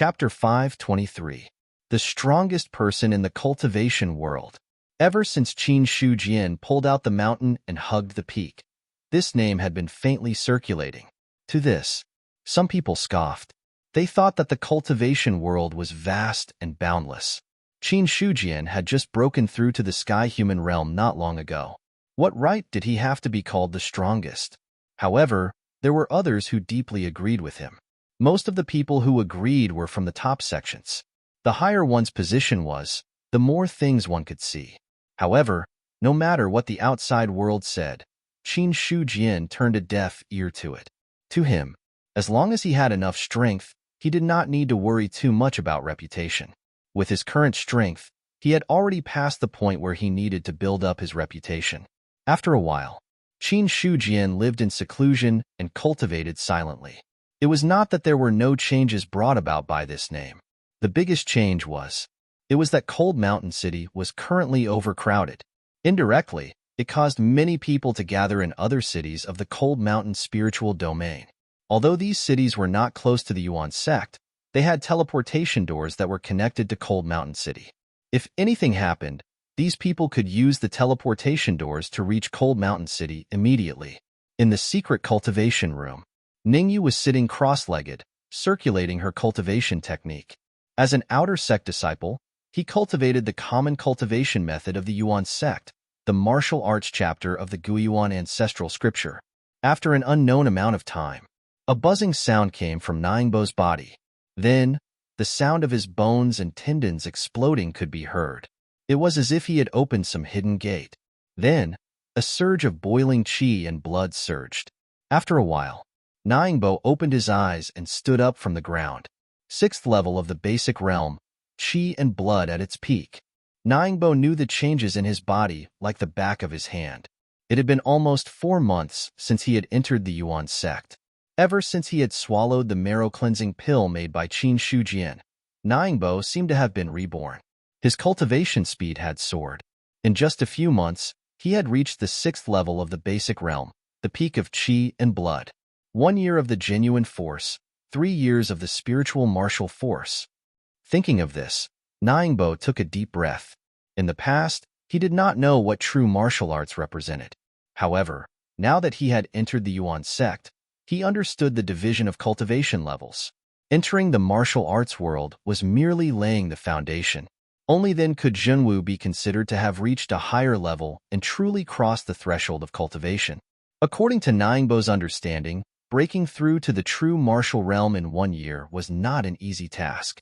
Chapter 523. The strongest person in the cultivation world. Ever since Qin Shujian pulled out the mountain and hugged the peak, this name had been faintly circulating. To this, some people scoffed. They thought that the cultivation world was vast and boundless. Qin Shujian had just broken through to the sky-human realm not long ago. What right did he have to be called the strongest? However, there were others who deeply agreed with him. Most of the people who agreed were from the top sections. The higher one's position was, the more things one could see. However, no matter what the outside world said, Qin Shujian turned a deaf ear to it. To him, as long as he had enough strength, he did not need to worry too much about reputation. With his current strength, he had already passed the point where he needed to build up his reputation. After a while, Qin Shujian lived in seclusion and cultivated silently. It was not that there were no changes brought about by this name. The biggest change was that Cold Mountain City was currently overcrowded. Indirectly, it caused many people to gather in other cities of the Cold Mountain spiritual domain. Although these cities were not close to the Yuan sect, they had teleportation doors that were connected to Cold Mountain City. If anything happened, these people could use the teleportation doors to reach Cold Mountain City immediately. In the secret cultivation room, Ningyu was sitting cross-legged, circulating her cultivation technique. As an outer sect disciple, he cultivated the common cultivation method of the Yuan sect, the martial arts chapter of the Guiyuan ancestral scripture. After an unknown amount of time, a buzzing sound came from Ningbo's body. Then, the sound of his bones and tendons exploding could be heard. It was as if he had opened some hidden gate. Then, a surge of boiling qi and blood surged. After a while, Ningbo opened his eyes and stood up from the ground. Sixth level of the basic realm, qi and blood at its peak. Ningbo knew the changes in his body like the back of his hand. It had been almost 4 months since he had entered the Yuan sect. Ever since he had swallowed the marrow-cleansing pill made by Qin Shujian, Ningbo seemed to have been reborn. His cultivation speed had soared. In just a few months, he had reached the 6th level of the basic realm, the peak of qi and blood. 1 year of the genuine force, 3 years of the spiritual martial force. Thinking of this, Ningbo took a deep breath. In the past, he did not know what true martial arts represented. However, now that he had entered the Yuan sect, he understood the division of cultivation levels. Entering the martial arts world was merely laying the foundation. Only then could Zhenwu be considered to have reached a higher level and truly crossed the threshold of cultivation. According to Ningbo's understanding, breaking through to the true martial realm in 1 year was not an easy task.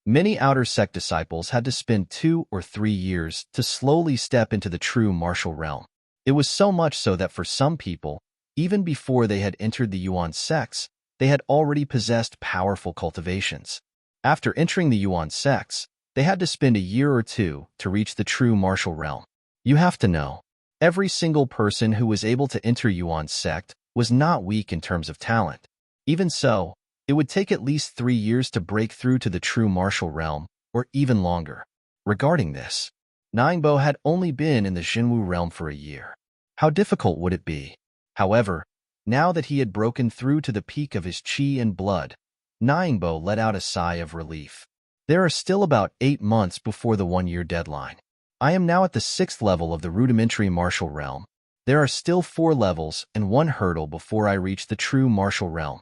Many outer sect disciples had to spend 2 or 3 years to slowly step into the true martial realm. It was so much so that for some people, even before they had entered the Yuan sects, they had already possessed powerful cultivations. After entering the Yuan sects, they had to spend a year or 2 to reach the true martial realm. You have to know, every single person who was able to enter Yuan sect was not weak in terms of talent. Even so, it would take at least 3 years to break through to the true martial realm, or even longer. Regarding this, Ningbo had only been in the Zhenwu realm for a year. How difficult would it be? However, now that he had broken through to the peak of his qi and blood, Ningbo let out a sigh of relief. There are still about 8 months before the 1-year deadline. I am now at the 6th level of the rudimentary martial realm. There are still 4 levels and 1 hurdle before I reach the true martial realm.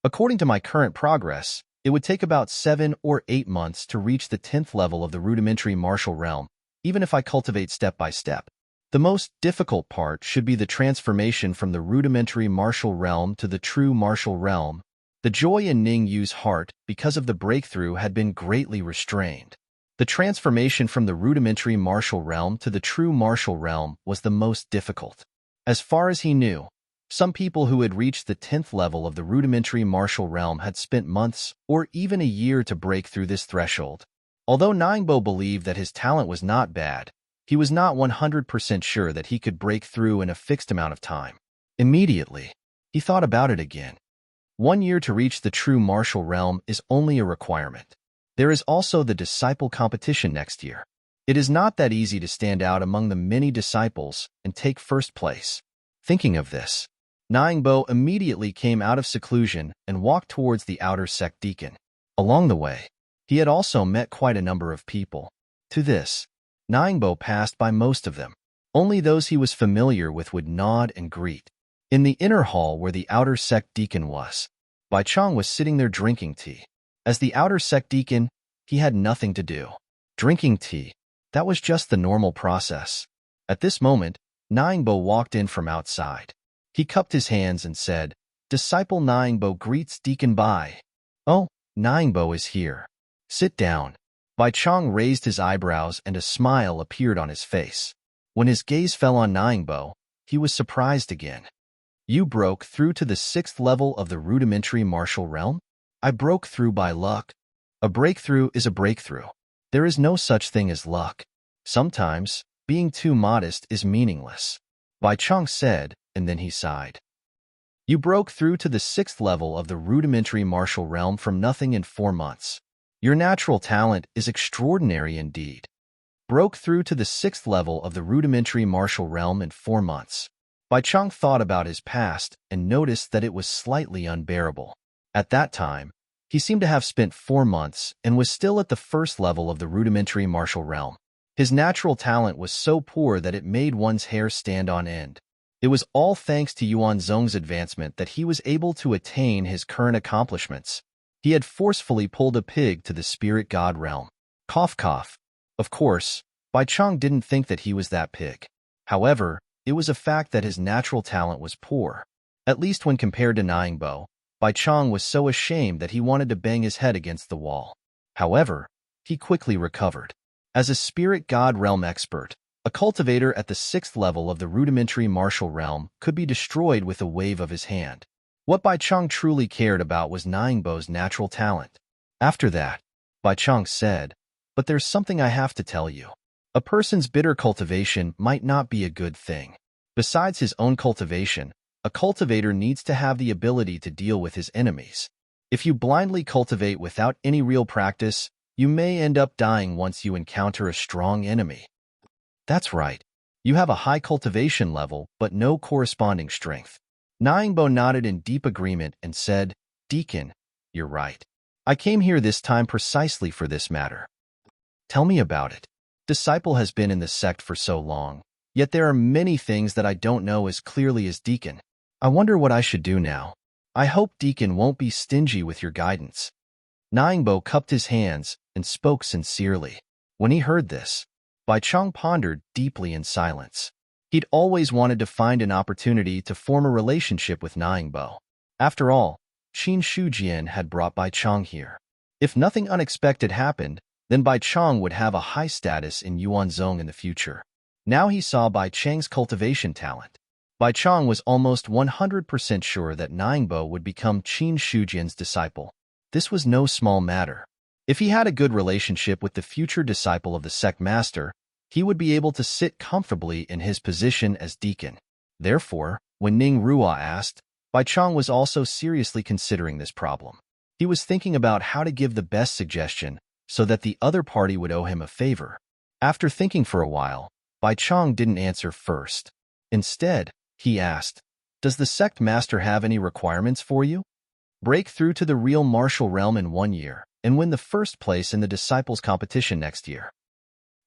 According to my current progress, it would take about 7 or 8 months to reach the 10th level of the rudimentary martial realm, even if I cultivate step by step. The most difficult part should be the transformation from the rudimentary martial realm to the true martial realm. The joy in Ningyu's heart because of the breakthrough had been greatly restrained. The transformation from the rudimentary martial realm to the true martial realm was the most difficult. As far as he knew, some people who had reached the 10th level of the rudimentary martial realm had spent months or even a year to break through this threshold. Although Ningbo believed that his talent was not bad, he was not 100% sure that he could break through in a fixed amount of time. Immediately, he thought about it again. 1 year to reach the true martial realm is only a requirement. There is also the disciple competition next year. It is not that easy to stand out among the many disciples and take first place. Thinking of this, Ningbo immediately came out of seclusion and walked towards the outer sect deacon. Along the way, he had also met quite a number of people. To this, Ningbo passed by most of them. Only those he was familiar with would nod and greet. In the inner hall where the outer sect deacon was, Bai Chong was sitting there drinking tea. As the outer sect deacon, he had nothing to do. Drinking tea, that was just the normal process. At this moment, Ningbo walked in from outside. He cupped his hands and said, "Disciple Ningbo greets Deacon Bai." "Oh, Ningbo is here. Sit down." Bai Chong raised his eyebrows and a smile appeared on his face. When his gaze fell on Ningbo, he was surprised again. "You broke through to the 6th level of the rudimentary martial realm?" "I broke through by luck." "A breakthrough is a breakthrough. There is no such thing as luck. Sometimes, being too modest is meaningless," Bai Chong said, and then he sighed. "You broke through to the 6th level of the rudimentary martial realm from nothing in 4 months. Your natural talent is extraordinary indeed." Broke through to the 6th level of the rudimentary martial realm in 4 months. Bai Chong thought about his past and noticed that it was slightly unbearable. At that time, he seemed to have spent 4 months and was still at the 1st level of the rudimentary martial realm. His natural talent was so poor that it made one's hair stand on end. It was all thanks to Yuan Zhong's advancement that he was able to attain his current accomplishments. He had forcefully pulled a pig to the spirit god realm. Cough cough. Of course, Bai Chong didn't think that he was that pig. However, it was a fact that his natural talent was poor. At least when compared to Ningbo, Bai Chong was so ashamed that he wanted to bang his head against the wall. However, he quickly recovered. As a spirit god realm expert, a cultivator at the 6th level of the rudimentary martial realm could be destroyed with a wave of his hand. What Bai Chong truly cared about was Ningbo's natural talent. After that, Bai Chong said, "But there's something I have to tell you. A person's bitter cultivation might not be a good thing. Besides his own cultivation, a cultivator needs to have the ability to deal with his enemies. If you blindly cultivate without any real practice, you may end up dying once you encounter a strong enemy." "That's right. You have a high cultivation level, but no corresponding strength." Ningbo nodded in deep agreement and said, "Deacon, you're right. I came here this time precisely for this matter." "Tell me about it." "Disciple has been in the sect for so long, yet there are many things that I don't know as clearly as Deacon. I wonder what I should do now. I hope Deacon won't be stingy with your guidance." Ningbo cupped his hands and spoke sincerely. When he heard this, Bai Chong pondered deeply in silence. He'd always wanted to find an opportunity to form a relationship with Ningbo. After all, Qin Shujian had brought Bai Chong here. If nothing unexpected happened, then Bai Chong would have a high status in Yuanzhong in the future. Now he saw Bai Chang's cultivation talent. Bai Chong was almost 100% sure that Ningbo would become Qin Shujian's disciple. This was no small matter. If he had a good relationship with the future disciple of the sect master, he would be able to sit comfortably in his position as deacon. Therefore, when Ning Ruo asked, Bai Chong was also seriously considering this problem. He was thinking about how to give the best suggestion so that the other party would owe him a favor. After thinking for a while, Bai Chong didn't answer first. Instead, he asked, "Does the sect master have any requirements for you?" "Break through to the real martial realm in 1 year and win the 1st place in the disciples competition next year."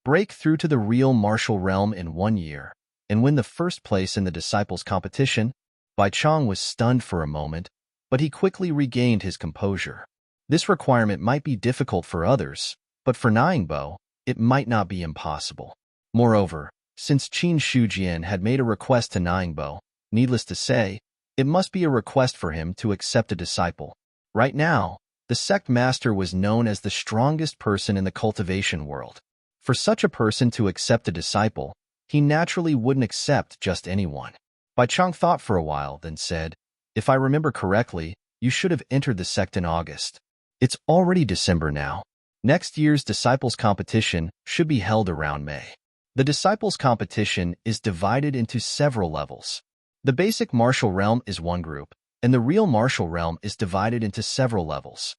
Break through to the real martial realm in 1 year and win the 1st place in the disciples competition? Bai Chong was stunned for a moment, but he quickly regained his composure. This requirement might be difficult for others, but for Ningbo, it might not be impossible. Moreover, since Qin Shujian had made a request to Ningbo, needless to say, it must be a request for him to accept a disciple. Right now, the sect master was known as the strongest person in the cultivation world. For such a person to accept a disciple, he naturally wouldn't accept just anyone. Bai Chong thought for a while, then said, "If I remember correctly, you should have entered the sect in August. It's already December now. Next year's disciples competition should be held around May." The disciples competition is divided into several levels. The basic martial realm is one group, and the real martial realm is divided into several levels.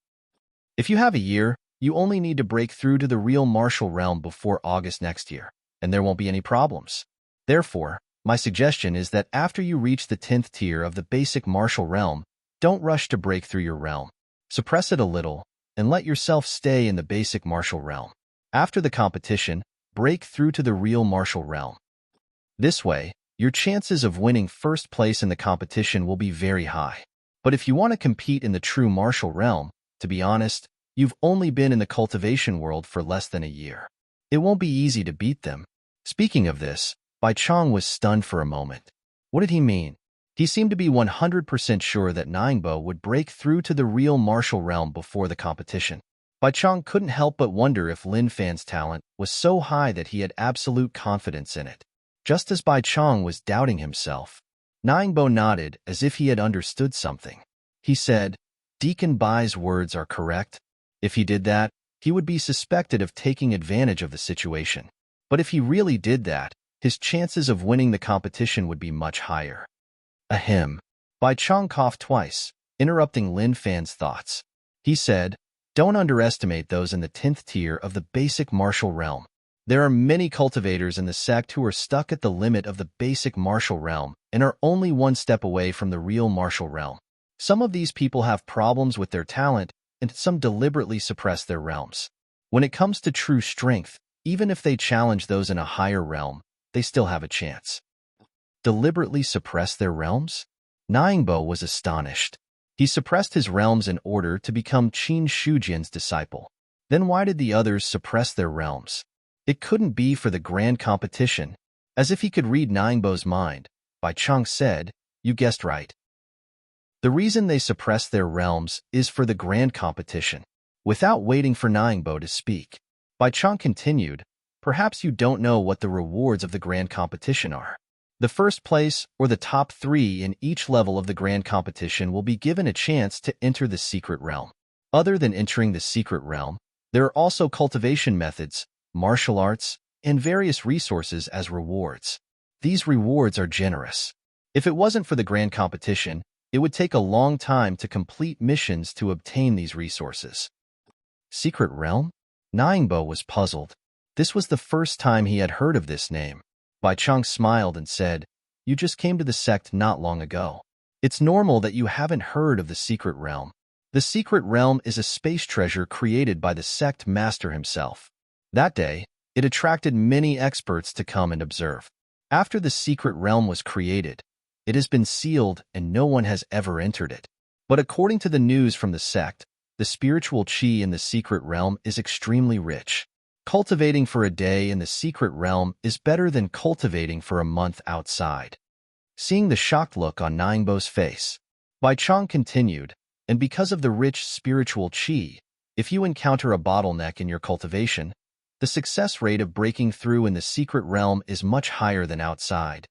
If you have a year, you only need to break through to the real martial realm before August next year, and there won't be any problems. Therefore, my suggestion is that after you reach the 10th tier of the basic martial realm, don't rush to break through your realm. Suppress it a little, and let yourself stay in the basic martial realm. After the competition, break through to the real martial realm. This way, your chances of winning first place in the competition will be very high. But if you want to compete in the true martial realm, to be honest, you've only been in the cultivation world for less than a year. It won't be easy to beat them. Speaking of this, Bai Chong was stunned for a moment. What did he mean? He seemed to be 100% sure that Ningbo would break through to the real martial realm before the competition. Bai Chong couldn't help but wonder if Lin Fan's talent was so high that he had absolute confidence in it. Just as Bai Chong was doubting himself, Ningbo nodded as if he had understood something. He said, "Deacon Bai's words are correct. If he did that, he would be suspected of taking advantage of the situation. But if he really did that, his chances of winning the competition would be much higher." Ahem. Bai Chong coughed twice, interrupting Lin Fan's thoughts. He said, "Don't underestimate those in the 10th tier of the basic martial realm. There are many cultivators in the sect who are stuck at the limit of the basic martial realm and are only one step away from the real martial realm. Some of these people have problems with their talent, and some deliberately suppress their realms. When it comes to true strength, even if they challenge those in a higher realm, they still have a chance." Deliberately suppress their realms? Ningbo was astonished. He suppressed his realms in order to become Qin Shujian's disciple. Then why did the others suppress their realms? It couldn't be for the grand competition. As if he could read Ningbo's mind, Bai Chong said, "You guessed right. The reason they suppress their realms is for the grand competition." Without waiting for Ningbo to speak, Bai Chong continued, "Perhaps you don't know what the rewards of the grand competition are. The first place or the top 3 in each level of the grand competition will be given a chance to enter the secret realm. Other than entering the secret realm, there are also cultivation methods, martial arts, and various resources as rewards. These rewards are generous. If it wasn't for the grand competition, it would take a long time to complete missions to obtain these resources." Secret realm? Ningbo was puzzled. This was the first time he had heard of this name. Bai Chong smiled and said, "You just came to the sect not long ago. It's normal that you haven't heard of the secret realm. The secret realm is a space treasure created by the sect master himself. That day, it attracted many experts to come and observe. After the secret realm was created, it has been sealed and no one has ever entered it. But according to the news from the sect, the spiritual qi in the secret realm is extremely rich. Cultivating for a day in the secret realm is better than cultivating for a month outside." Seeing the shocked look on Ningbo's face, Bai Chong continued, "And because of the rich spiritual qi, if you encounter a bottleneck in your cultivation, the success rate of breaking through in the secret realm is much higher than outside.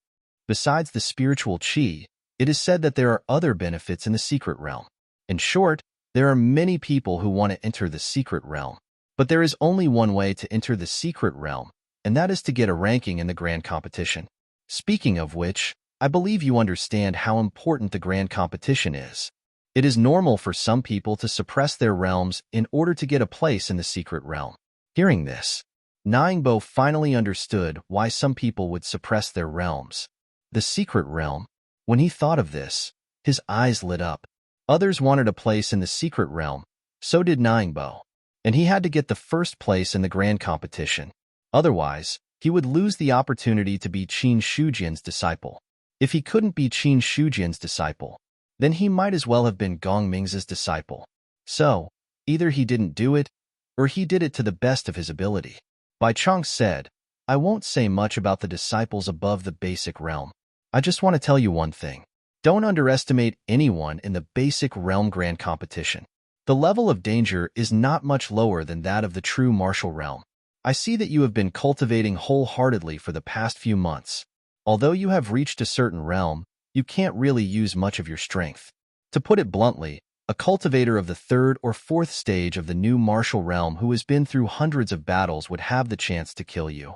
Besides the spiritual qi, it is said that there are other benefits in the secret realm. In short, there are many people who want to enter the secret realm. But there is only one way to enter the secret realm, and that is to get a ranking in the grand competition. Speaking of which, I believe you understand how important the grand competition is. It is normal for some people to suppress their realms in order to get a place in the secret realm." Hearing this, Ningbo finally understood why some people would suppress their realms. The secret realm? When he thought of this, his eyes lit up. Others wanted a place in the secret realm, so did Ningbo. And he had to get the first place in the grand competition. Otherwise, he would lose the opportunity to be Qin Shujian's disciple. If he couldn't be Qin Shujian's disciple, then he might as well have been Gong Ming's disciple. So, either he didn't do it, or he did it to the best of his ability. Bai Chong said, "I won't say much about the disciples above the basic realm. I just want to tell you one thing. Don't underestimate anyone in the basic realm grand competition. The level of danger is not much lower than that of the true martial realm. I see that you have been cultivating wholeheartedly for the past few months. Although you have reached a certain realm, you can't really use much of your strength. To put it bluntly, a cultivator of the 3rd or 4th stage of the new martial realm who has been through hundreds of battles would have the chance to kill you.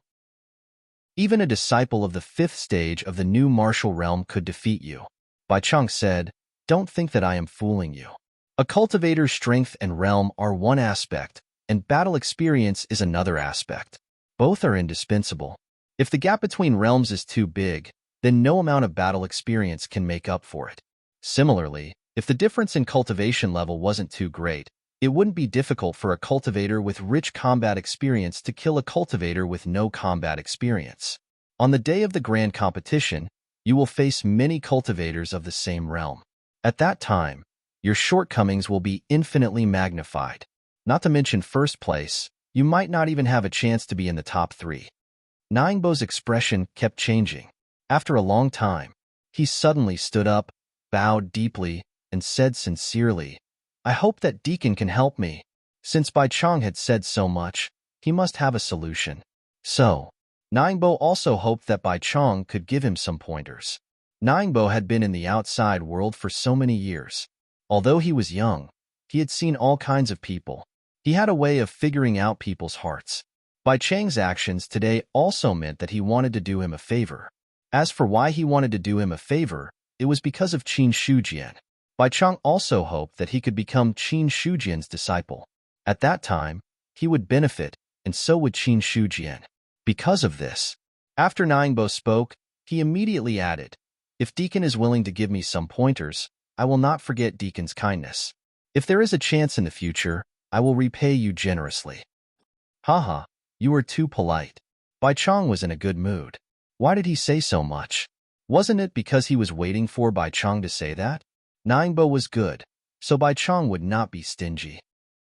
Even a disciple of the 5th stage of the new martial realm could defeat you." Bai Chong said, "Don't think that I am fooling you. A cultivator's strength and realm are one aspect, and battle experience is another aspect. Both are indispensable. If the gap between realms is too big, then no amount of battle experience can make up for it. Similarly, if the difference in cultivation level wasn't too great, It wouldn't be difficult for a cultivator with rich combat experience to kill a cultivator with no combat experience. On the day of the grand competition, you will face many cultivators of the same realm. At that time, your shortcomings will be infinitely magnified. Not to mention first place, you might not even have a chance to be in the top 3. Ningbo's expression kept changing. After a long time, he suddenly stood up, bowed deeply, and said sincerely, "I hope that Deacon can help me." Since Bai Chong had said so much, he must have a solution. So, Ningbo also hoped that Bai Chong could give him some pointers. Ningbo had been in the outside world for so many years. Although he was young, he had seen all kinds of people. He had a way of figuring out people's hearts. Bai Chang's actions today also meant that he wanted to do him a favor. As for why he wanted to do him a favor, it was because of Qin Shujian. Bai Chong also hoped that he could become Qin Shujian's disciple. At that time, he would benefit, and so would Qin Shujian. Because of this, after Ningbo spoke, he immediately added, "If Deacon is willing to give me some pointers, I will not forget Deacon's kindness. If there is a chance in the future, I will repay you generously." Haha, you are too polite. Bai Chong was in a good mood. Why did he say so much? Wasn't it because he was waiting for Bai Chong to say that? Ningbo was good, so Bai Chong would not be stingy.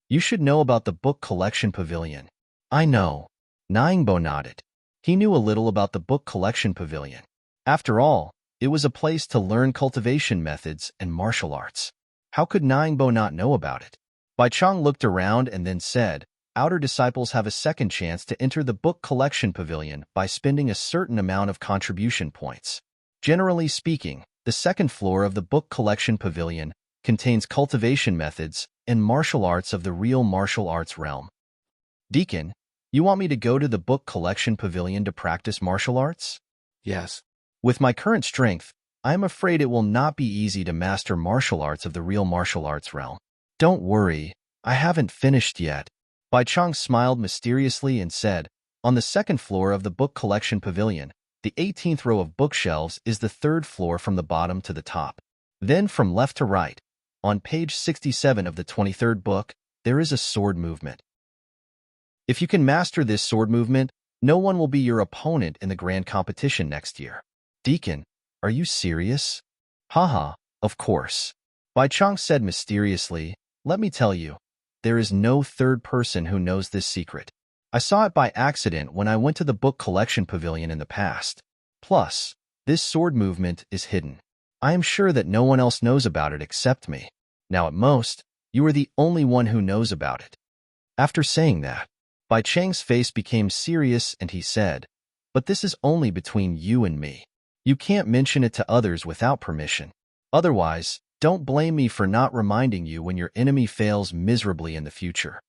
You should know about the book collection pavilion. I know. Ningbo nodded. He knew a little about the book collection pavilion. After all, it was a place to learn cultivation methods and martial arts. How could Ningbo not know about it? Bai Chong looked around and then said, "Outer disciples have a second chance to enter the book collection pavilion by spending a certain amount of contribution points. Generally speaking, the second floor of the book collection pavilion contains cultivation methods and martial arts of the real martial arts realm." Deacon, you want me to go to the book collection pavilion to practice martial arts? Yes. With my current strength, I am afraid it will not be easy to master martial arts of the real martial arts realm. Don't worry, I haven't finished yet. Bai Chong smiled mysteriously and said, "On the second floor of the book collection pavilion, the 18th row of bookshelves is the third floor from the bottom to the top. Then from left to right, on page 67 of the 23rd book, there is a sword movement. If you can master this sword movement, no one will be your opponent in the grand competition next year." Deacon, are you serious? Haha, of course. Bai Chong said mysteriously, "Let me tell you, there is no third person who knows this secret. I saw it by accident when I went to the book collection pavilion in the past. Plus, this sword movement is hidden. I am sure that no one else knows about it except me. Now at most, you are the only one who knows about it." After saying that, Bai Chang's face became serious and he said, "But this is only between you and me. You can't mention it to others without permission. Otherwise, don't blame me for not reminding you when your enemy fails miserably in the future."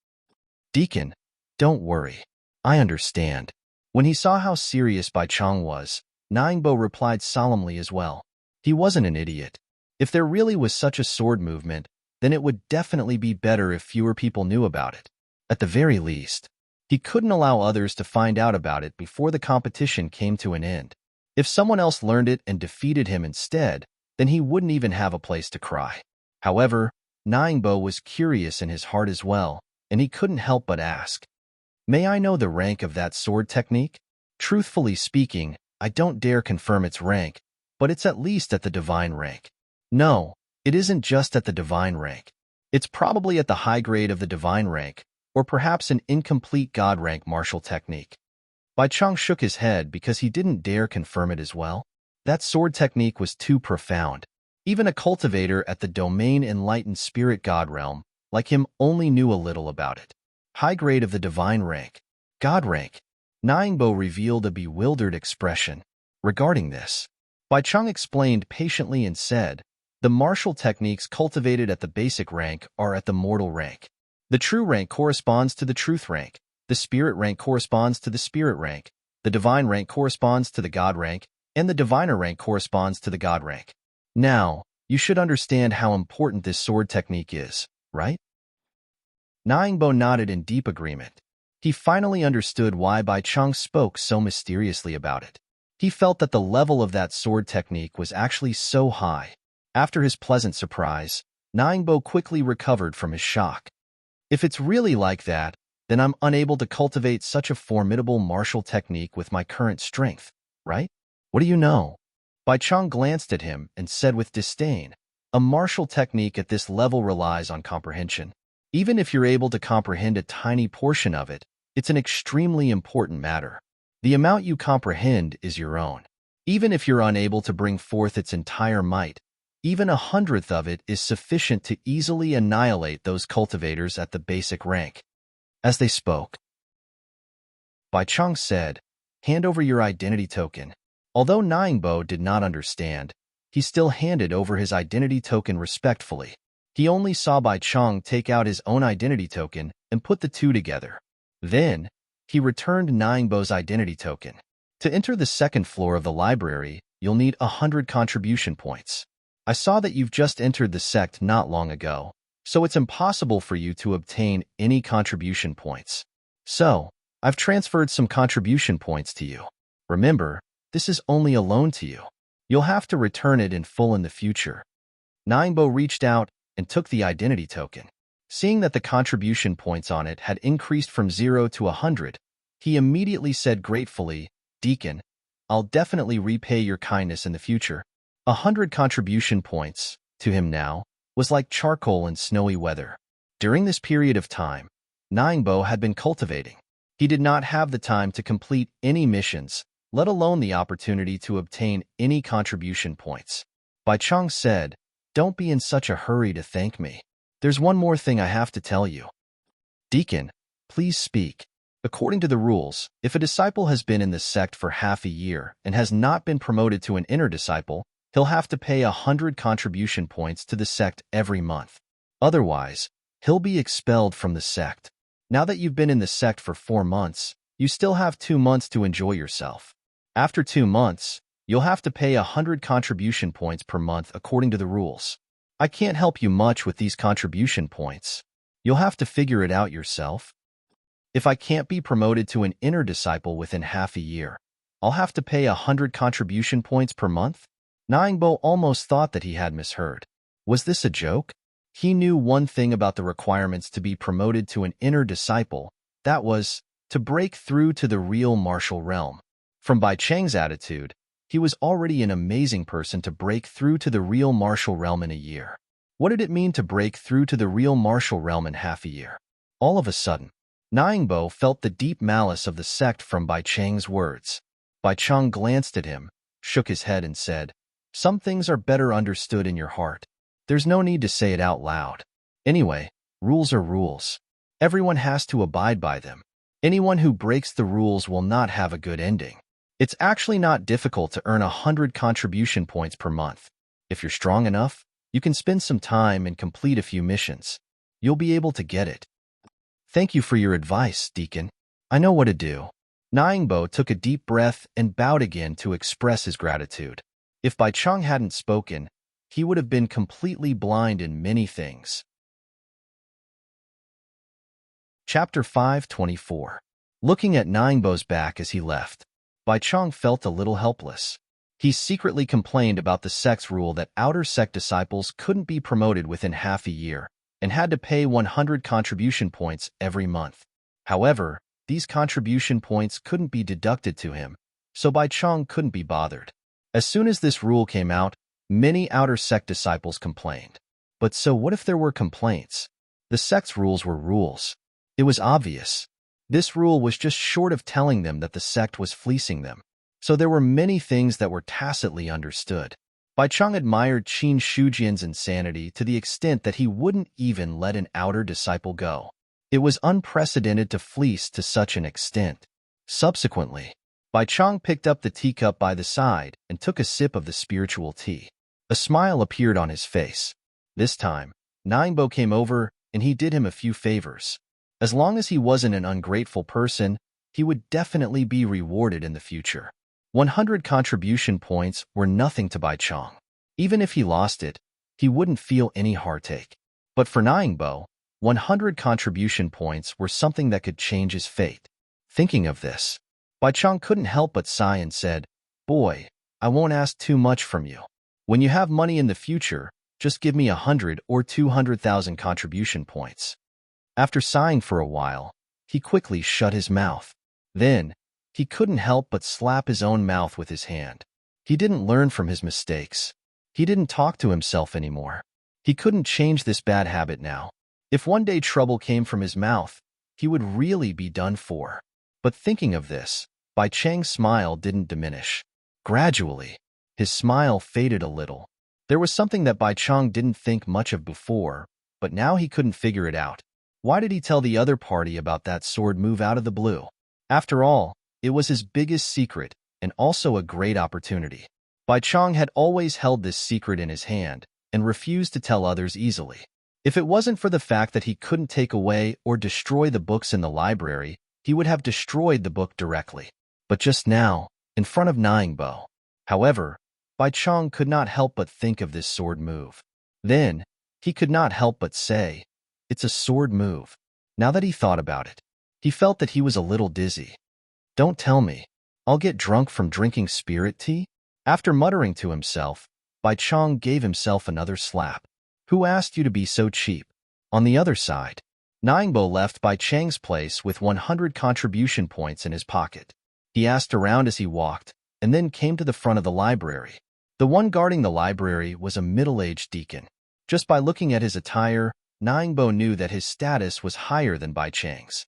Deacon, don't worry. I understand. When he saw how serious Bai Chong was, Ningbo replied solemnly as well. He wasn't an idiot. If there really was such a sword movement, then it would definitely be better if fewer people knew about it. At the very least, he couldn't allow others to find out about it before the competition came to an end. If someone else learned it and defeated him instead, then he wouldn't even have a place to cry. However, Ningbo was curious in his heart as well, and he couldn't help but ask, "May I know the rank of that sword technique?" Truthfully speaking, I don't dare confirm its rank, but it's at least at the divine rank. No, it isn't just at the divine rank. It's probably at the high grade of the divine rank, or perhaps an incomplete god rank martial technique. Bai Chong shook his head because he didn't dare confirm it as well. That sword technique was too profound. Even a cultivator at the domain enlightened spirit god realm, like him, only knew a little about it. High grade of the divine rank. God rank. Ningbo revealed a bewildered expression. Regarding this, Bai Chong explained patiently and said, "The martial techniques cultivated at the basic rank are at the mortal rank. The true rank corresponds to the truth rank. The spirit rank corresponds to the spirit rank. The divine rank corresponds to the god rank, and the diviner rank corresponds to the god rank. Now, you should understand how important this sword technique is, right?" Ningbo nodded in deep agreement. He finally understood why Bai Chong spoke so mysteriously about it. He felt that the level of that sword technique was actually so high. After his pleasant surprise, Ningbo quickly recovered from his shock. If it's really like that, then I'm unable to cultivate such a formidable martial technique with my current strength, right? What do you know? Bai Chang glanced at him and said with disdain, a martial technique at this level relies on comprehension. Even if you're able to comprehend a tiny portion of it, it's an extremely important matter. The amount you comprehend is your own. Even if you're unable to bring forth its entire might, even 1/100th of it is sufficient to easily annihilate those cultivators at the basic rank. As they spoke, Bai Chang said, hand over your identity token. Although Ningbo did not understand, he still handed over his identity token respectfully. He only saw Bai Chang take out his own identity token and put the two together. Then, he returned Ningbo's identity token. To enter the second floor of the library, you'll need 100 contribution points. I saw that you've just entered the sect not long ago, so it's impossible for you to obtain any contribution points. So, I've transferred some contribution points to you. Remember, this is only a loan to you. You'll have to return it in full in the future. Ningbo reached out and took the identity token. Seeing that the contribution points on it had increased from 0 to 100, he immediately said gratefully, Deacon, I'll definitely repay your kindness in the future. 100 contribution points, to him now, was like charcoal in snowy weather. During this period of time, Ningbo had been cultivating. He did not have the time to complete any missions, let alone the opportunity to obtain any contribution points. Bai Chang said, don't be in such a hurry to thank me. There's one more thing I have to tell you. Deacon, please speak. According to the rules, if a disciple has been in the sect for half a year and has not been promoted to an inner disciple, he'll have to pay 100 contribution points to the sect every month. Otherwise, he'll be expelled from the sect. Now that you've been in the sect for 4 months, you still have 2 months to enjoy yourself. After 2 months, you'll have to pay 100 contribution points per month according to the rules. I can't help you much with these contribution points. You'll have to figure it out yourself. If I can't be promoted to an inner disciple within half a year, I'll have to pay 100 contribution points per month? Ningbo almost thought that he had misheard. Was this a joke? He knew one thing about the requirements to be promoted to an inner disciple, that was, to break through to the real martial realm. From Bai Chang's attitude, he was already an amazing person to break through to the real martial realm in a year. What did it mean to break through to the real martial realm in half a year? All of a sudden, Ningbo felt the deep malice of the sect from Bai Chang's words. Bai Chang glanced at him, shook his head and said, some things are better understood in your heart. There's no need to say it out loud. Anyway, rules are rules. Everyone has to abide by them. Anyone who breaks the rules will not have a good ending. It's actually not difficult to earn 100 contribution points per month. If you're strong enough, you can spend some time and complete a few missions. You'll be able to get it. Thank you for your advice, Deacon. I know what to do. Ningbo took a deep breath and bowed again to express his gratitude. If Bai Chang hadn't spoken, he would have been completely blind in many things. Chapter 524. Looking at Ningbo's back as he left, Bai Chang felt a little helpless. He secretly complained about the sect's rule that outer sect disciples couldn't be promoted within half a year and had to pay 100 contribution points every month. However, these contribution points couldn't be deducted to him, so Bai Chang couldn't be bothered. As soon as this rule came out, many outer sect disciples complained. But so what if there were complaints? The sect's rules were rules. It was obvious. This rule was just short of telling them that the sect was fleecing them. So there were many things that were tacitly understood. Bai Chang admired Qin Shujian's insanity to the extent that he wouldn't even let an outer disciple go. It was unprecedented to fleece to such an extent. Subsequently, Bai Chang picked up the teacup by the side and took a sip of the spiritual tea. A smile appeared on his face. This time, Ningbo came over and he did him a few favors. As long as he wasn't an ungrateful person, he would definitely be rewarded in the future. 100 contribution points were nothing to Bai Chang. Even if he lost it, he wouldn't feel any heartache. But for Ningbo, 100 contribution points were something that could change his fate. Thinking of this, Bai Chang couldn't help but sigh and said, "Boy, I won't ask too much from you. When you have money in the future, just give me 100 or 200,000 contribution points." After sighing for a while, he quickly shut his mouth. Then, he couldn't help but slap his own mouth with his hand. He didn't learn from his mistakes. He didn't talk to himself anymore. He couldn't change this bad habit now. If one day trouble came from his mouth, he would really be done for. But thinking of this, Bai Chang's smile didn't diminish. Gradually, his smile faded a little. There was something that Bai Chang didn't think much of before, but now he couldn't figure it out. Why did he tell the other party about that sword move out of the blue? After all, it was his biggest secret, and also a great opportunity. Bai Chang had always held this secret in his hand, and refused to tell others easily. If it wasn't for the fact that he couldn't take away or destroy the books in the library, he would have destroyed the book directly. But just now, in front of Ningbo. However, Bai Chang could not help but think of this sword move. Then, he could not help but say, "It's a sword move." Now that he thought about it, he felt that he was a little dizzy. "Don't tell me. I'll get drunk from drinking spirit tea?" After muttering to himself, Bai Chang gave himself another slap. "Who asked you to be so cheap?" On the other side, Ningbo left Bai Chang's place with 100 contribution points in his pocket. He asked around as he walked, and then came to the front of the library. The one guarding the library was a middle-aged deacon. Just by looking at his attire, Ningbo knew that his status was higher than Bai Chang's.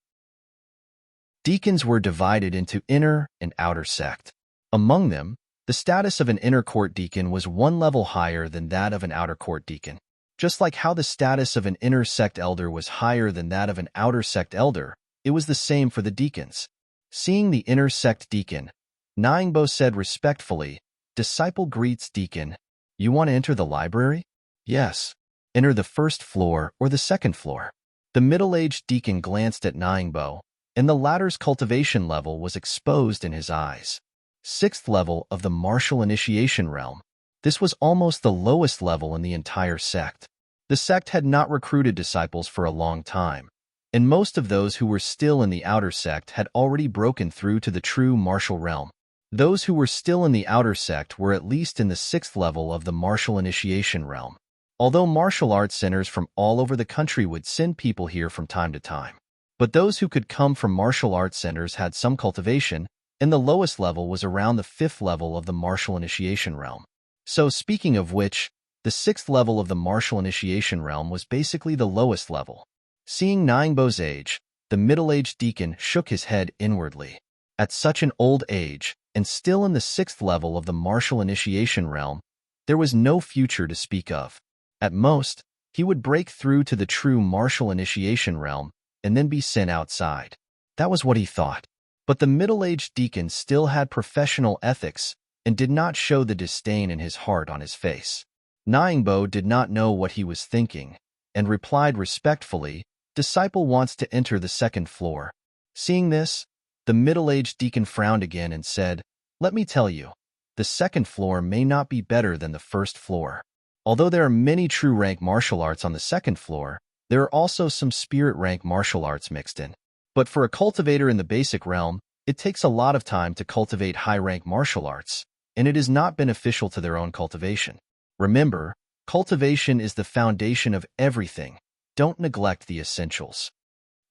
Deacons were divided into inner and outer sect. Among them, the status of an inner court deacon was one level higher than that of an outer court deacon. Just like how the status of an inner sect elder was higher than that of an outer sect elder, it was the same for the deacons. Seeing the inner sect deacon, Ningbo said respectfully, "Disciple greets deacon. You want to enter the library?" "Yes. Enter the first floor or the second floor." The middle-aged deacon glanced at Ningbo, and the latter's cultivation level was exposed in his eyes. 6th level of the martial initiation realm. This was almost the lowest level in the entire sect. The sect had not recruited disciples for a long time, and most of those who were still in the outer sect had already broken through to the true martial realm. Those who were still in the outer sect were at least in the 6th level of the martial initiation realm. Although martial arts centers from all over the country would send people here from time to time. But those who could come from martial arts centers had some cultivation, and the lowest level was around the 5th level of the martial initiation realm. So speaking of which, the 6th level of the martial initiation realm was basically the lowest level. Seeing Ningbo's age, the middle-aged deacon shook his head inwardly. At such an old age, and still in the 6th level of the martial initiation realm, there was no future to speak of. At most, he would break through to the true martial initiation realm, and then be sent outside. That was what he thought. But the middle-aged deacon still had professional ethics, and did not show the disdain in his heart on his face. Ningbo did not know what he was thinking, and replied respectfully, "Disciple wants to enter the 2nd floor." Seeing this, the middle-aged deacon frowned again and said, "Let me tell you, the 2nd floor may not be better than the 1st floor. Although there are many true rank martial arts on the 2nd floor, there are also some spirit rank martial arts mixed in. But for a cultivator in the basic realm, it takes a lot of time to cultivate high-rank martial arts, and it is not beneficial to their own cultivation. Remember, cultivation is the foundation of everything. Don't neglect the essentials."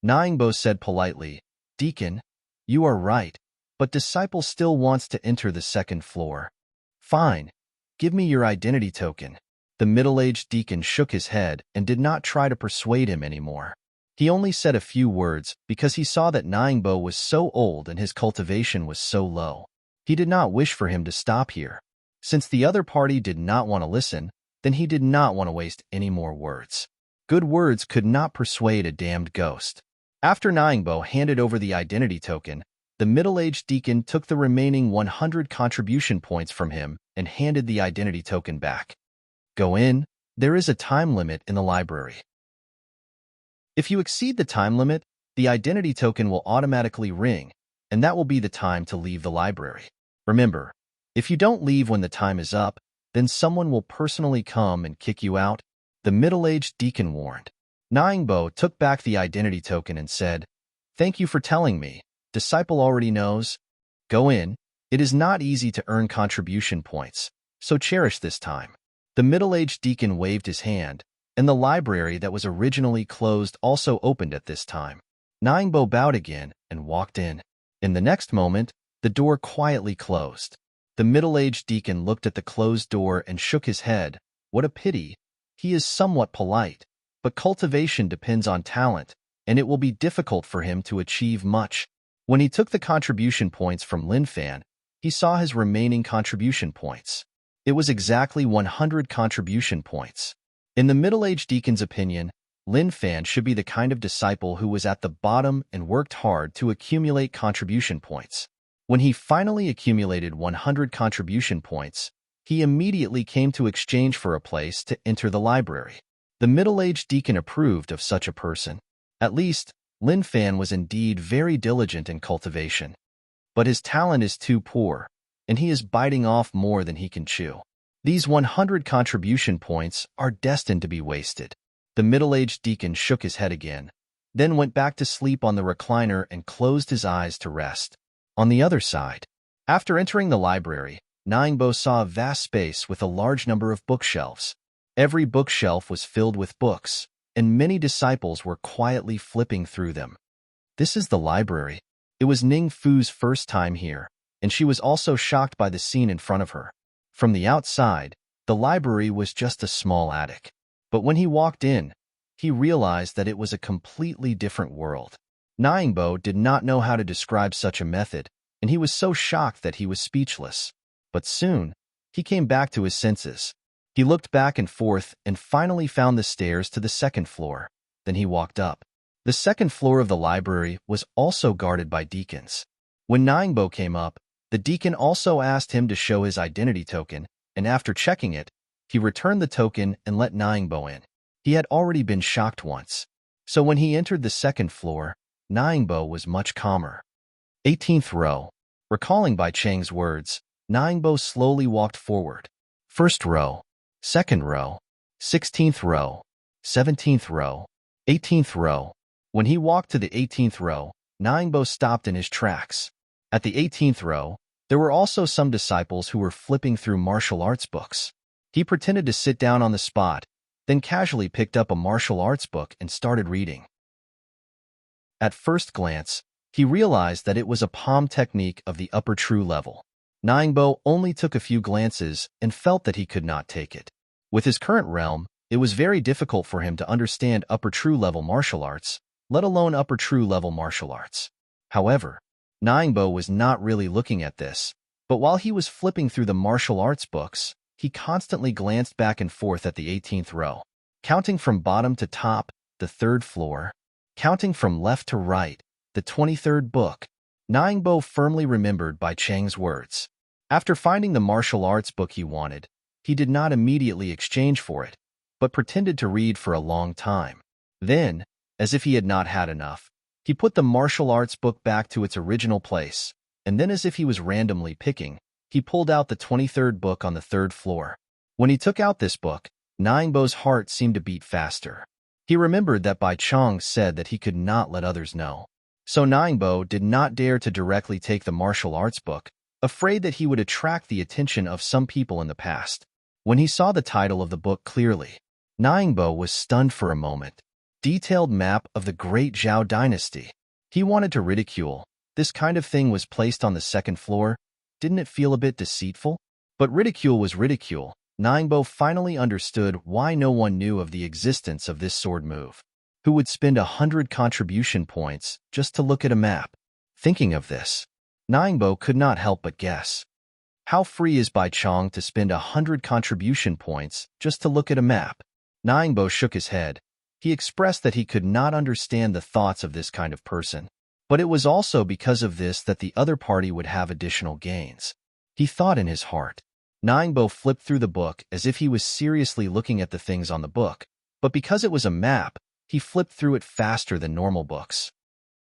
Ningbo said politely, "Deacon, you are right, but disciple still wants to enter the 2nd floor." "Fine. Give me your identity token." The middle-aged deacon shook his head and did not try to persuade him anymore. He only said a few words because he saw that Ningbo was so old and his cultivation was so low. He did not wish for him to stop here. Since the other party did not want to listen, then he did not want to waste any more words. Good words could not persuade a damned ghost. After Ningbo handed over the identity token, the middle-aged deacon took the remaining 100 contribution points from him and handed the identity token back. "Go in. There is a time limit in the library. If you exceed the time limit, the identity token will automatically ring, and that will be the time to leave the library. Remember, if you don't leave when the time is up, then someone will personally come and kick you out," the middle-aged deacon warned. Ningbo took back the identity token and said, "Thank you for telling me. Disciple already knows. Go in. It is not easy to earn contribution points, so cherish this time." The middle-aged deacon waved his hand, and the library that was originally closed also opened at this time. Ningbo bowed again and walked in. In the next moment, the door quietly closed. The middle-aged deacon looked at the closed door and shook his head. What a pity. He is somewhat polite, but cultivation depends on talent, and it will be difficult for him to achieve much. When he took the contribution points from Lin Fan, he saw his remaining contribution points. It was exactly 100 contribution points. In the middle-aged deacon's opinion, Lin Fan should be the kind of disciple who was at the bottom and worked hard to accumulate contribution points. When he finally accumulated 100 contribution points, he immediately came to exchange for a place to enter the library. The middle-aged deacon approved of such a person. At least, Lin Fan was indeed very diligent in cultivation. But his talent is too poor, and he is biting off more than he can chew. These 100 contribution points are destined to be wasted. The middle-aged deacon shook his head again, then went back to sleep on the recliner and closed his eyes to rest. On the other side, after entering the library, Ningbo saw a vast space with a large number of bookshelves. Every bookshelf was filled with books, and many disciples were quietly flipping through them. This is the library. It was Ning Fu's first time here, and she was also shocked by the scene in front of her. From the outside, the library was just a small attic. But when he walked in, he realized that it was a completely different world. Ningbo did not know how to describe such a method, and he was so shocked that he was speechless. But soon, he came back to his senses. He looked back and forth and finally found the stairs to the second floor. Then he walked up. The second floor of the library was also guarded by deacons. When Ningbo came up, the deacon also asked him to show his identity token, and after checking it, he returned the token and let Ningbo in. He had already been shocked once, so when he entered the second floor, Ningbo was much calmer. 18th row. Recalling Bai Cheng's words, Ningbo slowly walked forward. First row, second row, 16th row, 17th row, 18th row. When he walked to the 18th row, Ningbo stopped in his tracks. At the 18th row, there were also some disciples who were flipping through martial arts books. He pretended to sit down on the spot, then casually picked up a martial arts book and started reading. At first glance, he realized that it was a palm technique of the upper true level. Ningbo only took a few glances and felt that he could not take it. With his current realm, it was very difficult for him to understand upper true level martial arts, let alone upper true level martial arts. However, Ningbo was not really looking at this, but while he was flipping through the martial arts books, he constantly glanced back and forth at the 18th row, counting from bottom to top, the third floor, counting from left to right, the 23rd book. Ningbo firmly remembered Bai Cheng's words. After finding the martial arts book he wanted, he did not immediately exchange for it, but pretended to read for a long time. Then, as if he had not had enough, he put the martial arts book back to its original place, and then as if he was randomly picking, he pulled out the 23rd book on the third floor. When he took out this book, Ningbo's heart seemed to beat faster. He remembered that Bai Cheng said that he could not let others know. So Ningbo did not dare to directly take the martial arts book, afraid that he would attract the attention of some people in the past. When he saw the title of the book clearly, Ningbo was stunned for a moment. Detailed map of the Great Zhao dynasty. He wanted to ridicule. This kind of thing was placed on the second floor. Didn't it feel a bit deceitful? But ridicule was ridicule. Ningbo finally understood why no one knew of the existence of this sword move. Who would spend 100 contribution points just to look at a map? Thinking of this, Ningbo could not help but guess. How free is Bai Cheng to spend 100 contribution points just to look at a map? Ningbo shook his head. He expressed that he could not understand the thoughts of this kind of person. But it was also because of this that the other party would have additional gains. He thought in his heart. Ningbo flipped through the book as if he was seriously looking at the things on the book, but because it was a map, he flipped through it faster than normal books.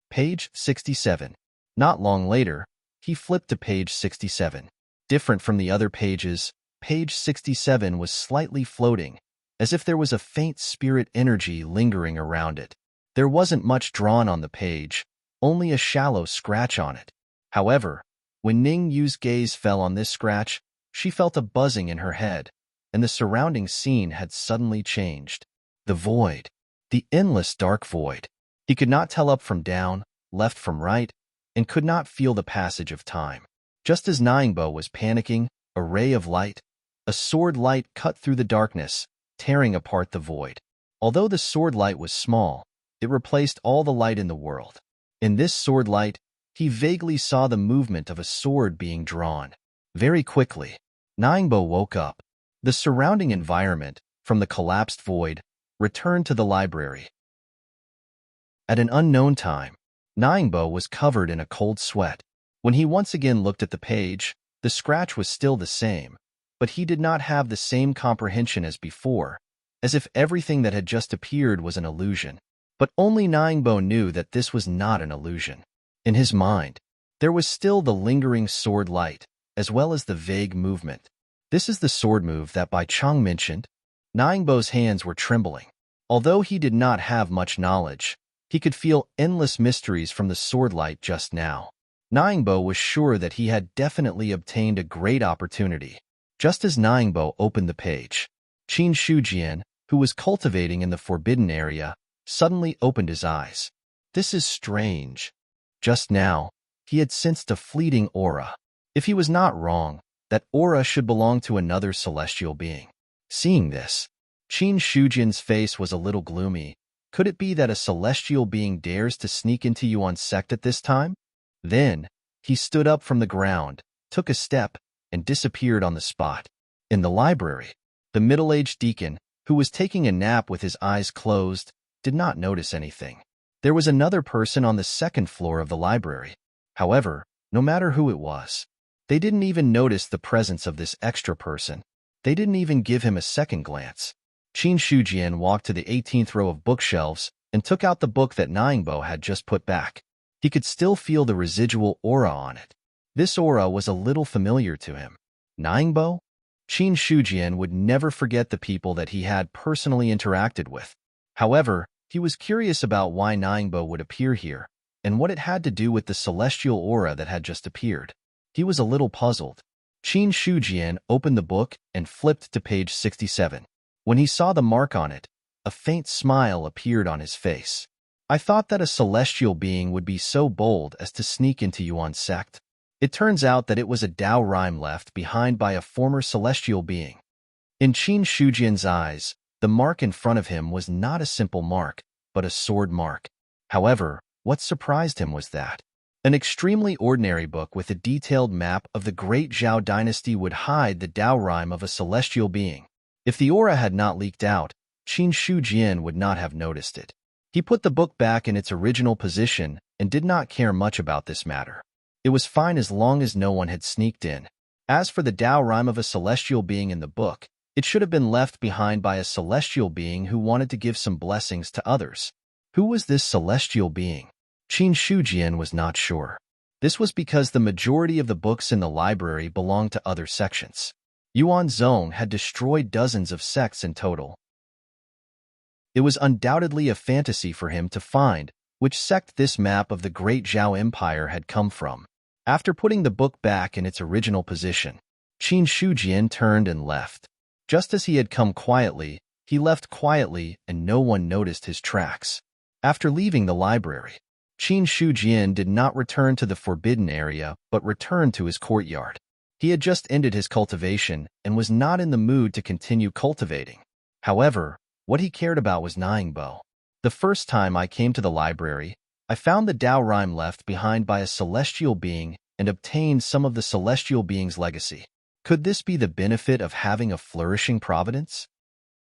Page 67. Not long later, he flipped to page 67. Different from the other pages, page 67 was slightly floating, as if there was a faint spirit energy lingering around it. There wasn't much drawn on the page, only a shallow scratch on it. However, when Ning Yu's gaze fell on this scratch, she felt a buzzing in her head, and the surrounding scene had suddenly changed. The void. The endless dark void. He could not tell up from down, left from right, and could not feel the passage of time. Just as Ningbo was panicking, a ray of light, a sword light cut through the darkness, tearing apart the void. Although the sword light was small, it replaced all the light in the world. In this sword light, he vaguely saw the movement of a sword being drawn. Very quickly, Ningbo woke up. The surrounding environment, from the collapsed void, returned to the library. At an unknown time, Ningbo was covered in a cold sweat. When he once again looked at the page, the scratch was still the same, but he did not have the same comprehension as before, as if everything that had just appeared was an illusion. But only Ningbo knew that this was not an illusion. In his mind, there was still the lingering sword light, as well as the vague movement. This is the sword move that Bai Chang mentioned. Ningbo's hands were trembling. Although he did not have much knowledge, he could feel endless mysteries from the sword light just now. Ningbo was sure that he had definitely obtained a great opportunity. Just as Ningbo opened the page, Qin Shujian, who was cultivating in the forbidden area, suddenly opened his eyes. This is strange. Just now, he had sensed a fleeting aura. If he was not wrong, that aura should belong to another celestial being. Seeing this, Qin Shujian's face was a little gloomy. Could it be that a celestial being dares to sneak into Yuan's sect at this time? Then, he stood up from the ground, took a step, and disappeared on the spot. In the library, the middle-aged deacon, who was taking a nap with his eyes closed, did not notice anything. There was another person on the second floor of the library. However, no matter who it was, they didn't even notice the presence of this extra person. They didn't even give him a second glance. Qin Shujian walked to the 18th row of bookshelves and took out the book that Ningbo had just put back. He could still feel the residual aura on it. This aura was a little familiar to him. Ningbo? Qin Shujian would never forget the people that he had personally interacted with. However, he was curious about why Ningbo would appear here, and what it had to do with the celestial aura that had just appeared. He was a little puzzled. Qin Shujian opened the book and flipped to page 67. When he saw the mark on it, a faint smile appeared on his face. I thought that a celestial being would be so bold as to sneak into Yuan's sect. It turns out that it was a Dao rhyme left behind by a former celestial being. In Qin Shujian's eyes, the mark in front of him was not a simple mark, but a sword mark. However, what surprised him was that an extremely ordinary book with a detailed map of the Great Zhao dynasty would hide the Dao rhyme of a celestial being. If the aura had not leaked out, Qin Shujian would not have noticed it. He put the book back in its original position and did not care much about this matter. It was fine as long as no one had sneaked in. As for the Dao rhyme of a celestial being in the book, it should have been left behind by a celestial being who wanted to give some blessings to others. Who was this celestial being? Qin Shujian was not sure. This was because the majority of the books in the library belonged to other sections. Yuan Zong had destroyed dozens of sects in total. It was undoubtedly a fantasy for him to find which sect this map of the Great Zhao Empire had come from. After putting the book back in its original position, Qin Shujian turned and left. Just as he had come quietly, he left quietly and no one noticed his tracks. After leaving the library, Qin Shujian did not return to the forbidden area but returned to his courtyard. He had just ended his cultivation and was not in the mood to continue cultivating. However, what he cared about was Ningbo. The first time I came to the library, I found the Dao rhyme left behind by a celestial being and obtained some of the celestial being's legacy. Could this be the benefit of having a flourishing providence?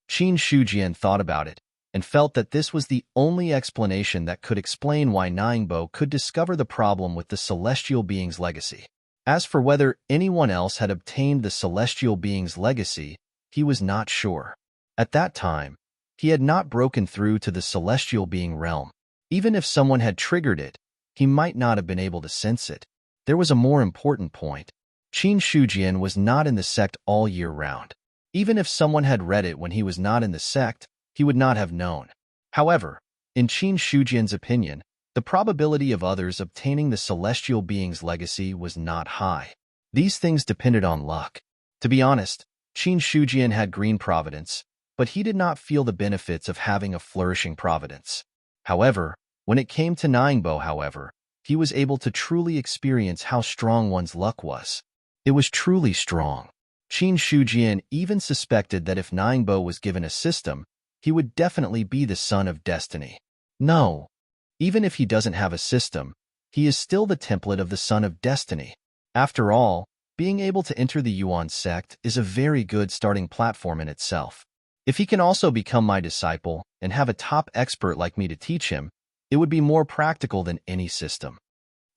Qin Shujian thought about it and felt that this was the only explanation that could explain why Ningbo could discover the problem with the celestial being's legacy. As for whether anyone else had obtained the celestial being's legacy, he was not sure. At that time, he had not broken through to the celestial being realm. Even if someone had triggered it, he might not have been able to sense it. There was a more important point. Qin Shujian was not in the sect all year round. Even if someone had read it when he was not in the sect, he would not have known. However, in Qin Shujian's opinion, the probability of others obtaining the celestial being's legacy was not high. These things depended on luck. To be honest, Qin Shujian had green providence, but he did not feel the benefits of having a flourishing providence. However, when it came to Ningbo, he was able to truly experience how strong one's luck was. It was truly strong. Qin Shujian even suspected that if Ningbo was given a system, he would definitely be the son of destiny. No, even if he doesn't have a system, he is still the template of the son of destiny. After all, being able to enter the Yuan sect is a very good starting platform in itself. If he can also become my disciple and have a top expert like me to teach him, it would be more practical than any system.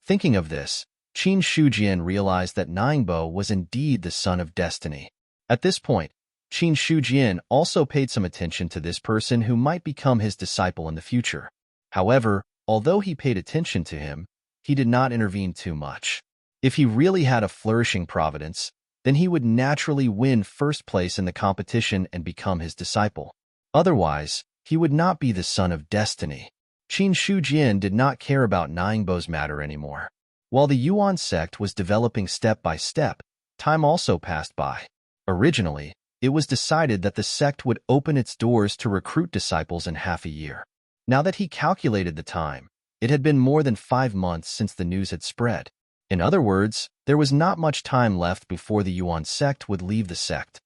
Thinking of this, Qin Shujian realized that Ningbo was indeed the son of destiny. At this point, Qin Shujian also paid some attention to this person who might become his disciple in the future. However, although he paid attention to him, he did not intervene too much. If he really had a flourishing providence, then he would naturally win first place in the competition and become his disciple. Otherwise, he would not be the son of destiny. Qin Shujian did not care about Ningbo's matter anymore. While the Yuan sect was developing step by step, time also passed by. Originally, it was decided that the sect would open its doors to recruit disciples in half a year. Now that he calculated the time, it had been more than 5 months since the news had spread. In other words, there was not much time left before the Yuan sect would leave the sect.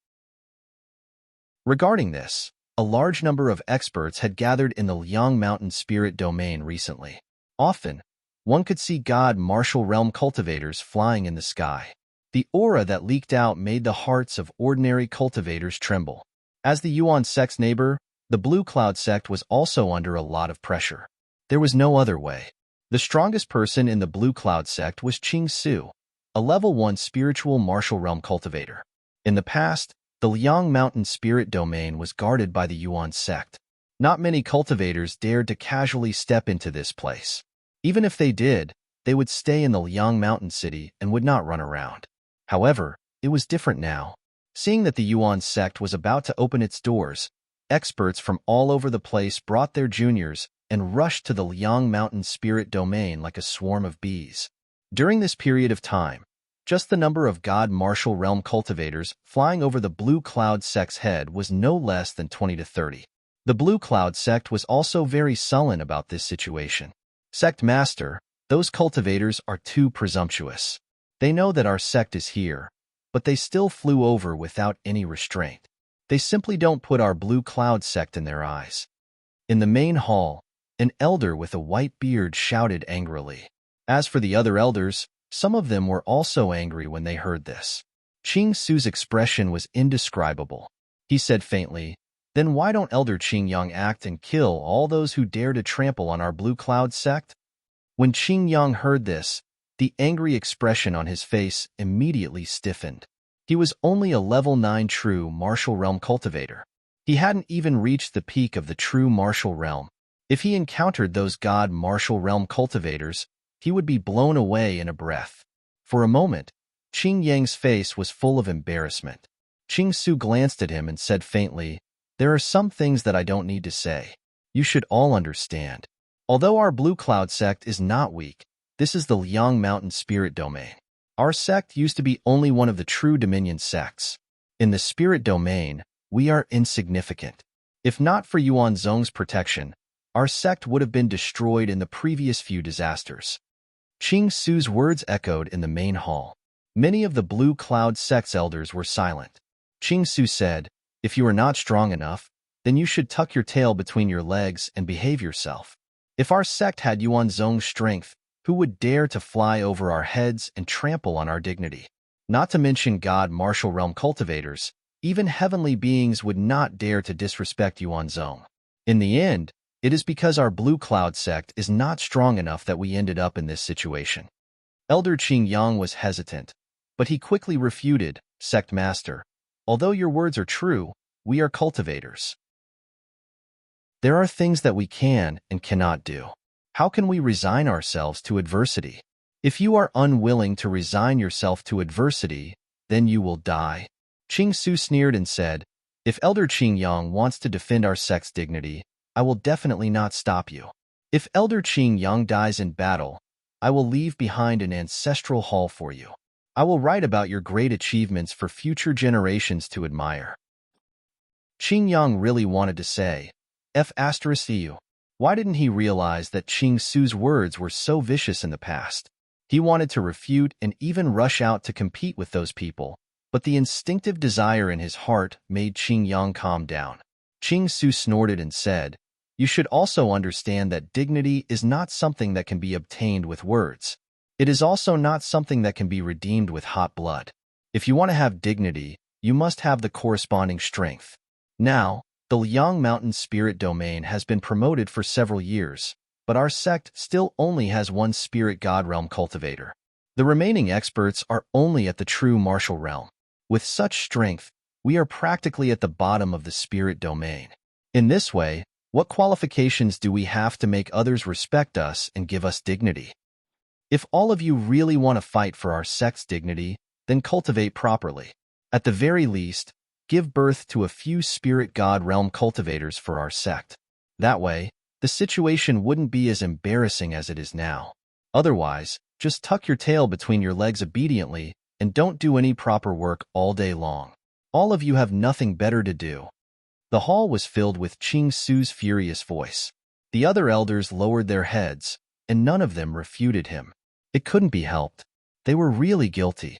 Regarding this, a large number of experts had gathered in the Liang Mountain Spirit Domain recently. Often, one could see God Martial Realm cultivators flying in the sky. The aura that leaked out made the hearts of ordinary cultivators tremble. As the Yuan sect's neighbor, the Blue Cloud sect was also under a lot of pressure. There was no other way. The strongest person in the Blue Cloud sect was Qing Su, a level 1 spiritual martial realm cultivator. In the past, the Liang Mountain Spirit Domain was guarded by the Yuan sect. Not many cultivators dared to casually step into this place. Even if they did, they would stay in the Liang Mountain City and would not run around. However, it was different now. Seeing that the Yuan sect was about to open its doors, experts from all over the place brought their juniors and rushed to the Liang Mountain Spirit Domain like a swarm of bees. During this period of time, just the number of God Martial Realm cultivators flying over the Blue Cloud sect's head was no less than 20 to 30. The Blue Cloud sect was also very sullen about this situation. Sect Master, those cultivators are too presumptuous. They know that our sect is here, but they still flew over without any restraint. They simply don't put our Blue Cloud sect in their eyes. In the main hall, an elder with a white beard shouted angrily. As for the other elders, some of them were also angry when they heard this. Qing Su's expression was indescribable. He said faintly, "Then why don't Elder Qing Yang act and kill all those who dare to trample on our Blue Cloud sect?" When Qing Yang heard this, the angry expression on his face immediately stiffened. He was only a level 9 true martial realm cultivator. He hadn't even reached the peak of the true martial realm. If he encountered those God martial realm cultivators, he would be blown away in a breath. For a moment, Qing Yang's face was full of embarrassment. Qing Su glanced at him and said faintly, "There are some things that I don't need to say. You should all understand. Although our Blue Cloud sect is not weak, this is the Liang Mountain Spirit Domain. Our sect used to be only one of the true Dominion sects. In the Spirit Domain, we are insignificant. If not for Yuan Zhong's protection, our sect would have been destroyed in the previous few disasters." Qing Su's words echoed in the main hall. Many of the Blue Cloud sect's elders were silent. Qing Su said, "If you are not strong enough, then you should tuck your tail between your legs and behave yourself. If our sect had Yuan Zhong's strength, who would dare to fly over our heads and trample on our dignity? Not to mention God Martial Realm cultivators, even heavenly beings would not dare to disrespect Yuan Zhong. In the end, it is because our Blue Cloud sect is not strong enough that we ended up in this situation." Elder Qing Yang was hesitant, but he quickly refuted, "Sect Master, although your words are true, we are cultivators. There are things that we can and cannot do. How can we resign ourselves to adversity? If you are unwilling to resign yourself to adversity, then you will die." Qing Su sneered and said, "If Elder Qing Yang wants to defend our sect's dignity, I will definitely not stop you. If Elder Qing Yang dies in battle, I will leave behind an ancestral hall for you. I will write about your great achievements for future generations to admire." Qing Yang really wanted to say, F***you. Why didn't he realize that Qing Su's words were so vicious in the past? He wanted to refute and even rush out to compete with those people, but the instinctive desire in his heart made Qing Yang calm down. Qing Su snorted and said, "You should also understand that dignity is not something that can be obtained with words. It is also not something that can be redeemed with hot blood. If you want to have dignity, you must have the corresponding strength." Now, the Liang Mountain Spirit Domain has been promoted for several years, but our sect still only has one Spirit God Realm cultivator. The remaining experts are only at the true martial realm. With such strength, we are practically at the bottom of the Spirit Domain. In this way, what qualifications do we have to make others respect us and give us dignity? If all of you really want to fight for our sect's dignity, then cultivate properly. At the very least, give birth to a few Spirit God Realm cultivators for our sect. That way, the situation wouldn't be as embarrassing as it is now. Otherwise, just tuck your tail between your legs obediently and don't do any proper work all day long. All of you have nothing better to do. The hall was filled with Qing Su's furious voice. The other elders lowered their heads, and none of them refuted him. It couldn't be helped. They were really guilty.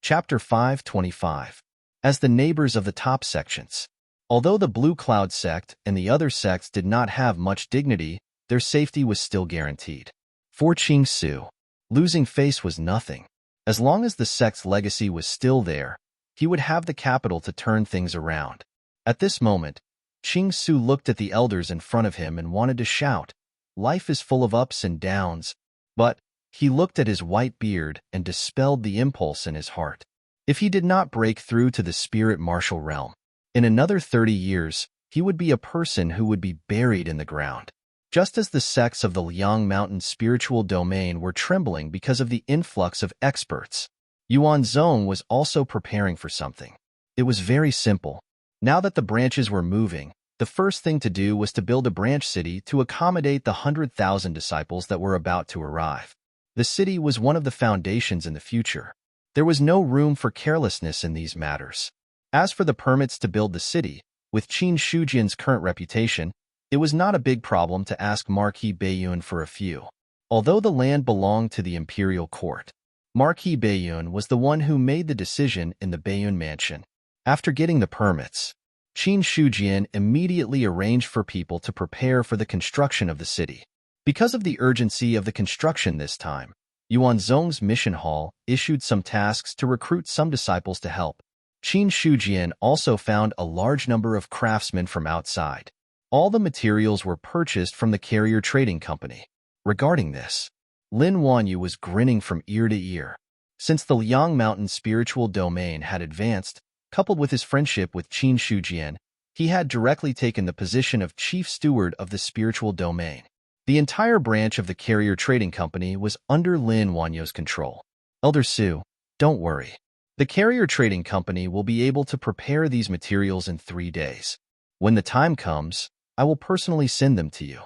Chapter 525. As the neighbors of the top sections. Although the Blue Cloud sect and the other sects did not have much dignity, their safety was still guaranteed. For Qing Su, losing face was nothing. As long as the sect's legacy was still there, he would have the capital to turn things around. At this moment, Qing Su looked at the elders in front of him and wanted to shout, "Life is full of ups and downs," but he looked at his white beard and dispelled the impulse in his heart. If he did not break through to the spirit martial realm, in another 30 years, he would be a person who would be buried in the ground. Just as the sects of the Liang Mountain spiritual domain were trembling because of the influx of experts, Yuan Zhong was also preparing for something. It was very simple. Now that the branches were moving, the first thing to do was to build a branch city to accommodate the 100,000 disciples that were about to arrive. The city was one of the foundations in the future. There was no room for carelessness in these matters. As for the permits to build the city, with Qin Shujian's current reputation, it was not a big problem to ask Marquis Baiyun for a few. Although the land belonged to the imperial court, Marquis Baiyun was the one who made the decision in the Baiyun mansion. After getting the permits, Qin Shujian immediately arranged for people to prepare for the construction of the city. Because of the urgency of the construction this time, Yuan Zhong's mission hall issued some tasks to recruit some disciples to help. Qin Shujian also found a large number of craftsmen from outside. All the materials were purchased from the carrier trading company. Regarding this, Lin Wanyu was grinning from ear to ear. Since the Liang Mountain spiritual domain had advanced, coupled with his friendship with Qin Shujian, he had directly taken the position of chief steward of the spiritual domain. The entire branch of the carrier trading company was under Lin Wanyu's control. Elder Su, don't worry. The carrier trading company will be able to prepare these materials in 3 days. When the time comes, I will personally send them to you.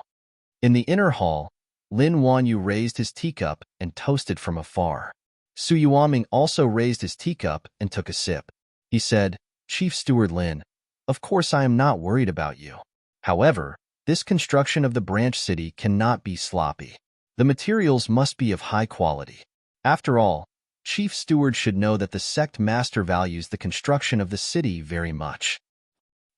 In the inner hall, Lin Wanyu raised his teacup and toasted from afar. Su Yuaming also raised his teacup and took a sip. He said, "Chief Steward Lin, of course I am not worried about you. However, this construction of the branch city cannot be sloppy. The materials must be of high quality. After all, Chief Steward should know that the sect master values the construction of the city very much."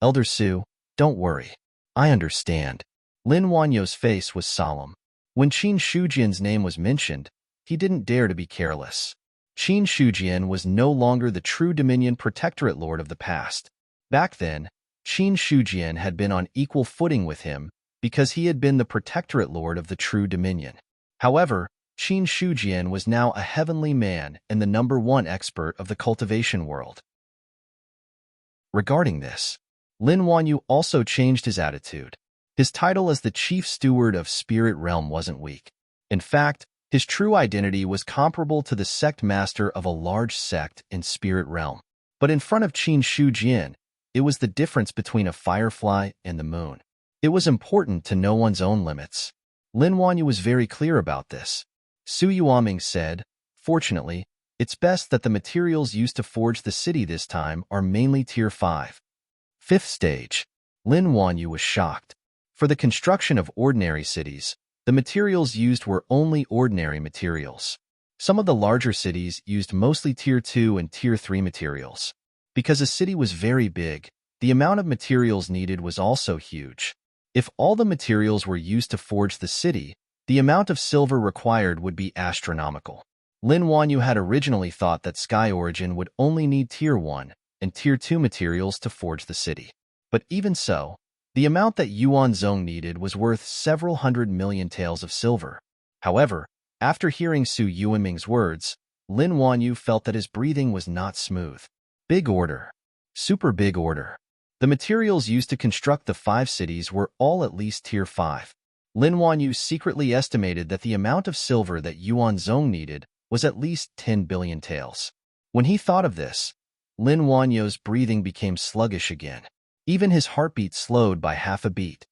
Elder Su, don't worry. I understand. Lin Wanyu's face was solemn. When Qin Shujian's name was mentioned, he didn't dare to be careless. Qin Shujian was no longer the true Dominion Protectorate Lord of the past. Back then, Qin Shujian had been on equal footing with him because he had been the Protectorate Lord of the true Dominion. However, Qin Shujian was now a heavenly man and the #1 expert of the cultivation world. Regarding this, Lin Wanyu also changed his attitude. His title as the chief steward of Spirit Realm wasn't weak. In fact, his true identity was comparable to the sect master of a large sect in Spirit Realm. But in front of Qin Shujian, it was the difference between a firefly and the moon. It was important to know one's own limits. Lin Wanyu was very clear about this. Su Yuaming said, "Fortunately, It's best that the materials used to forge the city this time are mainly Tier 5. Fifth stage. Lin Wanyu was shocked. For the construction of ordinary cities, the materials used were only ordinary materials. Some of the larger cities used mostly Tier 2 and Tier 3 materials. Because a city was very big, the amount of materials needed was also huge. If all the materials were used to forge the city, the amount of silver required would be astronomical. Lin Wanyu had originally thought that Sky Origin would only need Tier 1 and Tier 2 materials to forge the city. But even so, the amount that Yuan Zhong needed was worth several 100 million taels of silver. However, after hearing Su Yuanming's words, Lin Wanyu felt that his breathing was not smooth. Big order. Super big order. The materials used to construct the 5 cities were all at least Tier 5. Lin Wanyu secretly estimated that the amount of silver that Yuan Zhong needed was at least 10 billion taels. When he thought of this, Lin Wanyu's breathing became sluggish again. Even his heartbeat slowed by half a beat.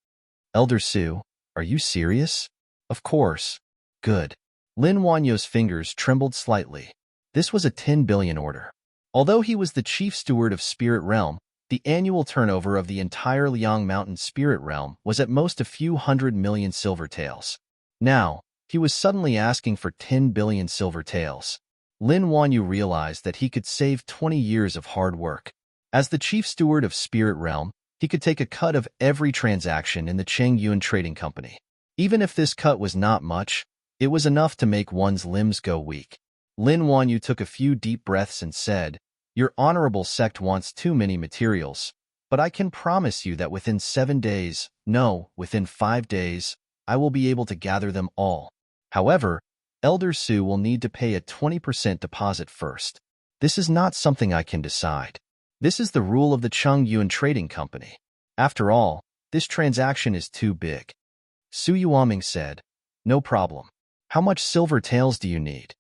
Elder Su, are you serious? Of course. Good. Lin Wanyu's fingers trembled slightly. This was a 10 billion order. Although he was the chief steward of Spirit Realm, the annual turnover of the entire Liang Mountain Spirit Realm was at most a few 100 million silver taels. Now, he was suddenly asking for 10 billion silver taels. Lin Wanyu realized that he could save 20 years of hard work. As the chief steward of Spirit Realm, he could take a cut of every transaction in the Chengyuan Trading Company. Even if this cut was not much, it was enough to make one's limbs go weak. Lin Wanyu took a few deep breaths and said, "Your honorable sect wants too many materials, but I can promise you that within 7 days, no, within 5 days, I will be able to gather them all. However, Elder Su will need to pay a 20% deposit first. This is not something I can decide. This is the rule of the Chengyuan Trading Company. After all, this transaction is too big." Su Yuanming said, "No problem. How much silver taels do you need?"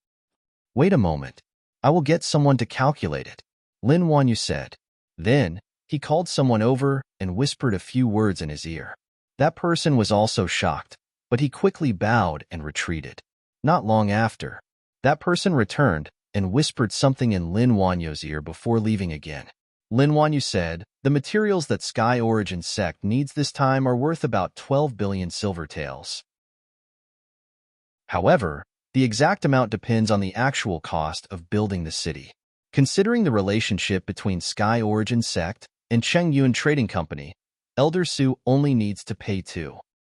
"Wait a moment. I will get someone to calculate it," Lin Wanyu said. Then, he called someone over and whispered a few words in his ear. That person was also shocked, but he quickly bowed and retreated. Not long after, that person returned and whispered something in Lin Wanyu's ear before leaving again. Lin Wanyu said, "The materials that Sky Origin sect needs this time are worth about 12 billion silver taels. However, the exact amount depends on the actual cost of building the city. Considering the relationship between Sky Origin sect and Chengyuan Trading Company, Elder Su only needs to pay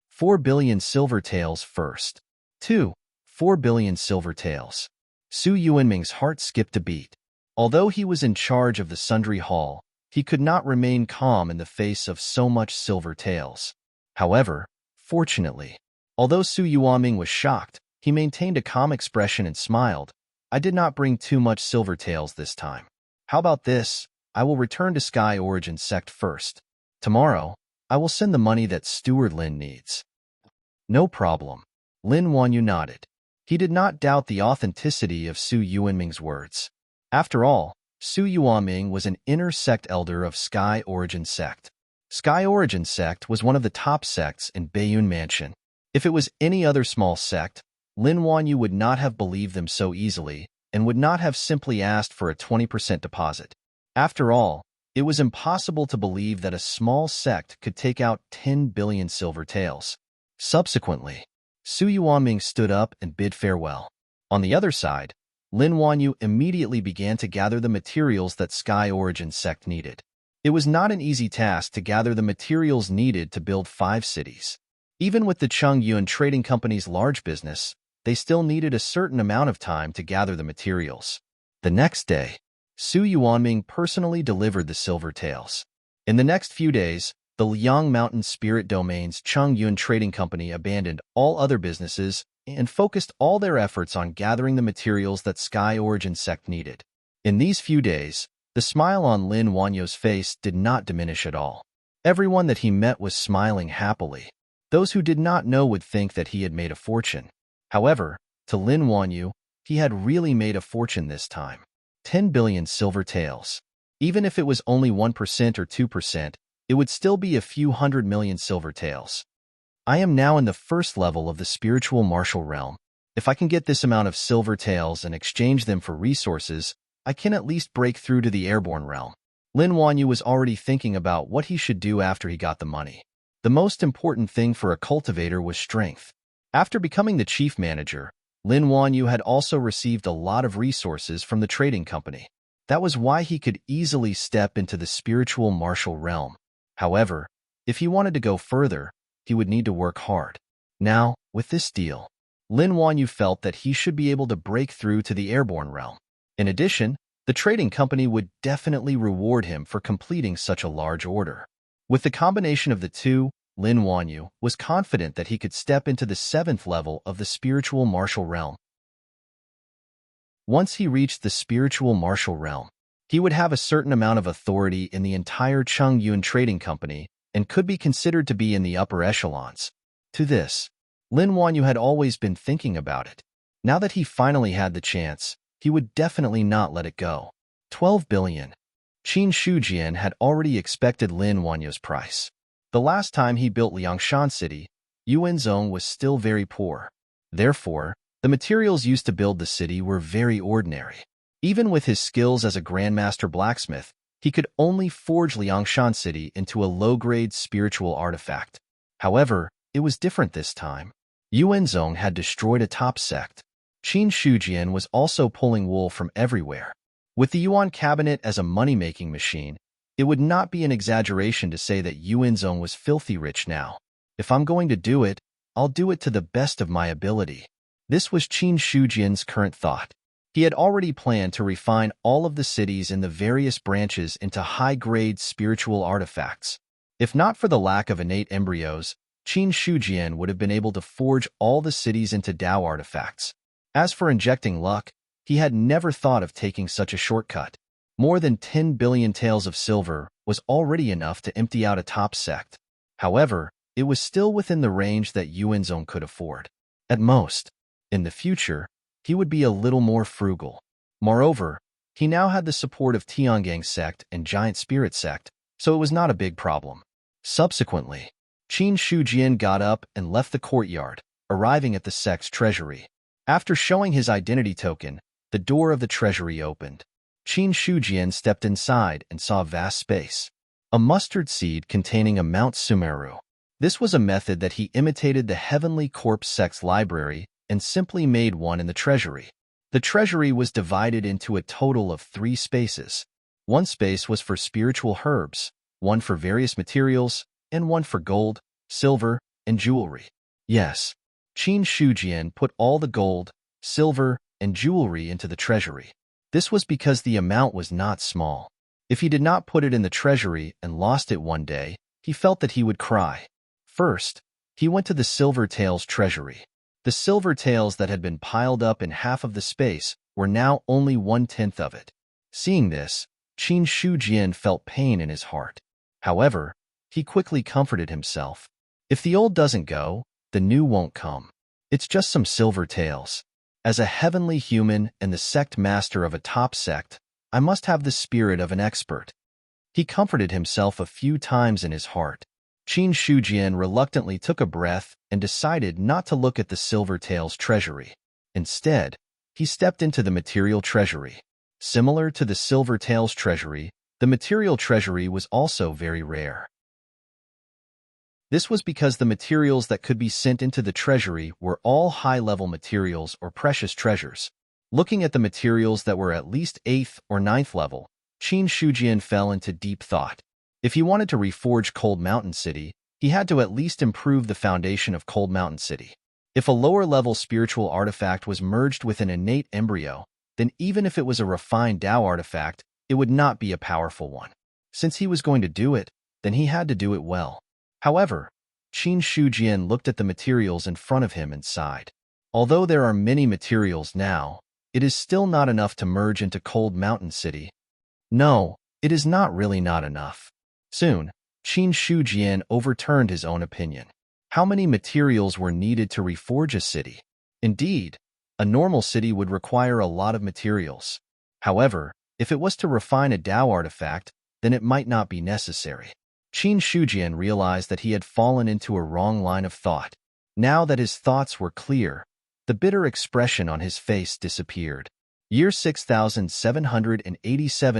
4 billion silver taels first. 4 billion silver taels." Su Yuanming's heart skipped a beat. Although he was in charge of the Sundry Hall, he could not remain calm in the face of so much silver taels. However, fortunately, although Su Yuanming was shocked, he maintained a calm expression and smiled. "I did not bring too much silver taels this time. How about this? I will return to Sky Origin sect first. Tomorrow, I will send the money that Steward Lin needs." "No problem." Lin Wanyu nodded. He did not doubt the authenticity of Su Yuanming's words. After all, Su Yuanming was an inner sect elder of Sky Origin sect. Sky Origin sect was one of the top sects in Baiyun Mansion. If it was any other small sect, Lin Wanyu would not have believed them so easily and would not have simply asked for a 20% deposit. After all, it was impossible to believe that a small sect could take out 10 billion silver taels. Subsequently, Su Yuanming stood up and bid farewell. On the other side, Lin Wanyu immediately began to gather the materials that Sky Origin sect needed. It was not an easy task to gather the materials needed to build 5 cities. Even with the Chengyuan Trading Company's large business, they still needed a certain amount of time to gather the materials. The next day, Su Yuanming personally delivered the silver taels. In the next few days, the Liang Mountain Spirit Domain's Chengyuan Trading Company abandoned all other businesses and focused all their efforts on gathering the materials that Sky Origin sect needed. In these few days, the smile on Lin Wanyu's face did not diminish at all. Everyone that he met was smiling happily. Those who did not know would think that he had made a fortune. However, to Lin Wanyu, he had really made a fortune this time. 10 billion silver taels. Even if it was only 1% or 2%, it would still be a few 100 million silver taels. "I am now in the first level of the spiritual martial realm. If I can get this amount of silver tails and exchange them for resources, I can at least break through to the airborne realm. Lin Wanyu was already thinking about what he should do after he got the money. The most important thing for a cultivator was strength. After becoming the chief manager, Lin Wanyu had also received a lot of resources from the trading company. That was why he could easily step into the spiritual martial realm. However, if he wanted to go further, he would need to work hard. Now, with this deal, Lin Wanyu felt that he should be able to break through to the airborne realm. In addition, the trading company would definitely reward him for completing such a large order. With the combination of the two, Lin Wanyu was confident that he could step into the 7th level of the spiritual martial realm. Once he reached the spiritual martial realm, he would have a certain amount of authority in the entire Chungyun trading company and could be considered to be in the upper echelons. To this, Lin Wanyu had always been thinking about it. Now that he finally had the chance, he would definitely not let it go. 12 billion. Qin Shujian had already expected Lin Wanyu's price. The last time he built Liangshan City, Yuanzhong was still very poor. Therefore, the materials used to build the city were very ordinary. Even with his skills as a grandmaster blacksmith, he could only forge Liangshan City into a low-grade spiritual artifact. However, it was different this time. Yuanzhong had destroyed a top sect. Qin Shujian was also pulling wool from everywhere. With the Yuan cabinet as a money-making machine, it would not be an exaggeration to say that Yuanzhong was filthy rich now. If I'm going to do it, I'll do it to the best of my ability. This was Qin Shujian's current thought. He had already planned to refine all of the cities in the various branches into high-grade spiritual artifacts. If not for the lack of innate embryos, Qin Shujian would have been able to forge all the cities into Dao artifacts. As for injecting luck, he had never thought of taking such a shortcut. More than 10 billion taels of silver was already enough to empty out a top sect. However, it was still within the range that Yuanzhong could afford. At most, in the future, he would be a little more frugal. Moreover, he now had the support of Tiangang sect and Giant Spirit sect, so it was not a big problem. Subsequently, Qin Shujian got up and left the courtyard, arriving at the sect's treasury. After showing his identity token, the door of the treasury opened. Qin Shujian stepped inside and saw a vast space. A mustard seed containing a Mount Sumeru. This was a method that he imitated the Heavenly Corpse sect's library and simply made one in the treasury. The treasury was divided into a total of 3 spaces. One space was for spiritual herbs, one for various materials, and one for gold, silver, and jewelry. Yes, Qin Shujian put all the gold, silver, and jewelry into the treasury. This was because the amount was not small. If he did not put it in the treasury and lost it one day, he felt that he would cry. First, he went to the silver taels treasury. The silver taels that had been piled up in half of the space were now only 1/10 of it. Seeing this, Qin Shujian felt pain in his heart. However, he quickly comforted himself. If the old doesn't go, the new won't come. It's just some silver taels. As a heavenly human and the sect master of a top sect, I must have the spirit of an expert. He comforted himself a few times in his heart. Qin Shujian reluctantly took a breath and decided not to look at the silver taels treasury. Instead, he stepped into the material treasury. Similar to the silver taels treasury, the material treasury was also very rare. This was because the materials that could be sent into the treasury were all high-level materials or precious treasures. Looking at the materials that were at least 8th or 9th level, Qin Shujian fell into deep thought. If he wanted to reforge Cold Mountain City, he had to at least improve the foundation of Cold Mountain City. If a lower-level spiritual artifact was merged with an innate embryo, then even if it was a refined Dao artifact, it would not be a powerful one. Since he was going to do it, then he had to do it well. However, Qin Shujian looked at the materials in front of him and sighed. Although there are many materials now, it is still not enough to merge into Cold Mountain City. No, it is not really not enough. Soon, Qin Shujian overturned his own opinion. How many materials were needed to reforge a city? Indeed, a normal city would require a lot of materials. However, if it was to refine a Dao artifact, then it might not be necessary. Qin Shujian realized that he had fallen into a wrong line of thought. Now that his thoughts were clear, The bitter expression on his face disappeared. Year 6787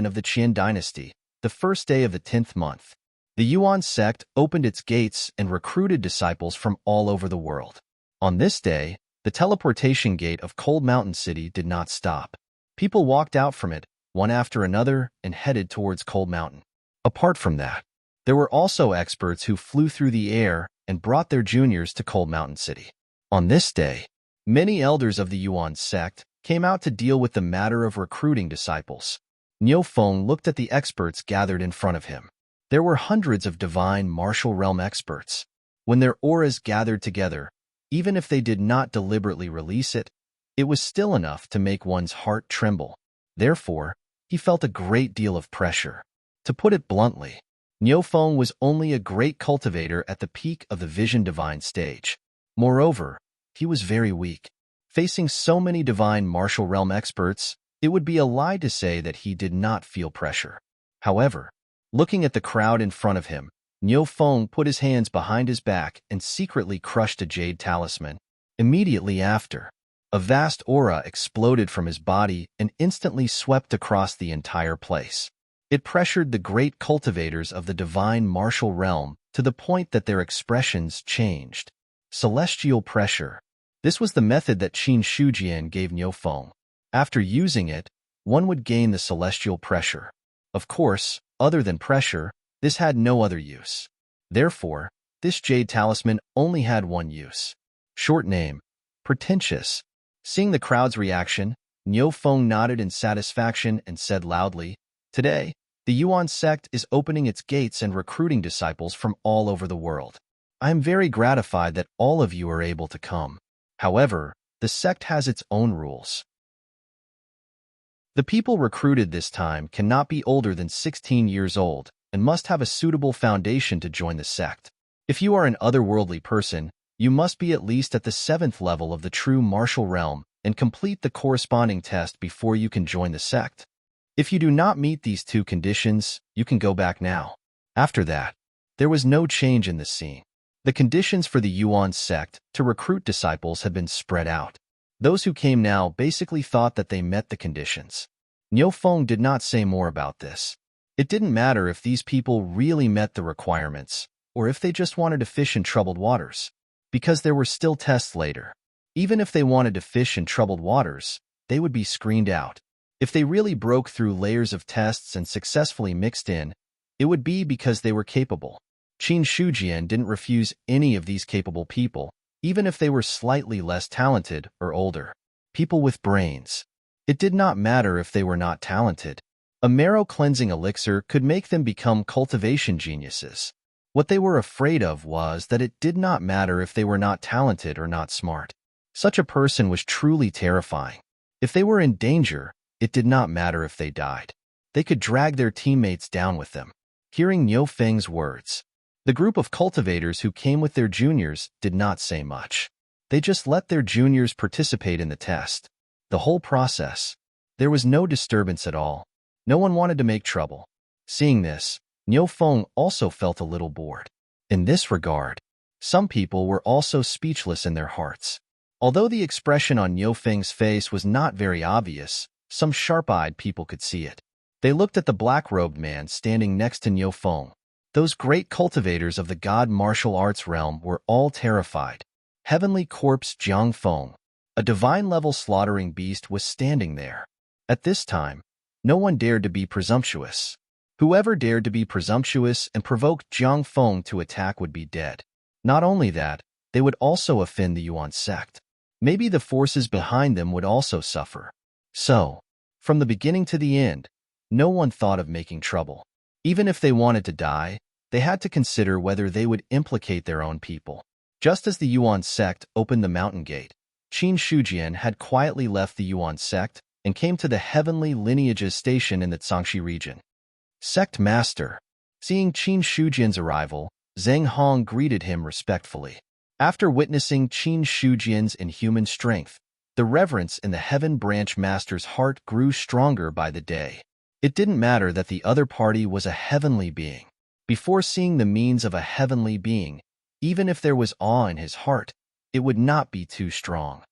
of the Qian dynasty, the first day of the 10th month. The Yuan sect opened its gates and recruited disciples from all over the world. On this day, the teleportation gate of Cold Mountain City did not stop. People walked out from it, one after another, and headed towards Cold Mountain. Apart from that, there were also experts who flew through the air and brought their juniors to Cold Mountain City. On this day, many elders of the Yuan sect came out to deal with the matter of recruiting disciples. Niu Feng looked at the experts gathered in front of him. There were hundreds of divine martial realm experts. When their auras gathered together, even if they did not deliberately release it, it was still enough to make one's heart tremble. Therefore, he felt a great deal of pressure. To put it bluntly, Niu Feng was only a great cultivator at the peak of the Vision Divine stage. Moreover, he was very weak. Facing so many divine martial realm experts, it would be a lie to say that he did not feel pressure. However, looking at the crowd in front of him, Niu Feng put his hands behind his back and secretly crushed a jade talisman. Immediately after, a vast aura exploded from his body and instantly swept across the entire place. It pressured the great cultivators of the divine martial realm to the point that their expressions changed. Celestial pressure. This was the method that Qin Shujian gave Niu Feng. After using it, one would gain the celestial pressure. Of course, other than pressure, this had no other use. Therefore, this jade talisman only had one use. Short name: pretentious. Seeing the crowd's reaction, Niu Feng nodded in satisfaction and said loudly, "Today, the Yuan sect is opening its gates and recruiting disciples from all over the world. I am very gratified that all of you are able to come. However, the sect has its own rules. The people recruited this time cannot be older than 16 years old and must have a suitable foundation to join the sect. If you are an otherworldly person, you must be at least at the 7th level of the true martial realm and complete the corresponding test before you can join the sect. If you do not meet these two conditions, you can go back now." After that, there was no change in the scene. The conditions for the Yuan sect to recruit disciples had been spread out. Those who came now basically thought that they met the conditions. Niu Feng did not say more about this. It didn't matter if these people really met the requirements, or if they just wanted to fish in troubled waters, because there were still tests later. Even if they wanted to fish in troubled waters, they would be screened out. If they really broke through layers of tests and successfully mixed in, it would be because they were capable. Qin Shujian didn't refuse any of these capable people, even if they were slightly less talented or older. People with brains. It did not matter if they were not talented. A marrow-cleansing elixir could make them become cultivation geniuses. What they were afraid of was that it did not matter if they were not talented or not smart. Such a person was truly terrifying. If they were in danger, it did not matter if they died. They could drag their teammates down with them. Hearing Niu Feng's words, the group of cultivators who came with their juniors did not say much. They just let their juniors participate in the test. The whole process. There was no disturbance at all. No one wanted to make trouble. Seeing this, Niu Feng also felt a little bored. In this regard, some people were also speechless in their hearts. Although the expression on Niu Feng's face was not very obvious, some sharp-eyed people could see it. They looked at the black-robed man standing next to Niu Feng. Those great cultivators of the god martial arts realm were all terrified. Heavenly Corpse Jiang Feng, a divine-level slaughtering beast, was standing there. At this time, no one dared to be presumptuous. Whoever dared to be presumptuous and provoked Jiang Feng to attack would be dead. Not only that, they would also offend the Yuan sect. Maybe the forces behind them would also suffer. So, from the beginning to the end, no one thought of making trouble. Even if they wanted to die, they had to consider whether they would implicate their own people. Just as the Yuan sect opened the mountain gate, Qin Shujian had quietly left the Yuan sect and came to the Heavenly Lineages station in the Zhangxi region. Sect Master. Seeing Qin Shujian's arrival, Zheng Hong greeted him respectfully. After witnessing Qin Shujian's inhuman strength, the reverence in the Heaven Branch Master's heart grew stronger by the day. It didn't matter that the other party was a heavenly being. Before seeing the means of a heavenly being, even if there was awe in his heart, it would not be too strong.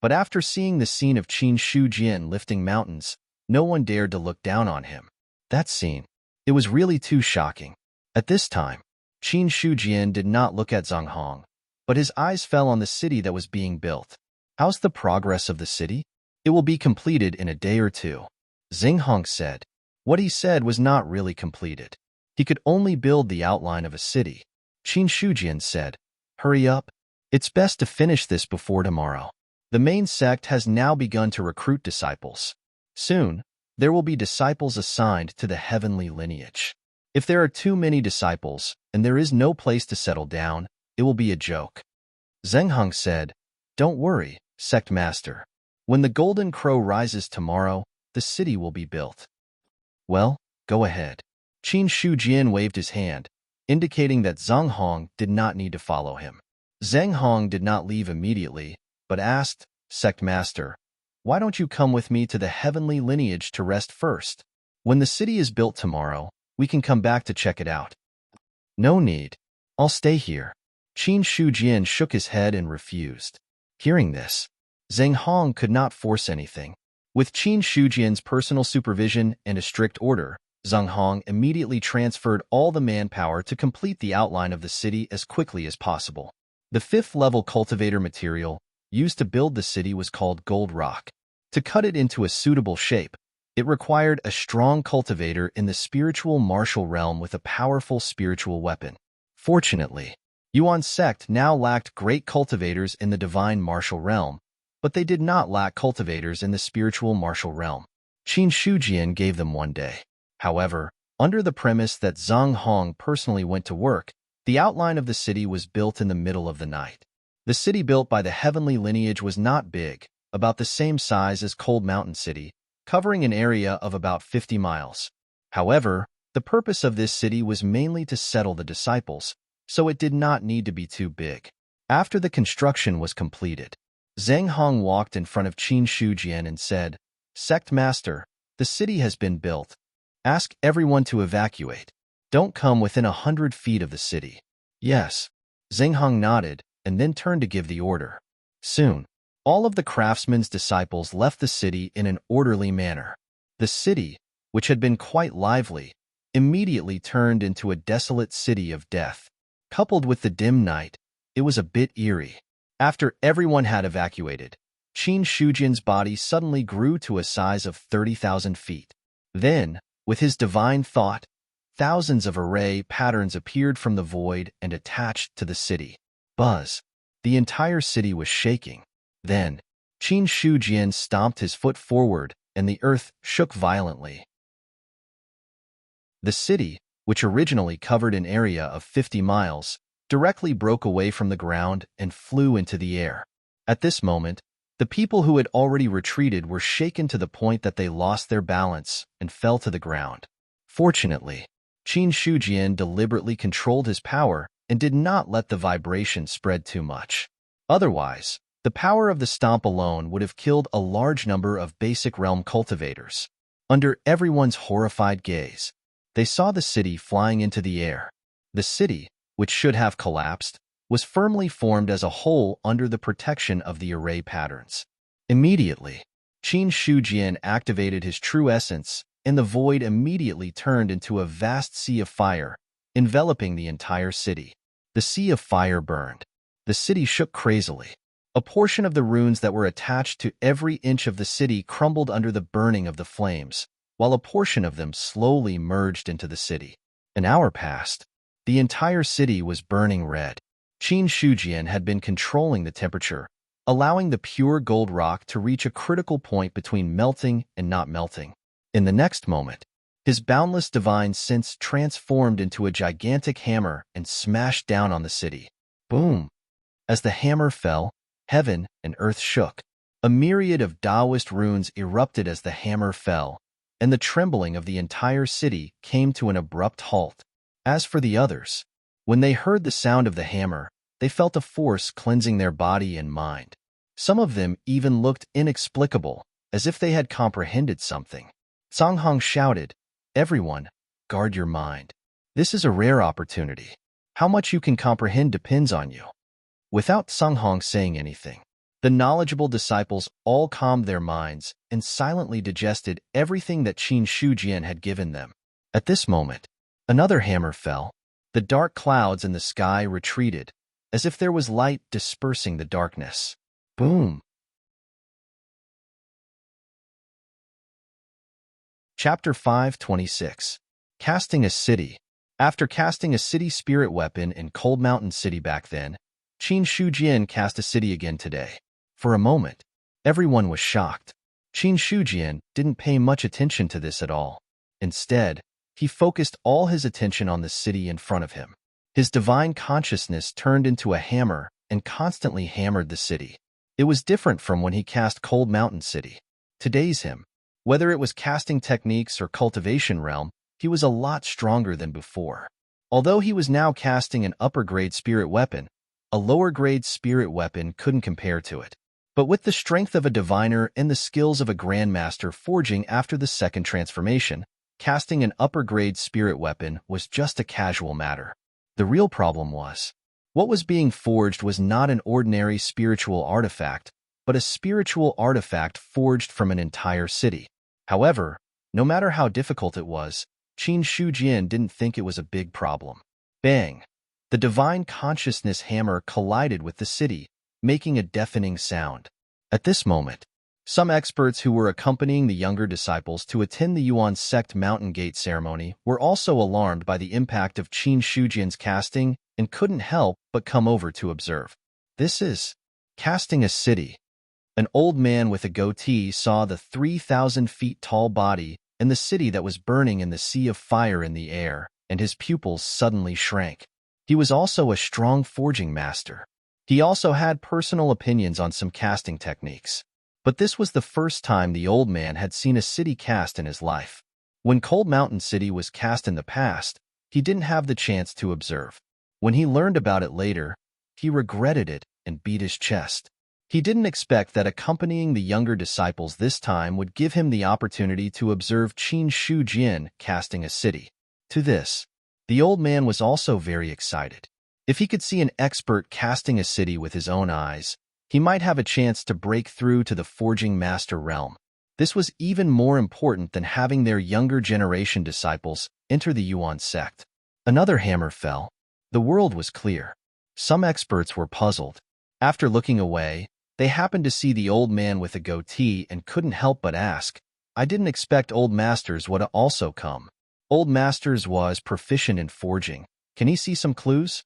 But after seeing the scene of Qin Shujian lifting mountains, no one dared to look down on him. That scene, it was really too shocking. At this time, Qin Shujian did not look at Zhang Hong, but his eyes fell on the city that was being built. How's the progress of the city? It will be completed in a day or two, Zhang Hong said. What he said was not really completed. He could only build the outline of a city. Qin Shujian said, hurry up. It's best to finish this before tomorrow. The main sect has now begun to recruit disciples. Soon, there will be disciples assigned to the heavenly lineage. If there are too many disciples and there is no place to settle down, it will be a joke. Zhang Hong said, don't worry, sect master. When the golden crow rises tomorrow, the city will be built. Well, go ahead. Qin Shujian waved his hand, indicating that Zhang Hong did not need to follow him. Zhang Hong did not leave immediately, but asked, sect master, why don't you come with me to the heavenly lineage to rest first? When the city is built tomorrow, we can come back to check it out. No need. I'll stay here. Qin Shujian shook his head and refused. Hearing this, Zhang Hong could not force anything. With Qin Shujian's personal supervision and a strict order, Zhang Hong immediately transferred all the manpower to complete the outline of the city as quickly as possible. The fifth-level cultivator material used to build the city was called gold rock. To cut it into a suitable shape, it required a strong cultivator in the spiritual martial realm with a powerful spiritual weapon. Fortunately, Yuan's sect now lacked great cultivators in the divine martial realm, but they did not lack cultivators in the spiritual martial realm. Qin Shujian gave them one day. However, under the premise that Zhang Hong personally went to work, the outline of the city was built in the middle of the night. The city built by the heavenly lineage was not big, about the same size as Cold Mountain City, covering an area of about 50 miles. However, the purpose of this city was mainly to settle the disciples, so it did not need to be too big. After the construction was completed, Zhang Hong walked in front of Qin Shujian and said, sect master, the city has been built. Ask everyone to evacuate. Don't come within 100 feet of the city. Yes. Zhang Hong nodded and then turned to give the order. Soon, all of the craftsmen's disciples left the city in an orderly manner. The city, which had been quite lively, immediately turned into a desolate city of death. Coupled with the dim night, it was a bit eerie. After everyone had evacuated, Qin Shujian's body suddenly grew to a size of 30,000 feet. Then, with his divine thought, thousands of array patterns appeared from the void and attached to the city. Buzz. The entire city was shaking. Then, Qin Shujian stomped his foot forward, and the earth shook violently. The city, which originally covered an area of 50 miles, directly broke away from the ground and flew into the air. At this moment, the people who had already retreated were shaken to the point that they lost their balance and fell to the ground. Fortunately, Qin Shujian deliberately controlled his power and did not let the vibration spread too much. Otherwise, the power of the stomp alone would have killed a large number of basic realm cultivators. Under everyone's horrified gaze, they saw the city flying into the air. The city, which should have collapsed, was firmly formed as a whole under the protection of the array patterns. Immediately, Qin Shujian activated his true essence, and the void immediately turned into a vast sea of fire, enveloping the entire city. The sea of fire burned. The city shook crazily. A portion of the runes that were attached to every inch of the city crumbled under the burning of the flames, while a portion of them slowly merged into the city. An hour passed. The entire city was burning red. Qin Shujian had been controlling the temperature, allowing the pure gold rock to reach a critical point between melting and not melting. In the next moment, his boundless divine sense transformed into a gigantic hammer and smashed down on the city. Boom! As the hammer fell, heaven and earth shook. A myriad of Taoist runes erupted as the hammer fell, and the trembling of the entire city came to an abrupt halt. As for the others, when they heard the sound of the hammer, they felt a force cleansing their body and mind. Some of them even looked inexplicable, as if they had comprehended something. Zhang Hong shouted, "Everyone, guard your mind. This is a rare opportunity. How much you can comprehend depends on you." Without Zhang Hong saying anything, The knowledgeable disciples all calmed their minds and silently digested everything that Qin Shujian had given them. At this moment, another hammer fell. The dark clouds in the sky retreated, as if there was light dispersing the darkness. Boom! Chapter 526. Casting a City. After casting a city spirit weapon in Cold Mountain City back then, Qin Shujian cast a city again today. For a moment, everyone was shocked. Qin Shujian didn't pay much attention to this at all. Instead, he focused all his attention on the city in front of him. His divine consciousness turned into a hammer and constantly hammered the city. It was different from when he cast Cold Mountain City. Today's him, whether it was casting techniques or cultivation realm, he was a lot stronger than before. Although he was now casting an upper-grade spirit weapon, a lower-grade spirit weapon couldn't compare to it. But with the strength of a diviner and the skills of a grandmaster forging after the second transformation, casting an upper-grade spirit weapon was just a casual matter. The real problem was, what was being forged was not an ordinary spiritual artifact, but a spiritual artifact forged from an entire city. However, no matter how difficult it was, Qin Shujian didn't think it was a big problem. Bang! The divine consciousness hammer collided with the city, making a deafening sound. At this moment, some experts who were accompanying the younger disciples to attend the Yuan sect Mountain Gate ceremony were also alarmed by the impact of Qin Shujian's casting and couldn't help but come over to observe. This is casting a city. An old man with a goatee saw the 3,000 feet tall body and the city that was burning in the sea of fire in the air, and his pupils suddenly shrank. He was also a strong forging master. He also had personal opinions on some casting techniques. But this was the first time the old man had seen a city cast in his life. When Cold Mountain City was cast in the past, he didn't have the chance to observe. When he learned about it later, he regretted it and beat his chest. He didn't expect that accompanying the younger disciples this time would give him the opportunity to observe Qin Shujian casting a city. To this, the old man was also very excited. If he could see an expert casting a city with his own eyes, he might have a chance to break through to the forging master realm. This was even more important than having their younger generation disciples enter the Yuan sect. Another hammer fell. The world was clear. Some experts were puzzled. After looking away, they happened to see the old man with a goatee and couldn't help but ask, "I didn't expect old masters would also come." Old masters was proficient in forging. Can he see some clues?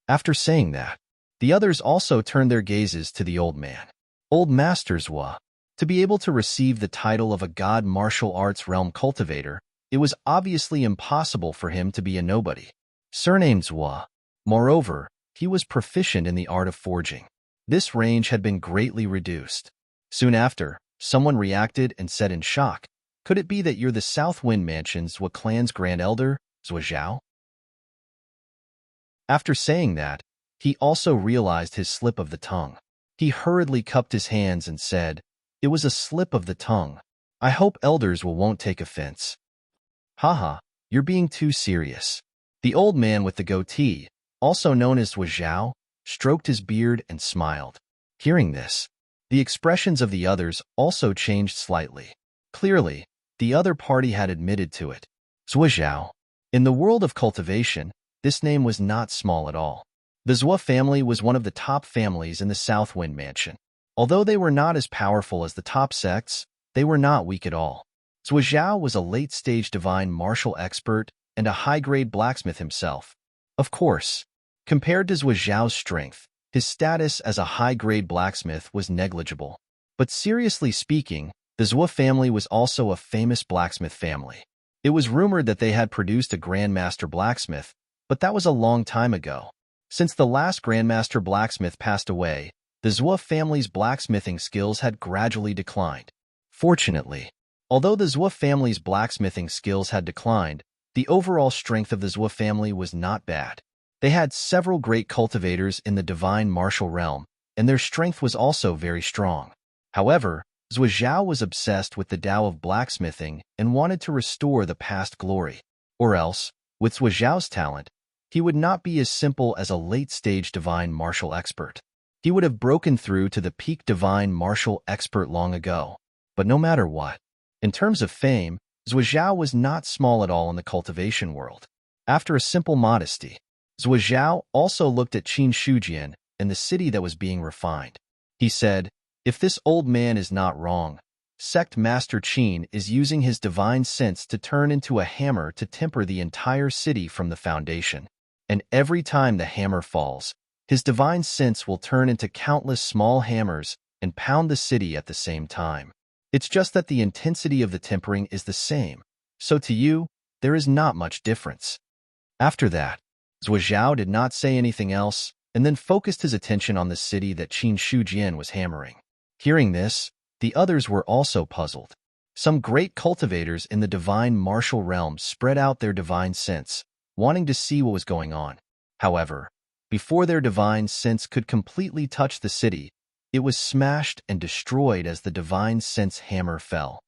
After saying that, the others also turned their gazes to the old man. Old masters wa. To be able to receive the title of a god martial arts realm cultivator, it was obviously impossible for him to be a nobody. Surnames wa. Moreover, he was proficient in the art of forging. This range had been greatly reduced. Soon after, someone reacted and said in shock, "Could it be that you're the South Wind Mansion's Zhua clan's Grand Elder, Zhua Zhao?" After saying that, he also realized his slip of the tongue. He hurriedly cupped his hands and said, "It was a slip of the tongue. I hope elders won't take offense." "Haha, you're being too serious." The old man with the goatee, also known as Zhua Zhao, stroked his beard and smiled. Hearing this, the expressions of the others also changed slightly. Clearly, the other party had admitted to it. Zhua Zhao. In the world of cultivation, this name was not small at all. The Zhua family was one of the top families in the South Wind Mansion. Although they were not as powerful as the top sects, they were not weak at all. Zhua Zhao was a late-stage divine martial expert and a high-grade blacksmith himself. Of course, compared to Zhua Zhao's strength, his status as a high-grade blacksmith was negligible. But seriously speaking, the Zhua family was also a famous blacksmith family. It was rumored that they had produced a grandmaster blacksmith, but that was a long time ago. Since the last grandmaster blacksmith passed away, the Zhua family's blacksmithing skills had gradually declined. Fortunately, although the Zhua family's blacksmithing skills had declined, the overall strength of the Zhua family was not bad. They had several great cultivators in the divine martial realm, and their strength was also very strong. However, Zhua Zhao was obsessed with the Tao of blacksmithing and wanted to restore the past glory. Or else, with Zhua Zhao's talent, he would not be as simple as a late-stage divine martial expert. He would have broken through to the peak divine martial expert long ago. But no matter what, in terms of fame, Zhuozhao was not small at all in the cultivation world. After a simple modesty, Zhuozhao also looked at Qin Shujian and the city that was being refined. He said, "If this old man is not wrong, Sect Master Qin is using his divine sense to turn into a hammer to temper the entire city from the foundation. And every time the hammer falls, his divine sense will turn into countless small hammers and pound the city at the same time. It's just that the intensity of the tempering is the same, so to you, there is not much difference." After that, Zhuozhao did not say anything else and then focused his attention on the city that Qin Shujian was hammering. Hearing this, the others were also puzzled. Some great cultivators in the divine martial realm spread out their divine sense, wanting to see what was going on. However, before their divine sense could completely touch the city, it was smashed and destroyed as the divine sense hammer fell.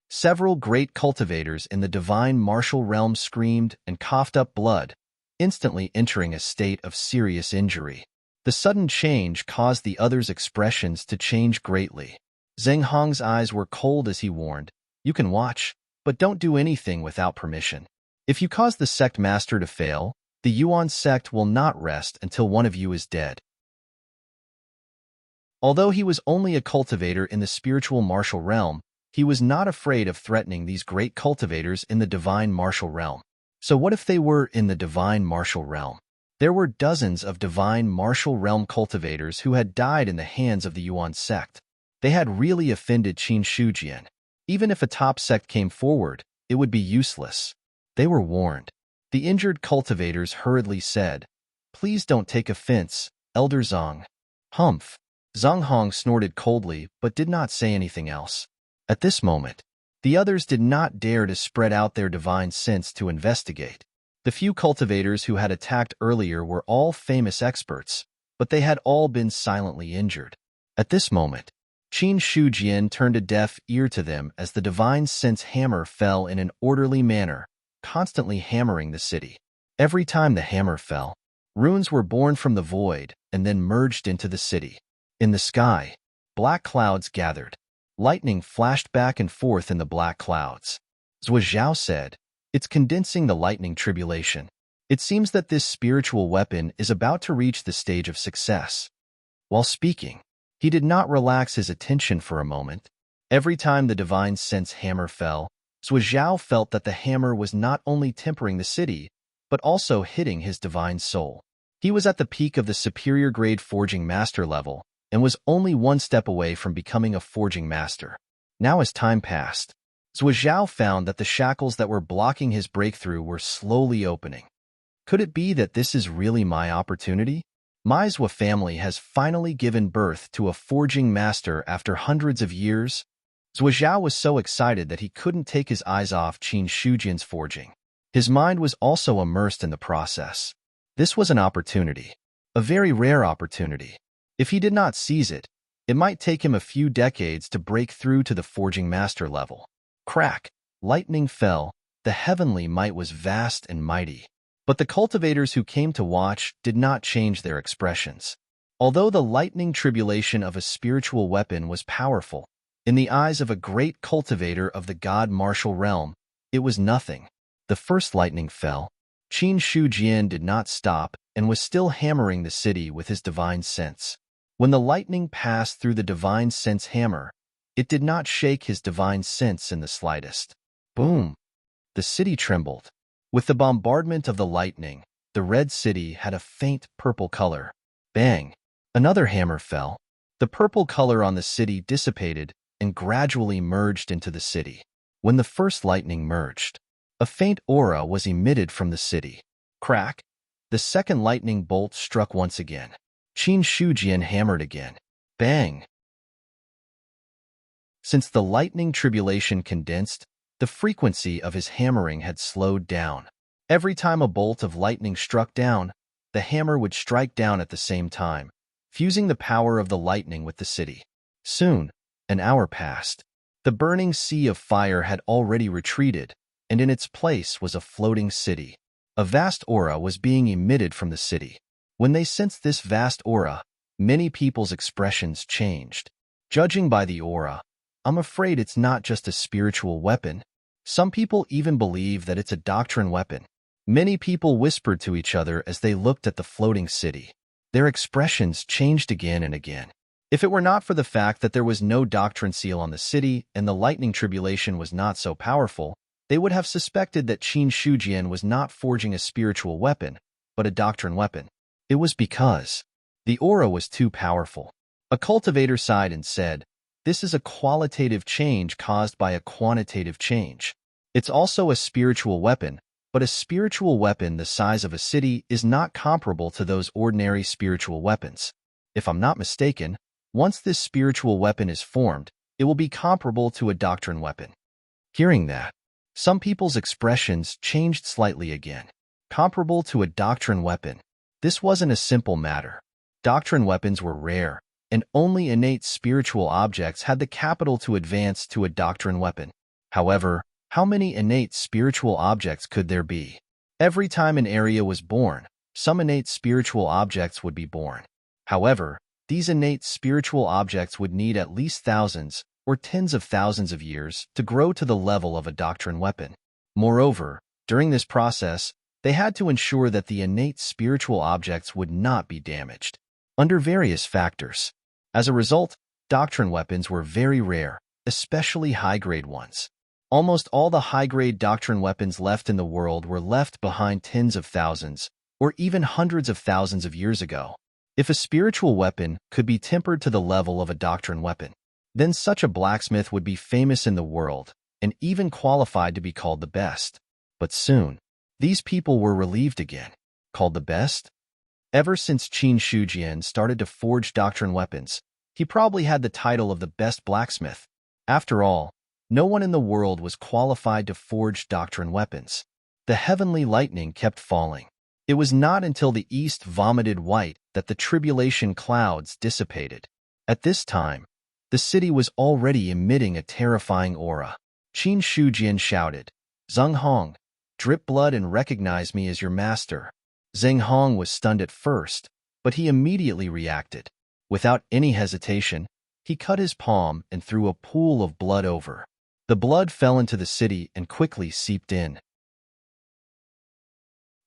Several great cultivators in the divine martial realm screamed and coughed up blood, instantly entering a state of serious injury. The sudden change caused the others' expressions to change greatly. Zheng Hong's eyes were cold as he warned, "You can watch, but don't do anything without permission. If you cause the sect master to fail, the Yuan sect will not rest until one of you is dead." Although he was only a cultivator in the spiritual martial realm, he was not afraid of threatening these great cultivators in the divine martial realm. So what if they were in the divine martial realm? There were dozens of divine martial realm cultivators who had died in the hands of the Yuan sect. They had really offended Qin Shujian. Even if a top sect came forward, it would be useless. They were warned. The injured cultivators hurriedly said, "Please don't take offense, Elder Zhang." Humph. Zhang Hong snorted coldly but did not say anything else. At this moment, the others did not dare to spread out their divine sense to investigate. The few cultivators who had attacked earlier were all famous experts, but they had all been silently injured. At this moment, Qin Shujian turned a deaf ear to them as the divine sense hammer fell in an orderly manner, constantly hammering the city. Every time the hammer fell, runes were born from the void and then merged into the city. In the sky, black clouds gathered. Lightning flashed back and forth in the black clouds. Zhuozhao said, "It's condensing the lightning tribulation. It seems that this spiritual weapon is about to reach the stage of success." While speaking, he did not relax his attention for a moment. Every time the divine sense hammer fell, Zhuozhao felt that the hammer was not only tempering the city, but also hitting his divine soul. He was at the peak of the superior grade forging master level, and was only one step away from becoming a forging master. Now as time passed, Zhuozhao found that the shackles that were blocking his breakthrough were slowly opening. Could it be that this is really my opportunity? My Zhua family has finally given birth to a forging master after hundreds of years. Zhuozhao was so excited that he couldn't take his eyes off Qin Shujian's forging. His mind was also immersed in the process. This was an opportunity, a very rare opportunity. If he did not seize it, it might take him a few decades to break through to the forging master level. Crack! Lightning fell. The heavenly might was vast and mighty. But the cultivators who came to watch did not change their expressions. Although the lightning tribulation of a spiritual weapon was powerful, in the eyes of a great cultivator of the god martial realm, it was nothing. The first lightning fell. Qin Shujian did not stop and was still hammering the city with his divine sense. When the lightning passed through the divine sense hammer, it did not shake his divine sense in the slightest. Boom! The city trembled. With the bombardment of the lightning, the red city had a faint purple color. Bang! Another hammer fell. The purple color on the city dissipated and gradually merged into the city. When the first lightning merged, a faint aura was emitted from the city. Crack! The second lightning bolt struck once again. Qin Shujian hammered again. Bang! Since the lightning tribulation condensed, the frequency of his hammering had slowed down. Every time a bolt of lightning struck down, the hammer would strike down at the same time, fusing the power of the lightning with the city. Soon, an hour passed. The burning sea of fire had already retreated, and in its place was a floating city. A vast aura was being emitted from the city. When they sensed this vast aura, many people's expressions changed. Judging by the aura, I'm afraid it's not just a spiritual weapon. Some people even believe that it's a doctrine weapon. Many people whispered to each other as they looked at the floating city. Their expressions changed again and again. If it were not for the fact that there was no doctrine seal on the city and the lightning tribulation was not so powerful, they would have suspected that Qin Shujian was not forging a spiritual weapon, but a doctrine weapon. It was because the aura was too powerful. A cultivator sighed and said, "This is a qualitative change caused by a quantitative change. It's also a spiritual weapon, but a spiritual weapon the size of a city is not comparable to those ordinary spiritual weapons. If I'm not mistaken, once this spiritual weapon is formed, it will be comparable to a doctrine weapon." Hearing that, some people's expressions changed slightly again. Comparable to a doctrine weapon. This wasn't a simple matter. Doctrine weapons were rare, and only innate spiritual objects had the capital to advance to a doctrine weapon. However, how many innate spiritual objects could there be? Every time an area was born, some innate spiritual objects would be born. However, these innate spiritual objects would need at least thousands or tens of thousands of years to grow to the level of a doctrine weapon. Moreover, during this process, they had to ensure that the innate spiritual objects would not be damaged under various factors. As a result, doctrine weapons were very rare, especially high-grade ones. Almost all the high-grade doctrine weapons left in the world were left behind tens of thousands or even hundreds of thousands of years ago. If a spiritual weapon could be tempered to the level of a doctrine weapon, then such a blacksmith would be famous in the world and even qualified to be called the best. But soon, these people were relieved again. Called the best? Ever since Qin Shujian started to forge doctrine weapons, he probably had the title of the best blacksmith. After all, no one in the world was qualified to forge doctrine weapons. The heavenly lightning kept falling. It was not until the east vomited white that the tribulation clouds dissipated. At this time, the city was already emitting a terrifying aura. Qin Shujian shouted, "Zheng Hong, drip blood and recognize me as your master." Zheng Hong was stunned at first, but he immediately reacted. Without any hesitation, he cut his palm and threw a pool of blood over. The blood fell into the city and quickly seeped in.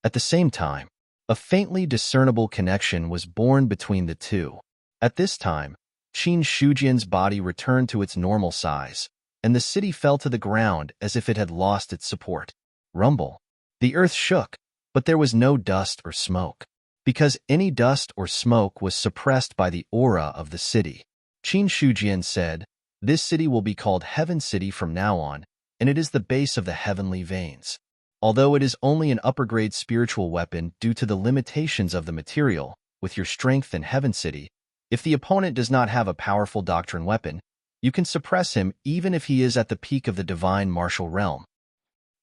At the same time, a faintly discernible connection was born between the two. At this time, Qin Shujian's body returned to its normal size, and the city fell to the ground as if it had lost its support. Rumble. The earth shook, but there was no dust or smoke. Because any dust or smoke was suppressed by the aura of the city. Qin Shujian said, "This city will be called Heaven City from now on, and it is the base of the heavenly veins. Although it is only an upper-grade spiritual weapon due to the limitations of the material, with your strength in Heaven City, if the opponent does not have a powerful doctrine weapon, you can suppress him even if he is at the peak of the divine martial realm."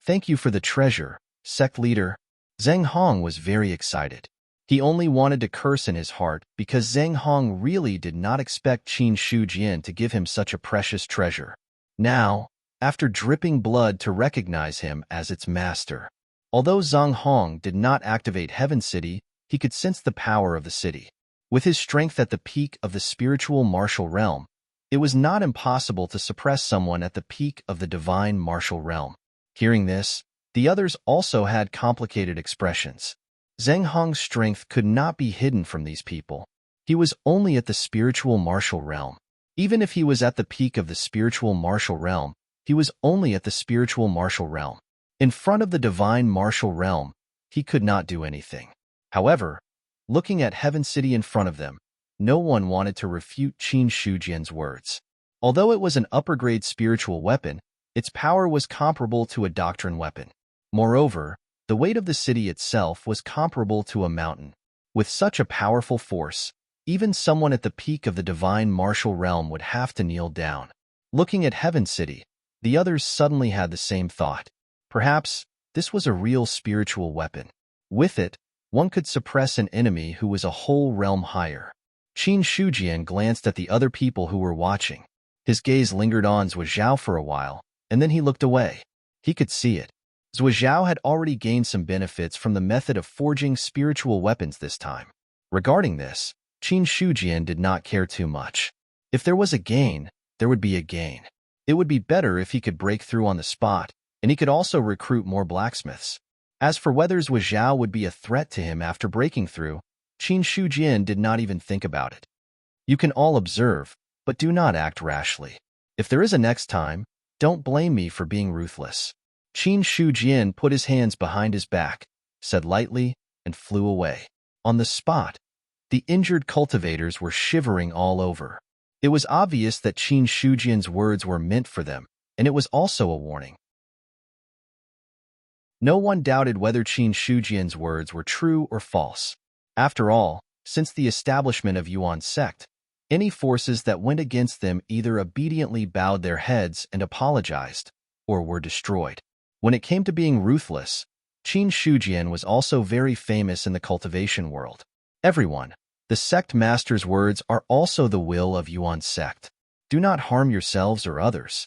"Thank you for the treasure, sect leader." Zheng Hong was very excited. He only wanted to curse in his heart because Zheng Hong really did not expect Qin Shujian to give him such a precious treasure. Now, after dripping blood to recognize him as its master. Although Zheng Hong did not activate Heaven City, he could sense the power of the city. With his strength at the peak of the spiritual martial realm, it was not impossible to suppress someone at the peak of the divine martial realm. Hearing this, the others also had complicated expressions. Zheng Hong's strength could not be hidden from these people. He was only at the spiritual martial realm. Even if he was at the peak of the spiritual martial realm, he was only at the spiritual martial realm. In front of the divine martial realm, he could not do anything. However, looking at Heaven City in front of them, no one wanted to refute Qin Shujian's words. Although it was an upper-grade spiritual weapon, its power was comparable to a doctrine weapon. Moreover, the weight of the city itself was comparable to a mountain. With such a powerful force, even someone at the peak of the divine martial realm would have to kneel down. Looking at Heaven City, the others suddenly had the same thought. Perhaps this was a real spiritual weapon. With it, one could suppress an enemy who was a whole realm higher. Qin Shujian glanced at the other people who were watching. His gaze lingered on Zhuo Zhao for a while, and then he looked away. He could see it. Zhuo Zhao had already gained some benefits from the method of forging spiritual weapons this time. Regarding this, Qin Shujian did not care too much. If there was a gain, there would be a gain. It would be better if he could break through on the spot, and he could also recruit more blacksmiths. As for whether Zhao Zhao would be a threat to him after breaking through, Qin Shujian did not even think about it. You can all observe, but do not act rashly. If there is a next time, don't blame me for being ruthless. Qin Shujian put his hands behind his back, said lightly, and flew away. On the spot, the injured cultivators were shivering all over. It was obvious that Qin Shujian's words were meant for them, and it was also a warning. No one doubted whether Qin Shujian's words were true or false. After all, since the establishment of Yuan's sect, any forces that went against them either obediently bowed their heads and apologized, or were destroyed. When it came to being ruthless, Qin Shujian was also very famous in the cultivation world. Everyone, the sect master's words are also the will of Yuan's sect. Do not harm yourselves or others.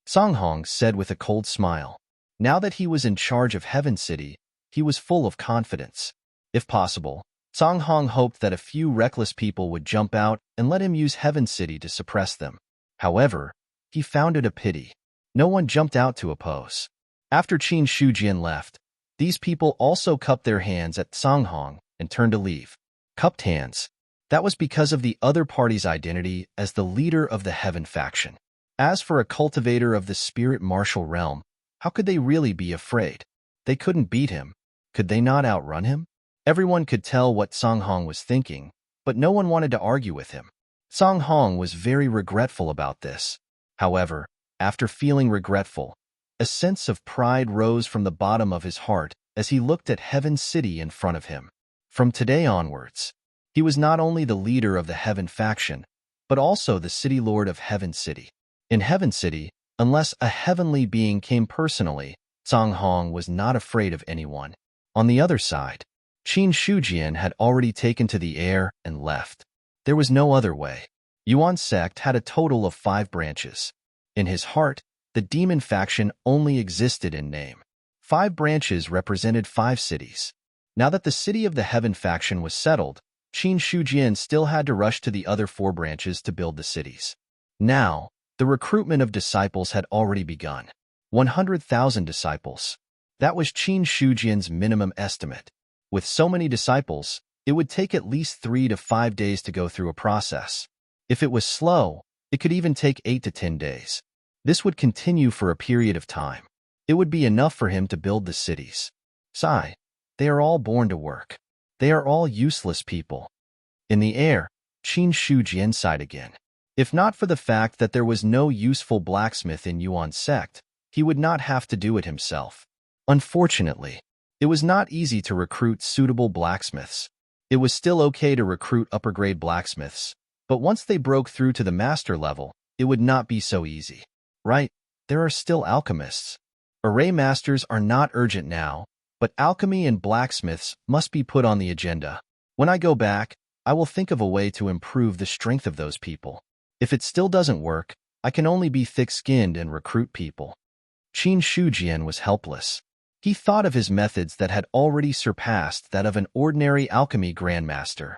Song Hong said with a cold smile. Now that he was in charge of Heaven City, he was full of confidence. If possible, Song Hong hoped that a few reckless people would jump out and let him use Heaven City to suppress them. However, he found it a pity. No one jumped out to oppose. After Qin Shujian left, these people also cupped their hands at Song Hong and turned to leave. Cupped hands. That was because of the other party's identity as the leader of the Heaven faction. As for a cultivator of the spirit martial realm, how could they really be afraid? They couldn't beat him. Could they not outrun him? Everyone could tell what Song Hong was thinking, but no one wanted to argue with him. Song Hong was very regretful about this. However, after feeling regretful, a sense of pride rose from the bottom of his heart as he looked at Heaven City in front of him. From today onwards, he was not only the leader of the Heaven faction, but also the city lord of Heaven City. In Heaven City, unless a heavenly being came personally, Song Hong was not afraid of anyone. On the other side, Qin Shujian had already taken to the air and left. There was no other way. Yuan's sect had a total of 5 branches. In his heart, the demon faction only existed in name. 5 branches represented 5 cities. Now that the city of the Heaven faction was settled, Qin Shujian still had to rush to the other 4 branches to build the cities. Now, the recruitment of disciples had already begun. 100,000 disciples. That was Qin Shujian's minimum estimate. With so many disciples, it would take at least 3 to 5 days to go through a process. If it was slow, it could even take 8 to 10 days. This would continue for a period of time. It would be enough for him to build the cities. Sigh, they are all born to work. They are all useless people. In the air, Qin Shujian sighed again. If not for the fact that there was no useful blacksmith in Yuan's sect, he would not have to do it himself. Unfortunately, it was not easy to recruit suitable blacksmiths. It was still okay to recruit upper-grade blacksmiths, but once they broke through to the master level, it would not be so easy. Right, there are still alchemists. Array masters are not urgent now, but alchemy and blacksmiths must be put on the agenda. When I go back, I will think of a way to improve the strength of those people. If it still doesn't work, I can only be thick-skinned and recruit people. Qin Shujian was helpless. He thought of his methods that had already surpassed that of an ordinary alchemy grandmaster.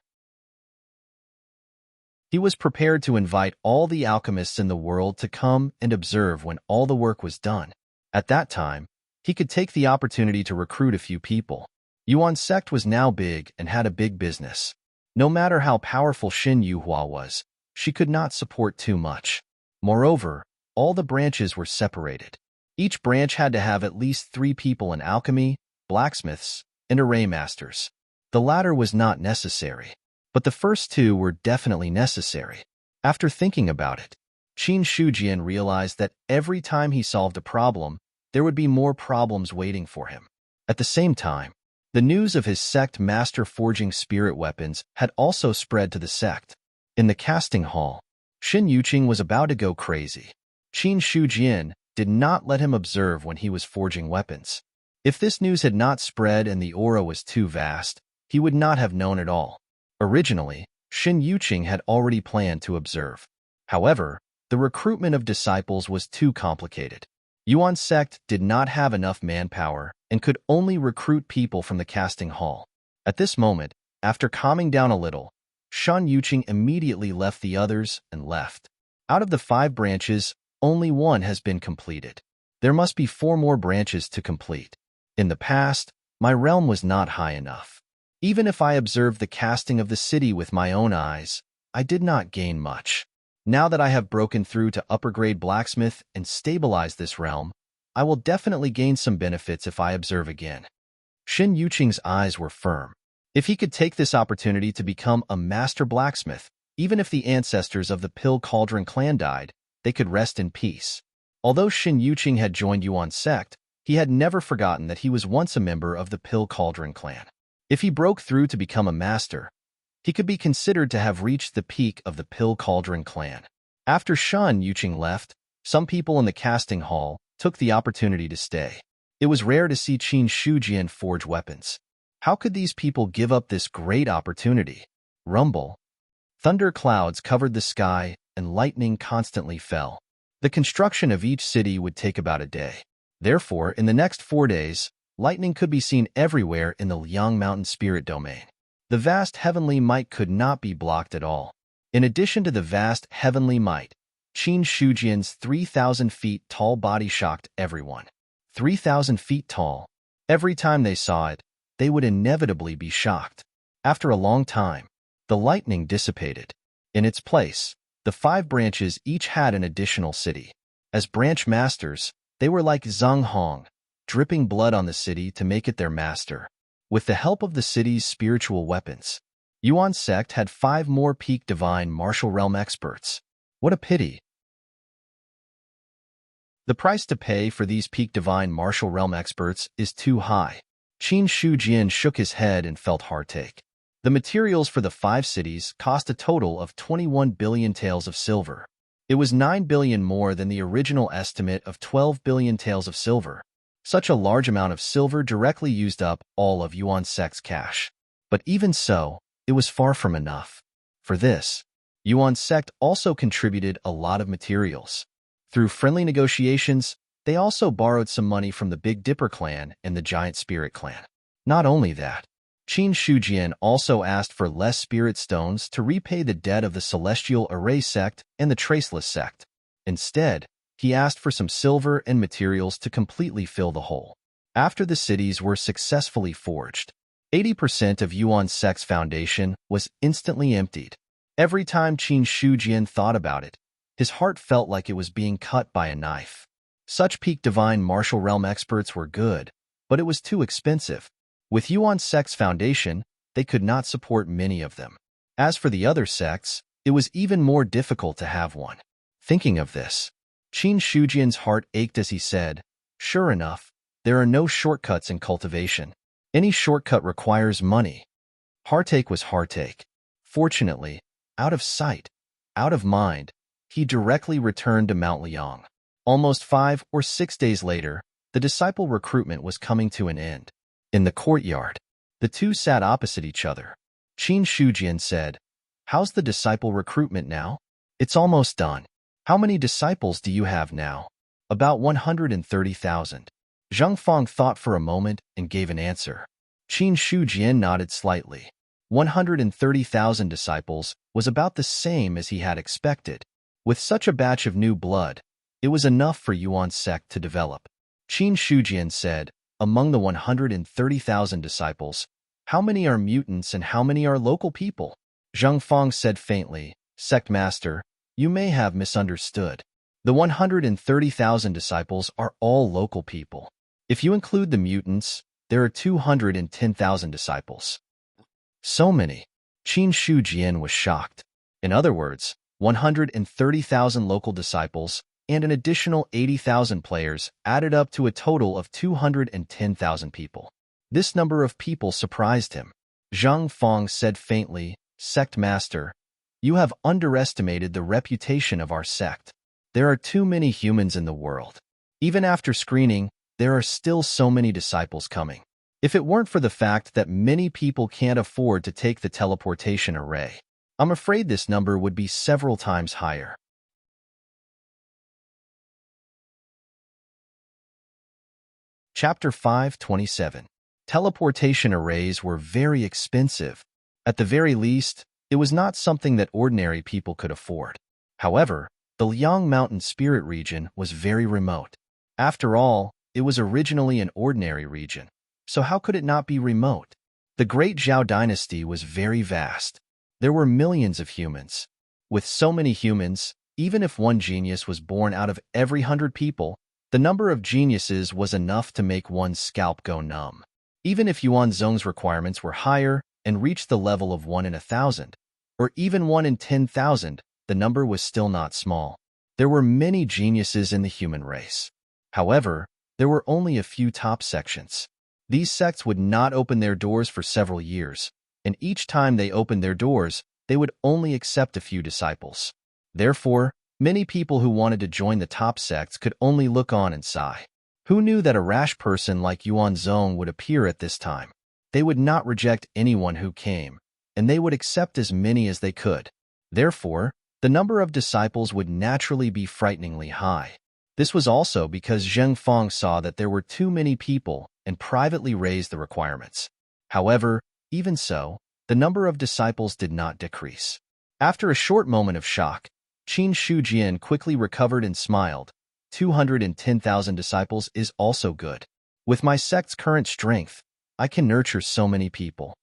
He was prepared to invite all the alchemists in the world to come and observe when all the work was done. At that time, he could take the opportunity to recruit a few people. Yuan's sect was now big and had a big business. No matter how powerful Xin Yuhua was, she could not support too much. Moreover, all the branches were separated. Each branch had to have at least 3 people in alchemy, blacksmiths, and array masters. The latter was not necessary, but the first 2 were definitely necessary. After thinking about it, Qin Shujian realized that every time he solved a problem, there would be more problems waiting for him. At the same time, the news of his sect master forging spirit weapons had also spread to the sect. In the casting hall, Xin Yuqing was about to go crazy. Qin Shujian did not let him observe when he was forging weapons. If this news had not spread and the aura was too vast, he would not have known at all. Originally, Xin Yuqing had already planned to observe. However, the recruitment of disciples was too complicated. Yuan's sect did not have enough manpower and could only recruit people from the casting hall. At this moment, after calming down a little, Shan Yuqing immediately left the others and left. Out of the 5 branches, only 1 has been completed. There must be 4 more branches to complete. In the past, my realm was not high enough. Even if I observed the casting of the city with my own eyes, I did not gain much. Now that I have broken through to upper-grade blacksmith and stabilized this realm, I will definitely gain some benefits if I observe again. Shan Yuqing's eyes were firm. If he could take this opportunity to become a master blacksmith, even if the ancestors of the Pill Cauldron clan died, they could rest in peace. Although Shan Yuqing had joined Yuan's sect, he had never forgotten that he was once a member of the Pill Cauldron clan. If he broke through to become a master, he could be considered to have reached the peak of the Pill Cauldron clan. After Shan Yuqing left, some people in the casting hall took the opportunity to stay. It was rare to see Qin Shujian forge weapons. How could these people give up this great opportunity? Rumble. Thunder clouds covered the sky, and lightning constantly fell. The construction of each city would take about a day. Therefore, in the next 4 days, lightning could be seen everywhere in the Liang Mountain Spirit Domain. The vast heavenly might could not be blocked at all. In addition to the vast heavenly might, Qin Shujian's 3,000 feet tall body shocked everyone. 3,000 feet tall. Every time they saw it, they would inevitably be shocked. After a long time, the lightning dissipated. In its place, the 5 branches each had an additional city. As branch masters, they were like Zhang Hong, dripping blood on the city to make it their master. With the help of the city's spiritual weapons, Yuan's sect had 5 more peak divine martial realm experts. What a pity. The price to pay for these peak divine martial realm experts is too high. Qin Shujian shook his head and felt heartache. The materials for the 5 cities cost a total of 21 billion taels of silver. It was 9 billion more than the original estimate of 12 billion taels of silver. Such a large amount of silver directly used up all of Yuan's sect's cash. But even so, it was far from enough. For this, Yuan's sect also contributed a lot of materials. Through friendly negotiations, they also borrowed some money from the Big Dipper clan and the Giant Spirit clan. Not only that, Qin Shujian also asked for less spirit stones to repay the debt of the Celestial Array sect and the Traceless sect. Instead, he asked for some silver and materials to completely fill the hole. After the cities were successfully forged, 80% of Yuan's sect's foundation was instantly emptied. Every time Qin Shujian thought about it, his heart felt like it was being cut by a knife. Such peak divine martial realm experts were good, but it was too expensive. With Yuan's sect's foundation, they could not support many of them. As for the other sects, it was even more difficult to have one. Thinking of this, Qin Shujian's heart ached as he said, "Sure enough, there are no shortcuts in cultivation. Any shortcut requires money." Heartache was heartache. Fortunately, out of sight, out of mind, he directly returned to Mount Liang. Almost 5 or 6 days later, the disciple recruitment was coming to an end. In the courtyard, the two sat opposite each other. Qin Shujian said, "How's the disciple recruitment now?" "It's almost done." "How many disciples do you have now?" "About 130,000. Zhang Fang thought for a moment and gave an answer. Qin Shujian nodded slightly. 130,000 disciples was about the same as he had expected. With such a batch of new blood, it was enough for Yuan's sect to develop. Qin Shujian said, "Among the 130,000 disciples, how many are mutants and how many are local people?" Zhang Fang said faintly, "Sect Master, you may have misunderstood. The 130,000 disciples are all local people. If you include the mutants, there are 210,000 disciples." So many. Qin Shujian was shocked. In other words, 130,000 local disciples and an additional 80,000 players added up to a total of 210,000 people. This number of people surprised him. Zhang Fang said faintly, "Sect Master, you have underestimated the reputation of our sect. There are too many humans in the world. Even after screening, there are still so many disciples coming. If it weren't for the fact that many people can't afford to take the teleportation array, I'm afraid this number would be several times higher." Chapter 527. Teleportation arrays were very expensive. At the very least, It was not something that ordinary people could afford. However, the Liang Mountain Spirit region was very remote. After all, it was originally an ordinary region, so how could it not be remote? The Great Zhao dynasty was very vast. There were millions of humans. With so many humans, even if one genius was born out of every 100 people, the number of geniuses was enough to make one's scalp go numb. Even if Yuan Zhong's requirements were higher and reached the level of 1 in 1,000, or even 1 in 10,000, the number was still not small. There were many geniuses in the human race. However, there were only a few top sections. These sects would not open their doors for several years, and each time they opened their doors, they would only accept a few disciples. Therefore, many people who wanted to join the top sects could only look on and sigh. Who knew that a rash person like Yuan Zhong would appear at this time? They would not reject anyone who came, and they would accept as many as they could. Therefore, the number of disciples would naturally be frighteningly high. This was also because Zheng Fang saw that there were too many people and privately raised the requirements. However, even so, the number of disciples did not decrease. After a short moment of shock, Qin Shujian quickly recovered and smiled. 210,000 disciples is also good. With my sect's current strength, I can nurture so many people.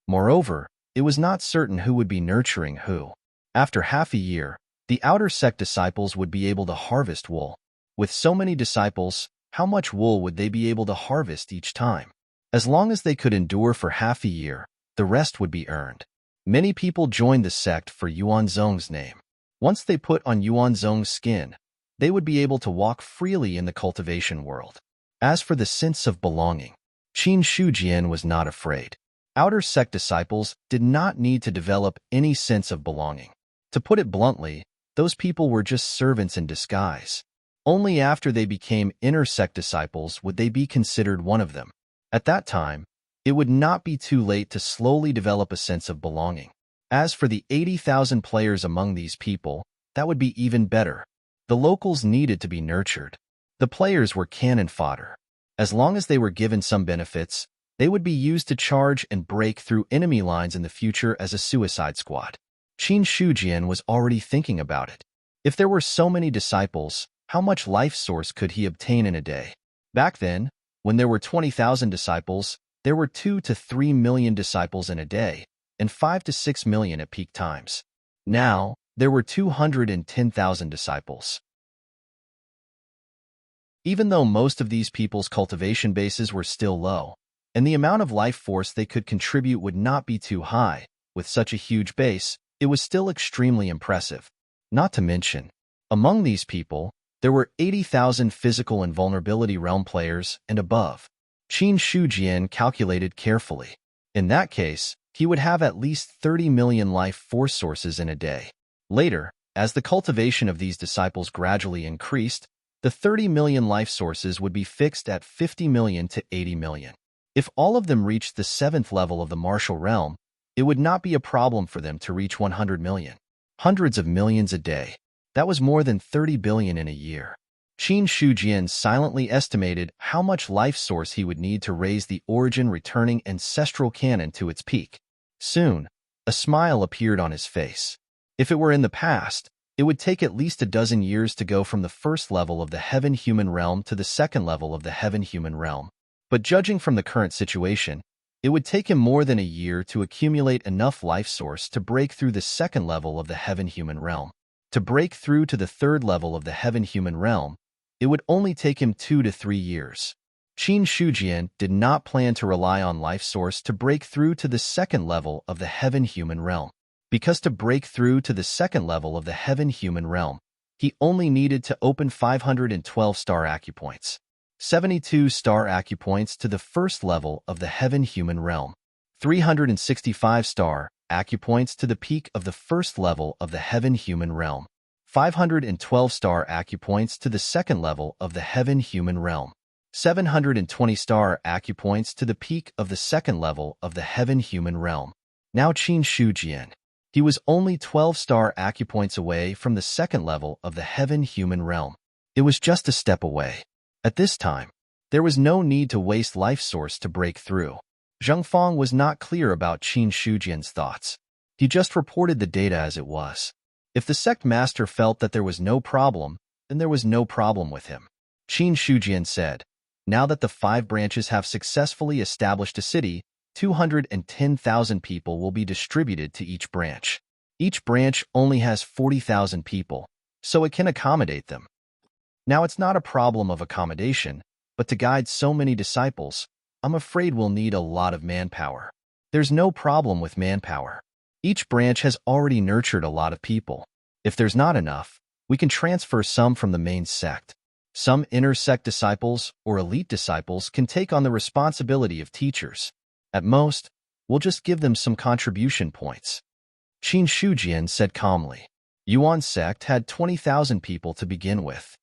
Moreover, it was not certain who would be nurturing who. After half a year, the outer sect disciples would be able to harvest wool. With so many disciples, how much wool would they be able to harvest each time? As long as they could endure for half a year, the rest would be earned. Many people joined the sect for Yuan Zhong's name. Once they put on Yuan Zhong's skin, they would be able to walk freely in the cultivation world. As for the sense of belonging, Qin Shujian was not afraid. Outer sect disciples did not need to develop any sense of belonging. To put it bluntly, those people were just servants in disguise. Only after they became inner sect disciples would they be considered one of them. At that time, it would not be too late to slowly develop a sense of belonging. As for the 80,000 players among these people, that would be even better. The locals needed to be nurtured. The players were cannon fodder. As long as they were given some benefits, they would be used to charge and break through enemy lines in the future as a suicide squad. Qin Shujian was already thinking about it. If there were so many disciples, how much life source could he obtain in a day? Back then, when there were 20,000 disciples, there were 2 to 3 million disciples in a day, and 5 to 6 million at peak times. Now, there were 210,000 disciples. Even though most of these people's cultivation bases were still low, and the amount of life force they could contribute would not be too high, with such a huge base, it was still extremely impressive. Not to mention, among these people, there were 80,000 physical and vulnerability realm players and above. Qin Shujian calculated carefully. In that case, he would have at least 30 million life force sources in a day. Later, as the cultivation of these disciples gradually increased, the 30 million life sources would be fixed at 50 million to 80 million. If all of them reached the 7th level of the martial realm, it would not be a problem for them to reach 100 million. Hundreds of millions a day. That was more than 30 billion in a year. Qin Shujian silently estimated how much life source he would need to raise the origin-returning ancestral cannon to its peak. Soon, a smile appeared on his face. If it were in the past, it would take at least a dozen years to go from the first level of the heaven-human realm to the second level of the heaven-human realm. But judging from the current situation, it would take him more than a year to accumulate enough life source to break through the second level of the heaven-human realm. To break through to the third level of the heaven-human realm, it would only take him 2 to 3 years. Qin Shujian did not plan to rely on life source to break through to the second level of the heaven-human realm. Because to break through to the second level of the heaven-human realm, he only needed to open 512 star acupoints. 72 star acupoints to the first level of the heaven-human realm. 365 star acupoints to the peak of the first level of the heaven-human realm. 512 star acupoints to the second level of the heaven-human realm. 720 star acupoints to the peak of the second level of the heaven-human realm. Now Qin Shujian. He was only 12 star acupoints away from the second level of the heaven-human realm. It was just a step away. At this time, there was no need to waste life source to break through. Zheng Fang was not clear about Qin Shujian's thoughts. He just reported the data as it was. If the sect master felt that there was no problem, then there was no problem with him. Qin Shujian said, now that the 5 branches have successfully established a city, 210,000 people will be distributed to each branch. Each branch only has 40,000 people, so it can accommodate them. Now it's not a problem of accommodation, but to guide so many disciples, I'm afraid we'll need a lot of manpower. There's no problem with manpower. Each branch has already nurtured a lot of people. If there's not enough, we can transfer some from the main sect. Some inner sect disciples or elite disciples can take on the responsibility of teachers. At most, we'll just give them some contribution points. Qin Shujian said calmly. Yuan sect had 20,000 people to begin with.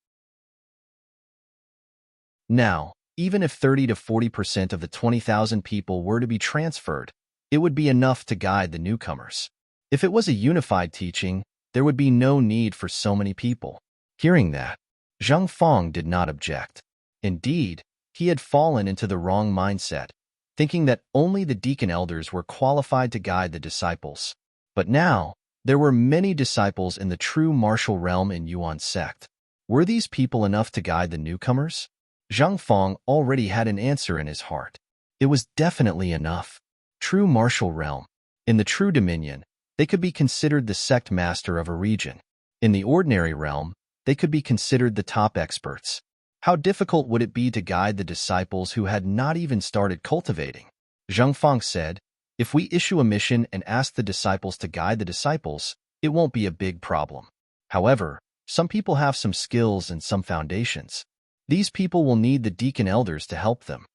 Now, even if 30 to 40% of the 20,000 people were to be transferred, it would be enough to guide the newcomers. If it was a unified teaching, there would be no need for so many people. Hearing that, Zhang Feng did not object. Indeed, he had fallen into the wrong mindset, thinking that only the deacon elders were qualified to guide the disciples. But now, there were many disciples in the true martial realm in Yuan sect. Were these people enough to guide the newcomers? Zhang Feng already had an answer in his heart. It was definitely enough. True martial realm. In the true dominion, they could be considered the sect master of a region. In the ordinary realm, they could be considered the top experts. How difficult would it be to guide the disciples who had not even started cultivating? Zhang Feng said, if we issue a mission and ask the disciples to guide the disciples, it won't be a big problem. However, some people have some skills and some foundations. These people will need the deacon elders to help them.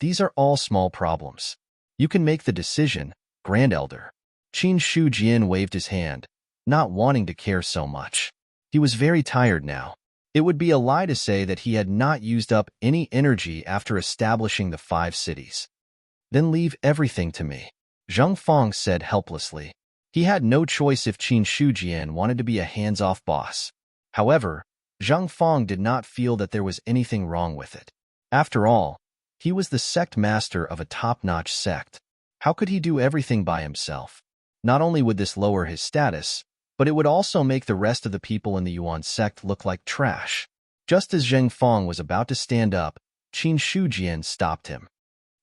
These are all small problems. You can make the decision, Grand Elder. Qin Shujian waved his hand, not wanting to care so much. He was very tired now. It would be a lie to say that he had not used up any energy after establishing the 5 cities. Then leave everything to me, Zhang Feng said helplessly. He had no choice if Qin Shujian wanted to be a hands-off boss. However, Zhang Feng did not feel that there was anything wrong with it. After all, he was the sect master of a top-notch sect. How could he do everything by himself? Not only would this lower his status, but it would also make the rest of the people in the Yuan sect look like trash. Just as Zhang Feng was about to stand up, Qin Shujian stopped him.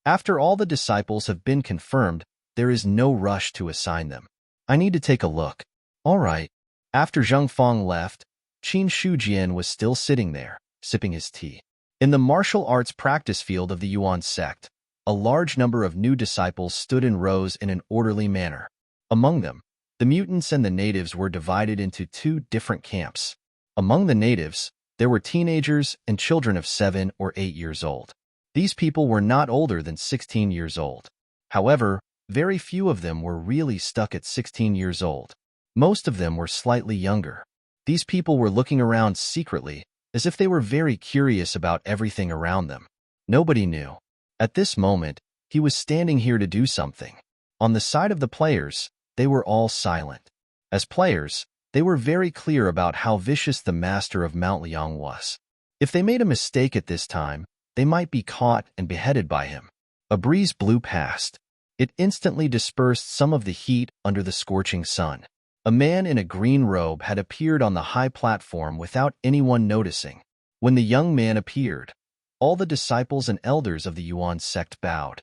After all the disciples have been confirmed, there is no rush to assign them. I need to take a look. All right. After Zhang Feng left, Qin Shujian was still sitting there, sipping his tea. In the martial arts practice field of the Yuan sect, a large number of new disciples stood in rows in an orderly manner. Among them, the mutants and the natives were divided into 2 different camps. Among the natives, there were teenagers and children of 7 or 8 years old. These people were not older than 16 years old. However, very few of them were really stuck at 16 years old. Most of them were slightly younger. These people were looking around secretly, as if they were very curious about everything around them. Nobody knew. At this moment, he was standing here to do something. On the side of the players, they were all silent. As players, they were very clear about how vicious the master of Mount Liang was. If they made a mistake at this time, they might be caught and beheaded by him. A breeze blew past. It instantly dispersed some of the heat under the scorching sun. A man in a green robe had appeared on the high platform without anyone noticing. When the young man appeared, all the disciples and elders of the Yuan sect bowed.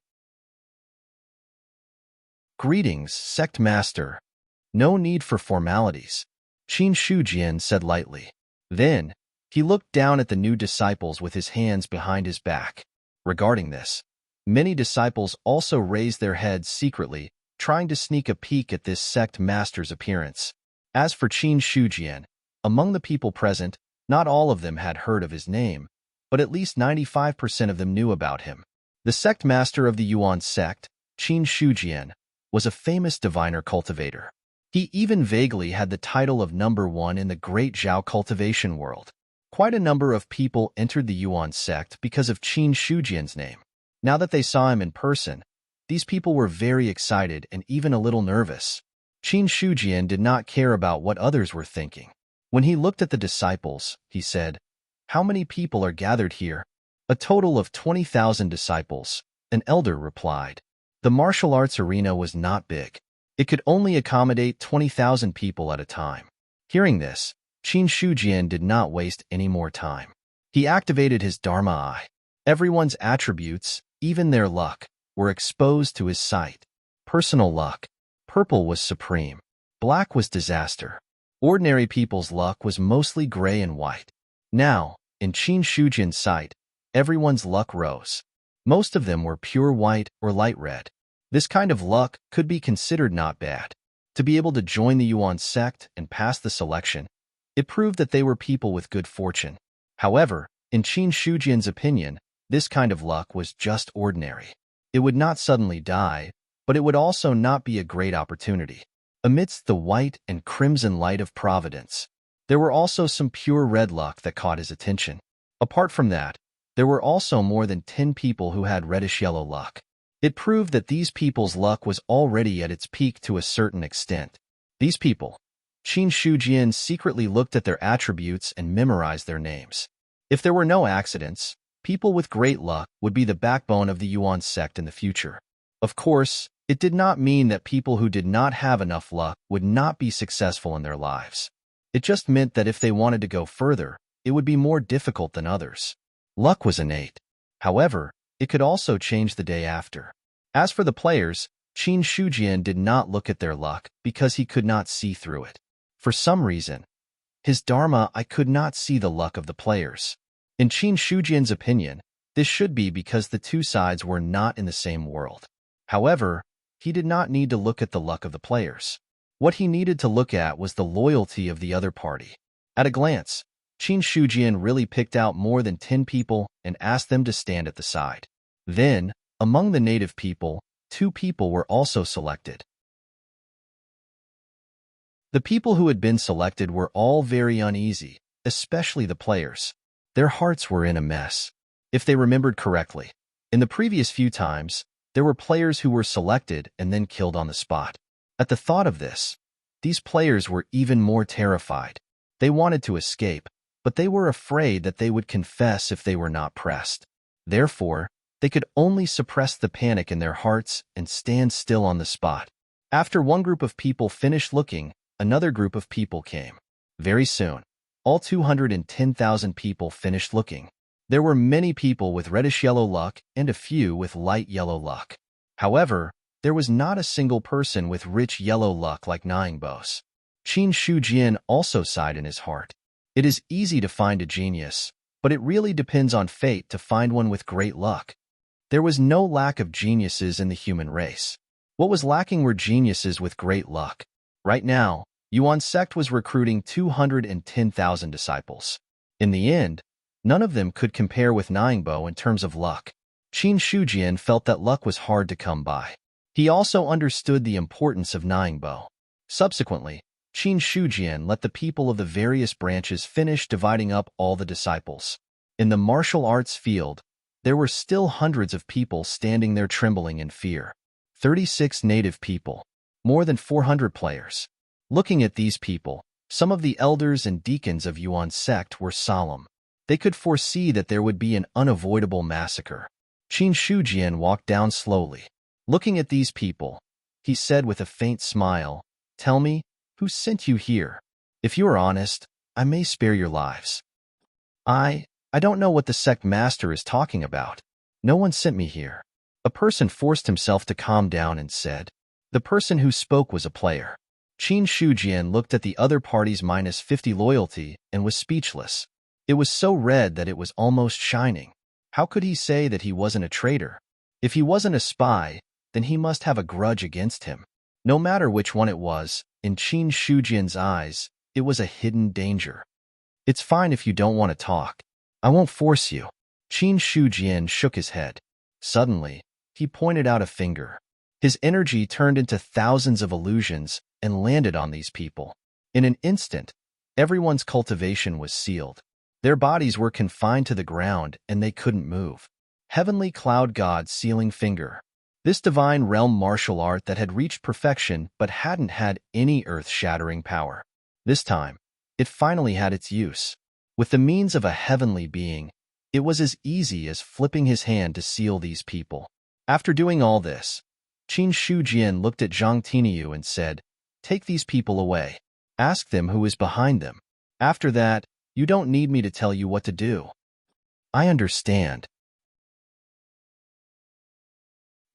Greetings, sect master. No need for formalities, Qin Shujian said lightly. Then, he looked down at the new disciples with his hands behind his back. Regarding this, many disciples also raised their heads secretly, trying to sneak a peek at this sect master's appearance. As for Qin Shujian, among the people present, not all of them had heard of his name, but at least 95% of them knew about him. The sect master of the Yuan sect, Qin Shujian, was a famous diviner cultivator. He even vaguely had the title of #1 in the great Zhao cultivation world. Quite a number of people entered the Yuan sect because of Qin Shujian's name. Now that they saw him in person, these people were very excited and even a little nervous. Qin Shujian did not care about what others were thinking. When he looked at the disciples, he said, "How many people are gathered here?" "A total of 20,000 disciples," an elder replied. The martial arts arena was not big. It could only accommodate 20,000 people at a time. Hearing this, Qin Shujian did not waste any more time. He activated his Dharma Eye. Everyone's attributes, even their luck, were exposed to his sight. Personal luck. Purple was supreme. Black was disaster. Ordinary people's luck was mostly gray and white. Now, in Qin Shujian's sight, everyone's luck rose. Most of them were pure white or light red. This kind of luck could be considered not bad. To be able to join the Yuan sect and pass the selection, it proved that they were people with good fortune. However, in Qin Shujian's opinion, this kind of luck was just ordinary. It would not suddenly die, but it would also not be a great opportunity. Amidst the white and crimson light of providence, there were also some pure red luck that caught his attention. Apart from that, there were also more than 10 people who had reddish-yellow luck. It proved that these people's luck was already at its peak to a certain extent. These people, Qin Shujian secretly looked at their attributes and memorized their names. If there were no accidents, people with great luck would be the backbone of the Yuan sect in the future. Of course, it did not mean that people who did not have enough luck would not be successful in their lives. It just meant that if they wanted to go further, it would be more difficult than others. Luck was innate. However, it could also change the day after. As for the players, Qin Shujian did not look at their luck because he could not see through it. For some reason, his Dharma Eye could not see the luck of the players. In Qin Shujian's opinion, this should be because the two sides were not in the same world. However, he did not need to look at the luck of the players. What he needed to look at was the loyalty of the other party. At a glance, Qin Shujian really picked out more than 10 people and asked them to stand at the side. Then, among the native people, 2 people were also selected. The people who had been selected were all very uneasy, especially the players. Their hearts were in a mess. If they remembered correctly, in the previous few times, there were players who were selected and then killed on the spot. At the thought of this, these players were even more terrified. They wanted to escape, but they were afraid that they would confess if they were not pressed. Therefore, they could only suppress the panic in their hearts and stand still on the spot. After one group of people finished looking, another group of people came. Very soon, all 210,000 people finished looking. There were many people with reddish-yellow luck and a few with light yellow luck. However, there was not a single person with rich yellow luck like Nyangbos. Qin Shujian also sighed in his heart. It is easy to find a genius, but it really depends on fate to find one with great luck. There was no lack of geniuses in the human race. What was lacking were geniuses with great luck. Right now, Yuan sect was recruiting 210,000 disciples. In the end, none of them could compare with Nyingbo in terms of luck. Qin Shujian felt that luck was hard to come by. He also understood the importance of Nyingbo. Subsequently, Qin Shujian let the people of the various branches finish dividing up all the disciples. In the martial arts field, there were still hundreds of people standing there trembling in fear. 36 native people. More than 400 players. Looking at these people, some of the elders and deacons of Yuan sect were solemn. They could foresee that there would be an unavoidable massacre. Qin Shujian walked down slowly. Looking at these people, he said with a faint smile, "Tell me, who sent you here? If you are honest, I may spare your lives." I don't know what the sect master is talking about. No one sent me here." A person forced himself to calm down and said. The person who spoke was a player. Qin Shujian looked at the other party's -50 loyalty and was speechless. It was so red that it was almost shining. How could he say that he wasn't a traitor? If he wasn't a spy, then he must have a grudge against him. No matter which one it was, in Qin Shujian's eyes, it was a hidden danger. "It's fine if you don't want to talk. I won't force you." Qin Shujian shook his head. Suddenly, he pointed out a finger. His energy turned into thousands of illusions and landed on these people. In an instant, everyone's cultivation was sealed. Their bodies were confined to the ground and they couldn't move. Heavenly Cloud God Sealing Finger. This divine realm martial art that had reached perfection but hadn't had any earth-shattering power. This time, it finally had its use. With the means of a heavenly being, it was as easy as flipping his hand to seal these people. After doing all this, Qin Shujian looked at Zhang Tiniu and said, "Take these people away. Ask them who is behind them. After that, you don't need me to tell you what to do." "I understand,"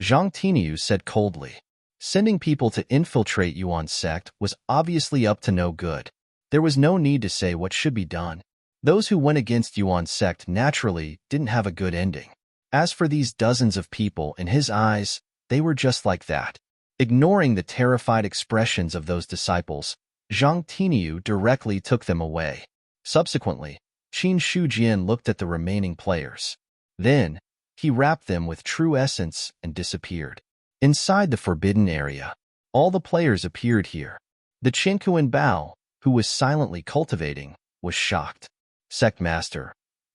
Zhang Tiniu said coldly. Sending people to infiltrate Yuan's sect was obviously up to no good. There was no need to say what should be done. Those who went against Yuan's sect naturally didn't have a good ending. As for these dozens of people, in his eyes, they were just like that. Ignoring the terrified expressions of those disciples, Zhang Tiniu directly took them away. Subsequently, Qin Shujian looked at the remaining players. Then, he wrapped them with true essence and disappeared. Inside the forbidden area, all the players appeared here. The Chinkuan Bao, who was silently cultivating, was shocked. "Sect Master,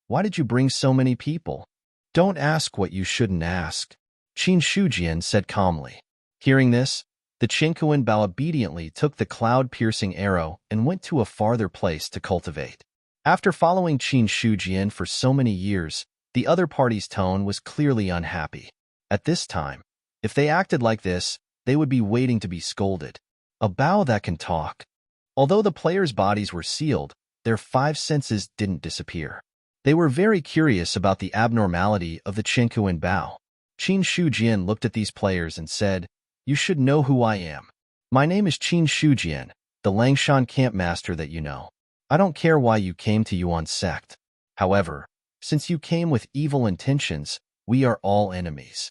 why did you bring so many people?" "Don't ask what you shouldn't ask," Qin Shujian said calmly. Hearing this, the Chinkuan Bao obediently took the cloud-piercing arrow and went to a farther place to cultivate. After following Qin Shujian for so many years, the other party's tone was clearly unhappy. At this time, if they acted like this, they would be waiting to be scolded. A Bao that can talk. Although the players' bodies were sealed, their 5 senses didn't disappear. They were very curious about the abnormality of the Chinkuan Bao. Qin Shujian looked at these players and said, "You should know who I am. My name is Qin Shujian, the Langshan camp master that you know. I don't care why you came to Yuan's sect. However, since you came with evil intentions, we are all enemies."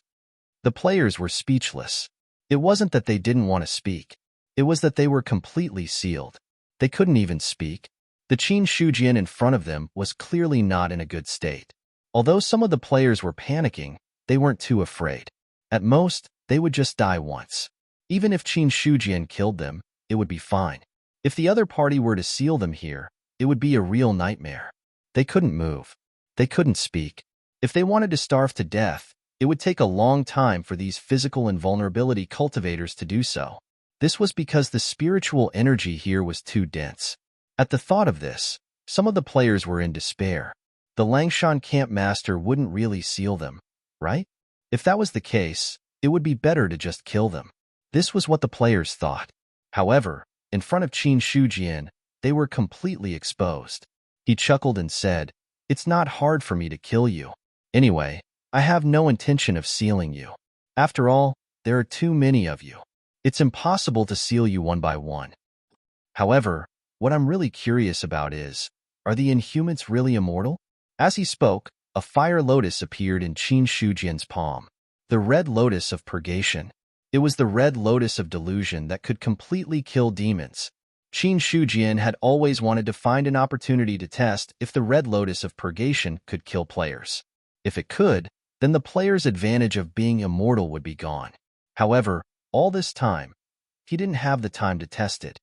The players were speechless. It wasn't that they didn't want to speak. It was that they were completely sealed. They couldn't even speak. The Qin Shujian in front of them was clearly not in a good state. Although some of the players were panicking, they weren't too afraid. At most, they would just die once. Even if Qin Shujian killed them, it would be fine. If the other party were to seal them here, it would be a real nightmare. They couldn't move. They couldn't speak. If they wanted to starve to death, it would take a long time for these physical invulnerability cultivators to do so. This was because the spiritual energy here was too dense. At the thought of this, some of the players were in despair. The Langshan camp master wouldn't really seal them, right? If that was the case, it would be better to just kill them. This was what the players thought. However, in front of Qin Shujian, they were completely exposed. He chuckled and said, "It's not hard for me to kill you. Anyway, I have no intention of sealing you. After all, there are too many of you. It's impossible to seal you one by one. However, what I'm really curious about is, are the Inhumans really immortal?" As he spoke, a fire lotus appeared in Qin Shujian's palm. The red lotus of purgation. It was the red lotus of delusion that could completely kill demons. Qin Shujian had always wanted to find an opportunity to test if the red lotus of purgation could kill players. If it could, then the player's advantage of being immortal would be gone. However, all this time, he didn't have the time to test it.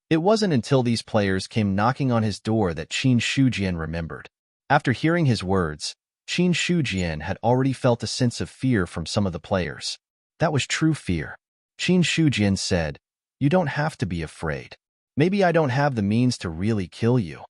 It wasn't until these players came knocking on his door that Qin Shujian remembered. After hearing his words, Qin Shujian had already felt a sense of fear from some of the players. That was true fear. Qin Shujian said, "You don't have to be afraid. Maybe I don't have the means to really kill you."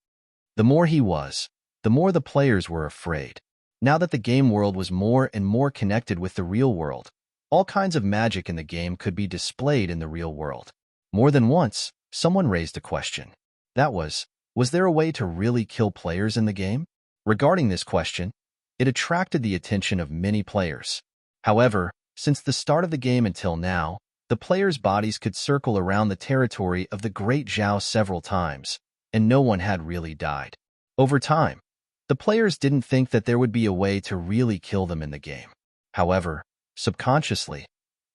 The more he was, the more the players were afraid. Now that the game world was more and more connected with the real world, all kinds of magic in the game could be displayed in the real world. More than once, someone raised a question. That was there a way to really kill players in the game? Regarding this question, it attracted the attention of many players. However, since the start of the game until now, the players' bodies could circle around the territory of the Great Zhao several times, and no one had really died. Over time, the players didn't think that there would be a way to really kill them in the game. However, subconsciously,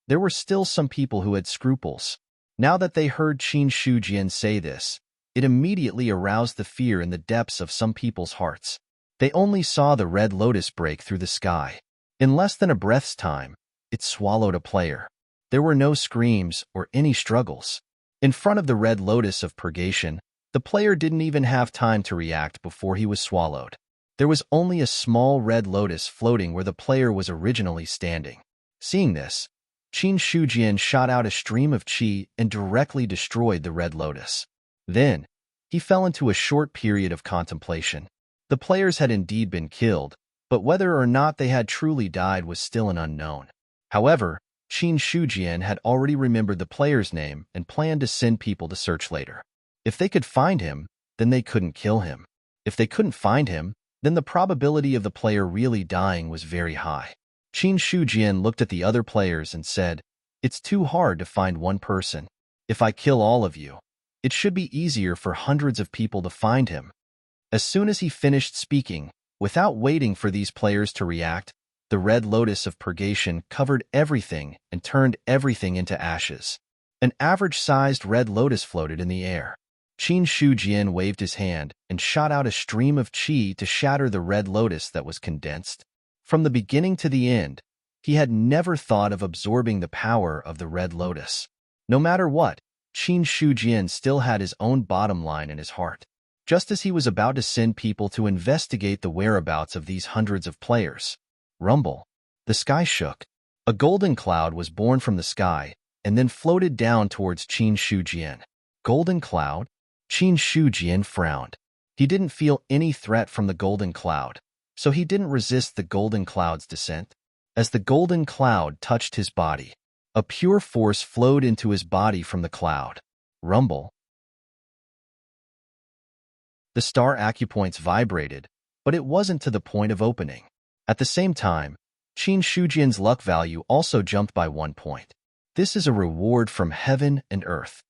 there were still some people who had scruples. Now that they heard Qin Shujian say this, it immediately aroused the fear in the depths of some people's hearts. They only saw the red lotus break through the sky. In less than a breath's time, it swallowed a player. There were no screams or any struggles. In front of the red lotus of purgation, the player didn't even have time to react before he was swallowed. There was only a small red lotus floating where the player was originally standing. Seeing this, Qin Shujian shot out a stream of qi and directly destroyed the red lotus. Then, he fell into a short period of contemplation. The players had indeed been killed, but whether or not they had truly died was still an unknown. However, Qin Shujian had already remembered the player's name and planned to send people to search later. If they could find him, then they couldn't kill him. If they couldn't find him, then the probability of the player really dying was very high. Qin Shujian looked at the other players and said, "It's too hard to find one person. If I kill all of you, it should be easier for hundreds of people to find him." As soon as he finished speaking, without waiting for these players to react, the red lotus of purgation covered everything and turned everything into ashes. An average-sized red lotus floated in the air. Qin Shujian waved his hand and shot out a stream of qi to shatter the red lotus that was condensed. From the beginning to the end, he had never thought of absorbing the power of the red lotus. No matter what, Qin Shujian still had his own bottom line in his heart. Just as he was about to send people to investigate the whereabouts of these hundreds of players, rumble, the sky shook. A golden cloud was born from the sky and then floated down towards Qin Shujian. Golden cloud? Qin Shujian frowned. He didn't feel any threat from the golden cloud, so he didn't resist the golden cloud's descent. As the golden cloud touched his body, a pure force flowed into his body from the cloud. Rumble. The star acupoints vibrated, but it wasn't to the point of opening. At the same time, Qin Shujian's luck value also jumped by 1 point. This is a reward from heaven and earth.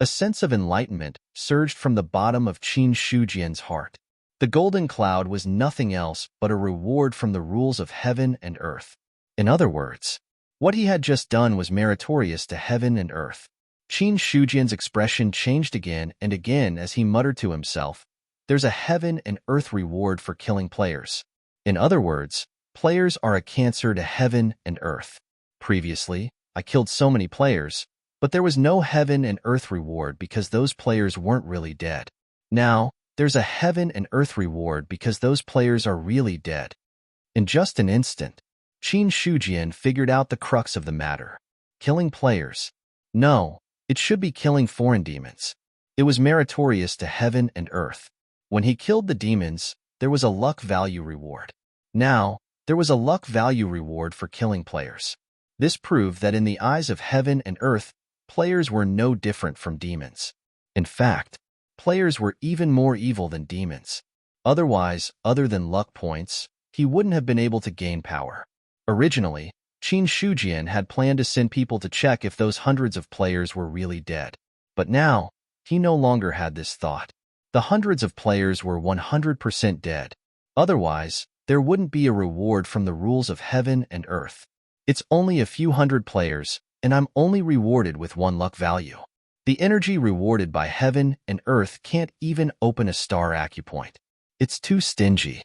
A sense of enlightenment surged from the bottom of Qin Shujian's heart. The golden cloud was nothing else but a reward from the rules of heaven and earth. In other words, what he had just done was meritorious to heaven and earth. Qin Shujian's expression changed again and again as he muttered to himself, "There's a heaven and earth reward for killing players." In other words, players are a cancer to heaven and earth. Previously, I killed so many players, but there was no heaven and earth reward because those players weren't really dead. Now, there's a heaven and earth reward because those players are really dead. In just an instant, Qin Shujian figured out the crux of the matter. Killing players. No, it should be killing foreign demons. It was meritorious to heaven and earth. When he killed the demons, there was a luck value reward. Now, there was a luck value reward for killing players. This proved that in the eyes of heaven and earth, players were no different from demons. In fact, players were even more evil than demons. Otherwise, other than luck points, he wouldn't have been able to gain power. Originally, Qin Shujian had planned to send people to check if those hundreds of players were really dead. But now, he no longer had this thought. The hundreds of players were 100% dead. Otherwise, there wouldn't be a reward from the rules of heaven and earth. It's only a few hundred players, and I'm only rewarded with 1 luck value. The energy rewarded by heaven and earth can't even open a star acupoint. It's too stingy.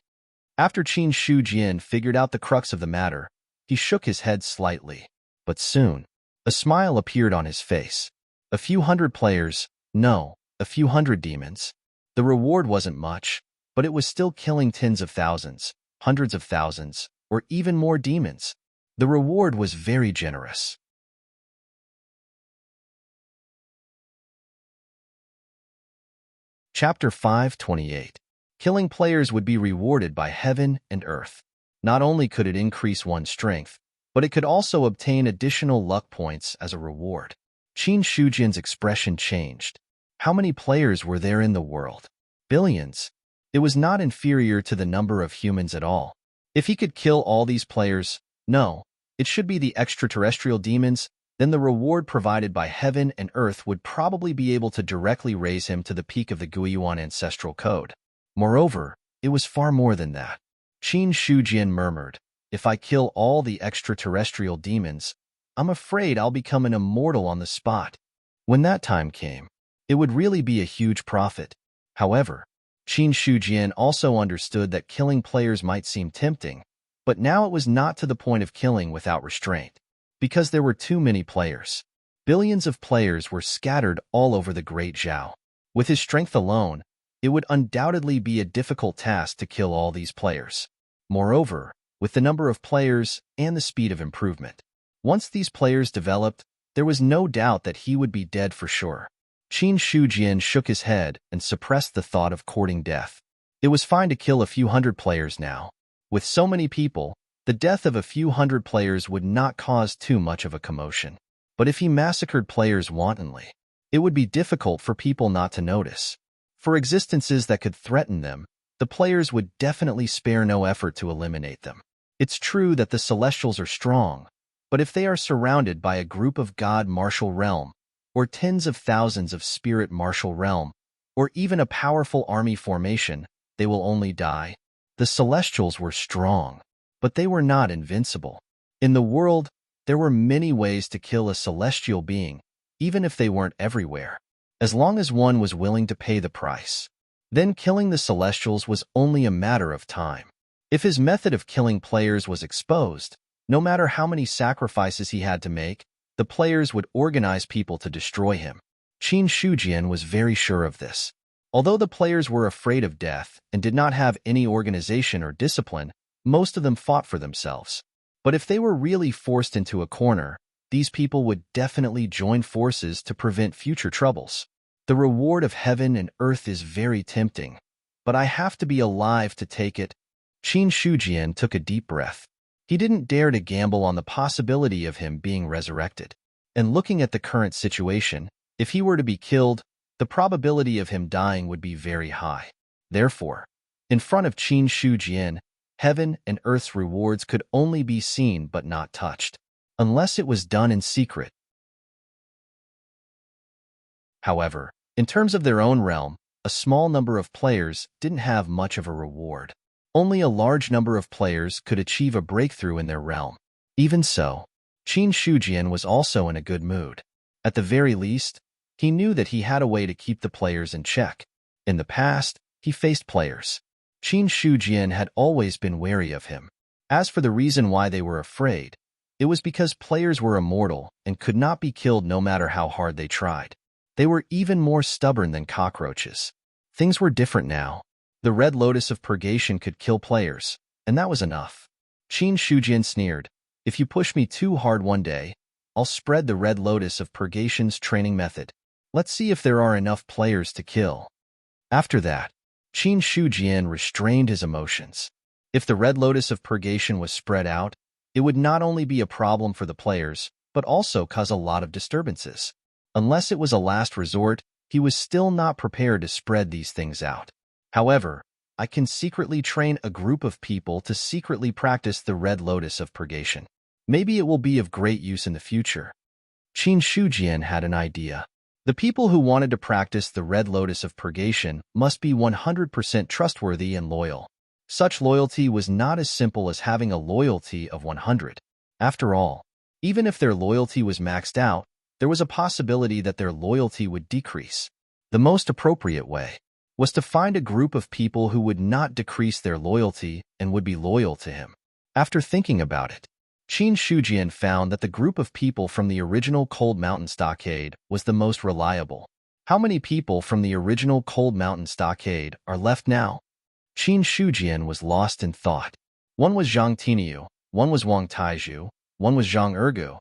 After Qin Shujian figured out the crux of the matter, he shook his head slightly. But soon, a smile appeared on his face. A few hundred players, no, a few hundred demons. The reward wasn't much, but it was still killing tens of thousands, hundreds of thousands, or even more demons. The reward was very generous. Chapter 528. Killing players would be rewarded by heaven and earth. Not only could it increase one's strength, but it could also obtain additional luck points as a reward. Qin Shujian's expression changed. How many players were there in the world? Billions. It was not inferior to the number of humans at all. If he could kill all these players, no, it should be the extraterrestrial demons, then the reward provided by heaven and earth would probably be able to directly raise him to the peak of the Guiyuan ancestral code. Moreover, it was far more than that. Qin Shujian murmured, "If I kill all the extraterrestrial demons, I'm afraid I'll become an immortal on the spot." When that time came, it would really be a huge profit. However, Qin Shujian also understood that killing players might seem tempting, but now it was not to the point of killing without restraint, because there were too many players. Billions of players were scattered all over the Great Zhao. With his strength alone, it would undoubtedly be a difficult task to kill all these players. Moreover, with the number of players and the speed of improvement, once these players developed, there was no doubt that he would be dead for sure. Qin Shujian shook his head and suppressed the thought of courting death. It was fine to kill a few hundred players now. With so many people, the death of a few hundred players would not cause too much of a commotion. But if he massacred players wantonly, it would be difficult for people not to notice. For existences that could threaten them, the players would definitely spare no effort to eliminate them. It's true that the Celestials are strong, but if they are surrounded by a group of God martial realm, or tens of thousands of spirit martial realm, or even a powerful army formation, they will only die. The Celestials were strong, but they were not invincible. In the world, there were many ways to kill a celestial being, even if they weren't everywhere, as long as one was willing to pay the price. Then killing the Celestials was only a matter of time. If his method of killing players was exposed, no matter how many sacrifices he had to make, the players would organize people to destroy him. Qin Shujian was very sure of this. Although the players were afraid of death and did not have any organization or discipline, most of them fought for themselves. But if they were really forced into a corner, these people would definitely join forces to prevent future troubles. The reward of heaven and earth is very tempting, but I have to be alive to take it. Qin Shujian took a deep breath. He didn't dare to gamble on the possibility of him being resurrected. And looking at the current situation, if he were to be killed, the probability of him dying would be very high. Therefore, in front of Qin Shujian, heaven and earth's rewards could only be seen but not touched, unless it was done in secret. However, in terms of their own realm, a small number of players didn't have much of a reward. Only a large number of players could achieve a breakthrough in their realm. Even so, Qin Shujian was also in a good mood. At the very least, he knew that he had a way to keep the players in check. In the past, he faced players. Qin Shujian had always been wary of him. As for the reason why they were afraid, it was because players were immortal and could not be killed no matter how hard they tried. They were even more stubborn than cockroaches. Things were different now. The Red Lotus of Purgation could kill players, and that was enough. Qin Shujian sneered, "If you push me too hard one day, I'll spread the Red Lotus of Purgation's training method. Let's see if there are enough players to kill." After that, Qin Shujian restrained his emotions. If the Red Lotus of Purgation was spread out, it would not only be a problem for the players, but also cause a lot of disturbances. Unless it was a last resort, he was still not prepared to spread these things out. However, I can secretly train a group of people to secretly practice the Red Lotus of Purgation. Maybe it will be of great use in the future. Qin Shujian had an idea. The people who wanted to practice the Red Lotus of Purgation must be 100% trustworthy and loyal. Such loyalty was not as simple as having a loyalty of 100. After all, even if their loyalty was maxed out, there was a possibility that their loyalty would decrease. The most appropriate way was to find a group of people who would not decrease their loyalty and would be loyal to him. After thinking about it, Qin Shujian found that the group of people from the original Cold Mountain Stockade was the most reliable. How many people from the original Cold Mountain Stockade are left now? Qin Shujian was lost in thought. One was Zhang Tiniu, one was Wang Taizhu, one was Zhang Ergu,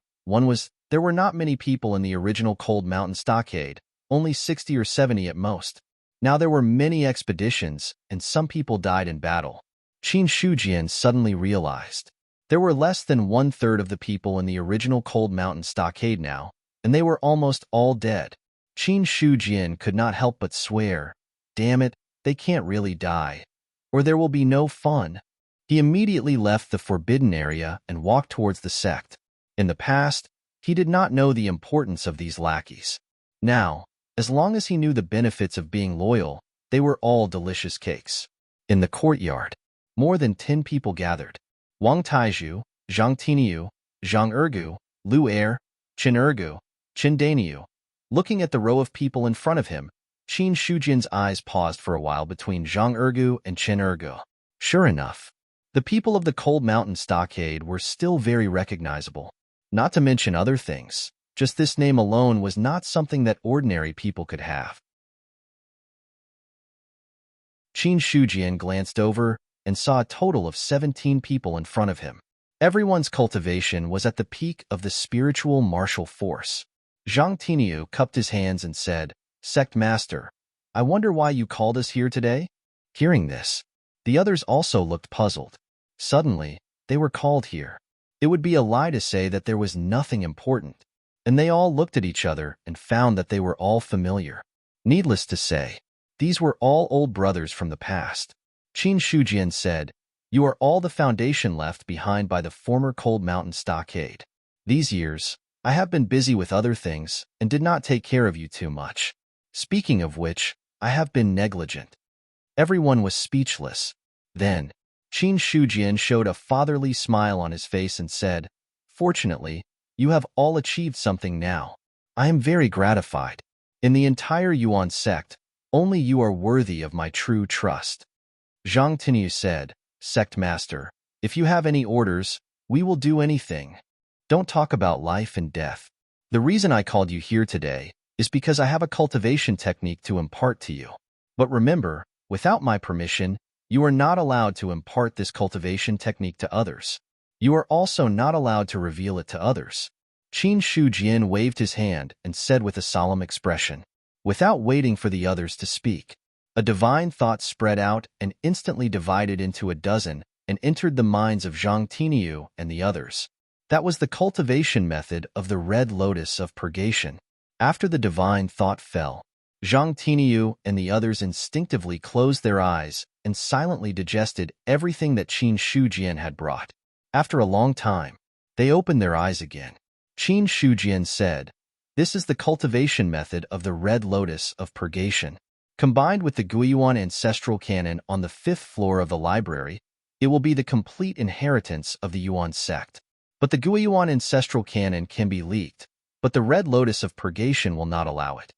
there were not many people in the original Cold Mountain Stockade, only 60 or 70 at most. Now there were many expeditions, and some people died in battle. Qin Shujian suddenly realized there were less than 1/3 of the people in the original Cold Mountain Stockade now, and they were almost all dead. Qin Shujian could not help but swear, "Damn it, they can't really die, or there will be no fun." He immediately left the forbidden area and walked towards the sect. In the past, he did not know the importance of these lackeys. Now, as long as he knew the benefits of being loyal, they were all delicious cakes. In the courtyard, more than 10 people gathered. Wang Taizhu, Zhang Tiniu, Zhang Ergu, Lu Er, Qin Ergu, Qin Dainiu. Looking at the row of people in front of him, Qin Shujian's eyes paused for a while between Zhang Ergu and Qin Ergu. Sure enough, the people of the Cold Mountain Stockade were still very recognizable. Not to mention other things, just this name alone was not something that ordinary people could have. Qin Shujian glanced over and saw a total of 17 people in front of him. Everyone's cultivation was at the peak of the spiritual martial force. Zhang Tiniu cupped his hands and said, "Sect Master, I wonder why you called us here today?" Hearing this, the others also looked puzzled. Suddenly, they were called here. It would be a lie to say that there was nothing important, and they all looked at each other and found that they were all familiar. Needless to say, these were all old brothers from the past. Qin Shujian said, "You are all the foundation left behind by the former Cold Mountain Stockade. These years, I have been busy with other things and did not take care of you too much. Speaking of which, I have been negligent." Everyone was speechless. Then, Qin Shujian showed a fatherly smile on his face and said, "Fortunately, you have all achieved something now. I am very gratified. In the entire Yuan sect, only you are worthy of my true trust." Zhang Tinyu said, "Sect Master, if you have any orders, we will do anything. Don't talk about life and death. The reason I called you here today is because I have a cultivation technique to impart to you. But remember, without my permission, you are not allowed to impart this cultivation technique to others. You are also not allowed to reveal it to others." Qin Shujian waved his hand and said with a solemn expression. Without waiting for the others to speak, a divine thought spread out and instantly divided into a dozen and entered the minds of Zhang Tinyu and the others. That was the cultivation method of the red lotus of purgation. After the divine thought fell, Zhang Tinyu and the others instinctively closed their eyes and silently digested everything that Qin Shujian had brought. After a long time, they opened their eyes again. Qin Shujian said, "This is the cultivation method of the red lotus of purgation. Combined with the Guiyuan ancestral canon on the 5th floor of the library, it will be the complete inheritance of the Yuan sect. But the Guiyuan ancestral canon can be leaked, but the red lotus of purgation will not allow it."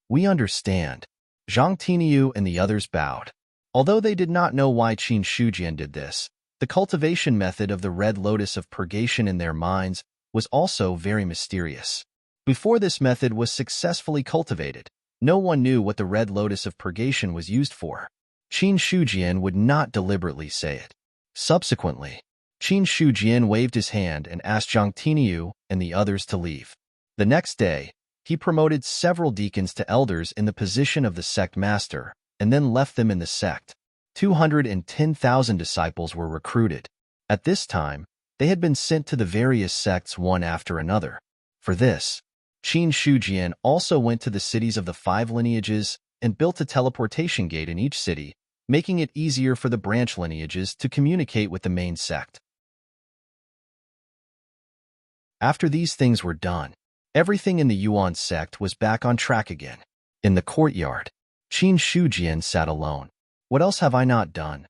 "We understand." Zhang Tinyu and the others bowed. Although they did not know why Qin Shujian did this, the cultivation method of the red lotus of purgation in their minds was also very mysterious. Before this method was successfully cultivated, no one knew what the red lotus of purgation was used for. Qin Shujian would not deliberately say it. Subsequently, Qin Shujian waved his hand and asked Zhang Tinyu and the others to leave. The next day, he promoted several deacons to elders in the position of the sect master, and then left them in the sect. 210,000 disciples were recruited. At this time, they had been sent to the various sects one after another. For this, Qin Shujian also went to the cities of the 5 lineages and built a teleportation gate in each city, making it easier for the branch lineages to communicate with the main sect. After these things were done, everything in the Yuan sect was back on track again. In the courtyard, Qin Shujian sat alone. What else have I not done?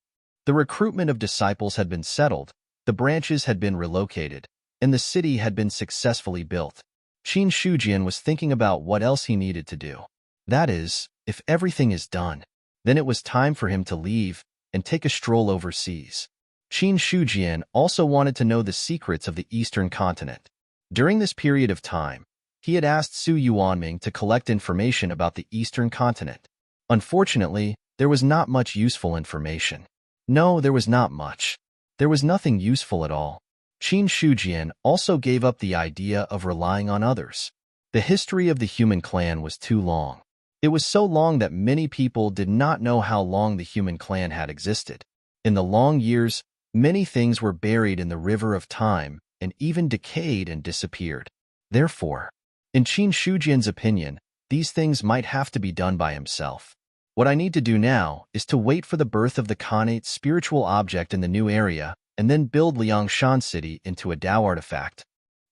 The recruitment of disciples had been settled, the branches had been relocated, and the city had been successfully built. Qin Shujian was thinking about what else he needed to do. That is, if everything is done, then it was time for him to leave and take a stroll overseas. Qin Shujian also wanted to know the secrets of the Eastern continent. During this period of time, he had asked Su Yuanming to collect information about the Eastern continent. Unfortunately, there was not much useful information. No, there was not much. There was nothing useful at all. Qin Shujian also gave up the idea of relying on others. The history of the human clan was too long. It was so long that many people did not know how long the human clan had existed. In the long years, many things were buried in the river of time and even decayed and disappeared. Therefore, in Qin Shujian's opinion, these things might have to be done by himself. What I need to do now is to wait for the birth of the Khanate spiritual object in the new area and then build Liangshan City into a Tao artifact.